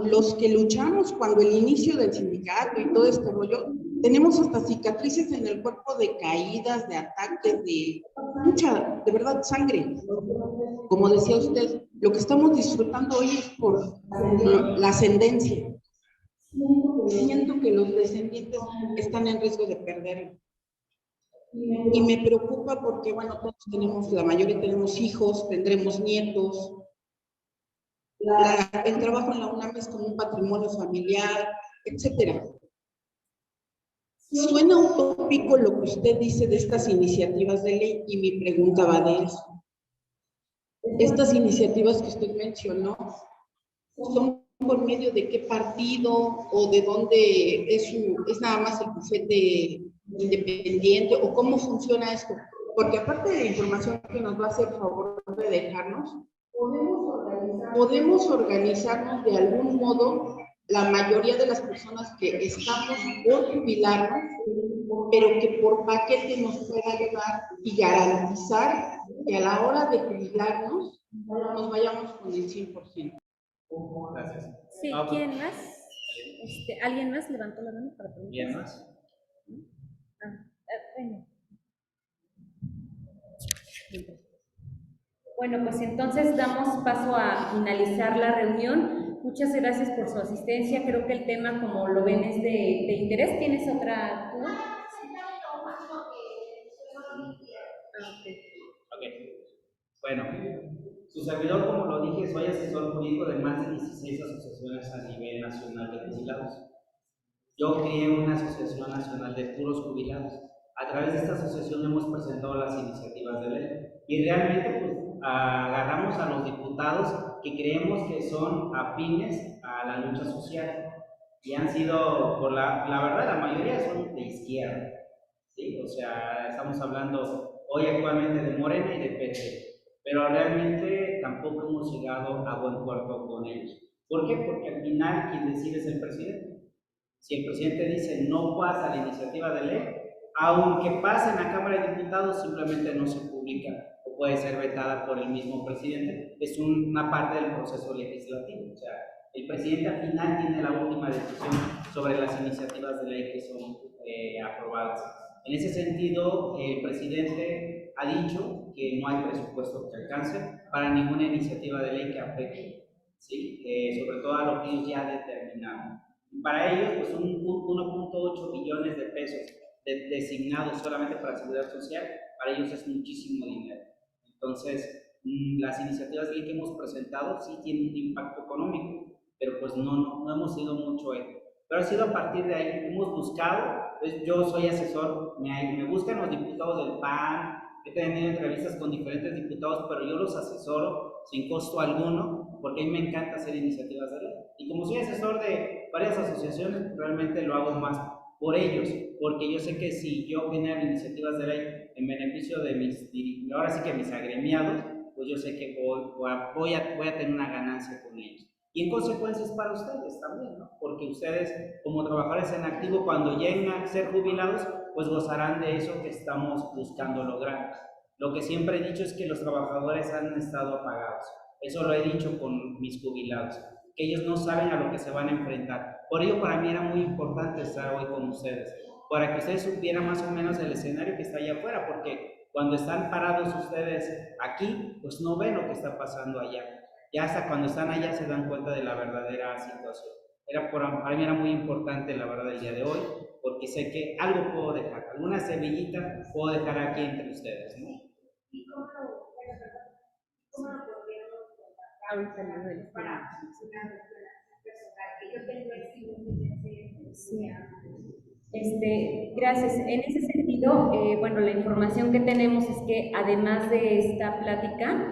Los que luchamos cuando el inicio del sindicato y todo este rollo, tenemos hasta cicatrices en el cuerpo de caídas, de ataques, de mucha, de verdad, sangre. Como decía usted, lo que estamos disfrutando hoy es por la ascendencia. Siento que los descendientes están en riesgo de perderlo. Y me preocupa porque, bueno, todos tenemos, la mayoría tenemos hijos, tendremos nietos. El trabajo en la UNAM es como un patrimonio familiar, etcétera. Suena utópico lo que usted dice de estas iniciativas de ley y mi pregunta va de eso. Estas iniciativas que usted mencionó, ¿son por medio de qué partido o de dónde es nada más el bufete independiente o cómo funciona esto? Porque aparte de la información que nos va a hacer favor de dejarnos, podemos organizarnos de algún modo, la mayoría de las personas que estamos por jubilarnos, pero que por paquete nos pueda ayudar y garantizar que a la hora de jubilarnos nos vayamos con el 100%. Gracias. Sí, ¿quién más? ¿Alguien más levantó la mano para preguntar? ¿Quién más? Bueno. Bueno, pues entonces damos paso a finalizar la reunión. Muchas gracias por su asistencia. Creo que el tema, como lo ven, es de interés. ¿Tienes otra duda? Okay. Bueno, su servidor, como lo dije, soy asesor jurídico de más de 16 asociaciones a nivel nacional de jubilados. Yo creé una asociación nacional de puros jubilados. A través de esta asociación hemos presentado las iniciativas de ley y realmente pues, agarramos a los diputados que creemos que son afines a la lucha social. y han sido, por la verdad, la mayoría son de izquierda, ¿sí? O sea, estamos hablando hoy actualmente de Morena y de PT, pero realmente tampoco hemos llegado a buen puerto con ellos. ¿Por qué? Porque al final quien decide es el presidente. Si el presidente dice no pasa la iniciativa de ley, aunque pase en la Cámara de Diputados, simplemente no se publica o puede ser vetada por el mismo presidente. Es una parte del proceso legislativo. O sea, el presidente al final tiene la última decisión sobre las iniciativas de ley que son aprobadas. En ese sentido, el presidente ha dicho que no hay presupuesto que alcance para ninguna iniciativa de ley que afecte, ¿sí? Sobre todo a lo que ellos ya determinaron. Y para ellos, pues 1.8 billones de pesos designados solamente para seguridad social, para ellos es muchísimo dinero. Entonces, las iniciativas de ley que hemos presentado sí tienen un impacto económico, pero pues no hemos ido mucho ahí. Pero ha sido a partir de ahí que hemos buscado, pues yo soy asesor, me buscan los diputados del PAN, he tenido entrevistas con diferentes diputados, pero yo los asesoro sin costo alguno, porque a mí me encanta hacer iniciativas de ley. Y como soy asesor de varias asociaciones, realmente lo hago más por ellos, porque yo sé que si yo genero iniciativas de ley en beneficio de ahora sí que mis agremiados, pues yo sé que voy a tener una ganancia con ellos. Y en consecuencia es para ustedes también, ¿no? Porque ustedes, como trabajadores en activo, cuando lleguen a ser jubilados, pues gozarán de eso que estamos buscando lograr. Lo que siempre he dicho es que los trabajadores han estado apagados. Eso lo he dicho con mis jubilados, que ellos no saben a lo que se van a enfrentar. Por ello, para mí era muy importante estar hoy con ustedes, para que ustedes supieran más o menos el escenario que está allá afuera, porque cuando están parados ustedes aquí, pues no ven lo que está pasando allá. Ya hasta cuando están allá se dan cuenta de la verdadera situación. Para mí era muy importante, la verdad, el día de hoy, porque sé que algo puedo dejar, alguna semillita puedo dejar aquí entre ustedes, ¿no? ¿Y cómo lo podríamos Ahorita no del Gracias. En ese sentido, bueno, la información que tenemos es que además de esta plática,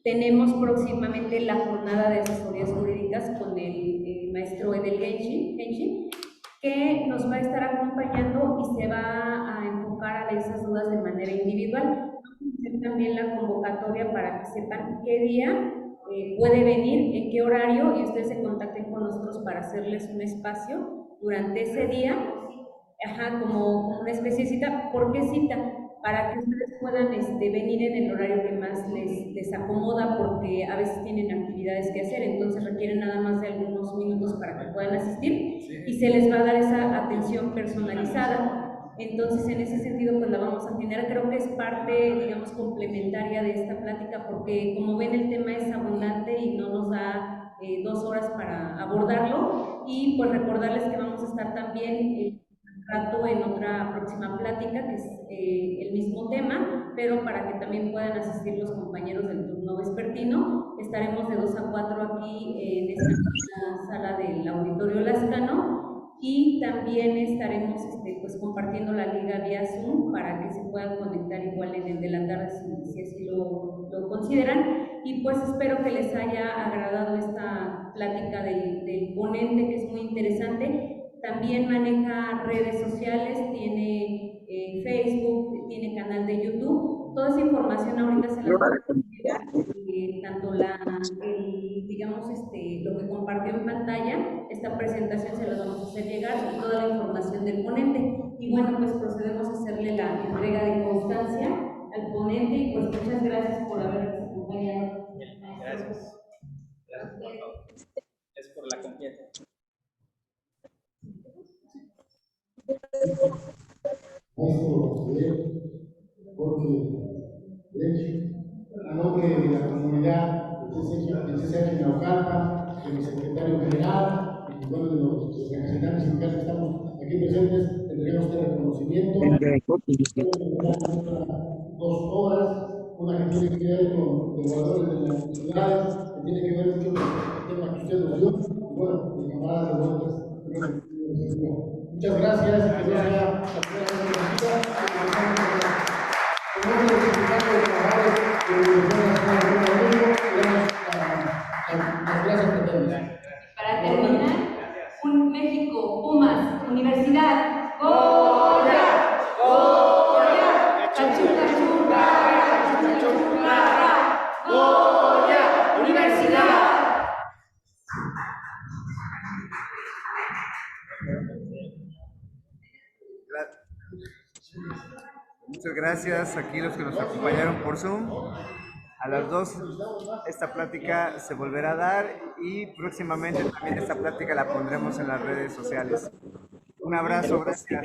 tenemos próximamente la jornada de asesorías jurídicas con el maestro Edel Genshi, que nos va a estar acompañando y se va a enfocar a esas dudas de manera individual. Vamos a hacer también la convocatoria para que sepan qué día puede venir, en qué horario, y ustedes se contacten con nosotros para hacerles un espacio durante ese día, como una especie de cita. ¿Por qué cita? Para que ustedes puedan venir en el horario que más les acomoda, porque a veces tienen actividades que hacer, entonces requieren nada más de algunos minutos para que puedan asistir y se les va a dar esa atención personalizada. Entonces, en ese sentido, pues la vamos a generar. Creo que es parte, digamos, complementaria de esta plática, porque como ven, el tema es abundante y no nos da 2 horas para abordarlo. Y pues recordarles que vamos a estar también rato en otra próxima plática, que es el mismo tema, pero para que también puedan asistir los compañeros del turno vespertino. Estaremos de 2 a 4 aquí en esta sala del Auditorio Lascano, y también estaremos pues compartiendo la liga vía Zoom para que se puedan conectar igual en el de la tarde si así lo consideran. Y pues espero que les haya agradado esta plática del ponente, que es muy interesante. También maneja redes sociales, tiene Facebook, tiene canal de YouTube. Toda esa información ahorita se la vamos a enviar, tanto digamos, lo que compartió en pantalla, esta presentación se la vamos a hacer llegar, y toda la información del ponente. Y bueno, pues procedemos a hacerle la entrega de constancia al ponente, y pues muchas gracias por habernos acompañado. Gracias. Gracias por todo. Es por la confianza. Porque a nombre de la comunidad de CCH Naucalpan, de mi secretario general y bueno, de los representantes sindicales que estamos aquí presentes, tendremos este reconocimiento. 2 horas, una que tiene que ver con los valores de las ciudades, que tiene que ver mucho con el tema que usted nos dio, y bueno, mi camarada de vueltas. Muchas gracias, y que no sea la primera vez que nos visita. En nombre del Sindicato de Trabajadores de la Universidad Nacional de México, le damos las gracias que tenemos. Para terminar, un México ¡Goya Universidad! Muchas gracias aquí los que nos acompañaron por Zoom. A las 2 esta plática se volverá a dar y próximamente también esta plática la pondremos en las redes sociales. Un abrazo, gracias.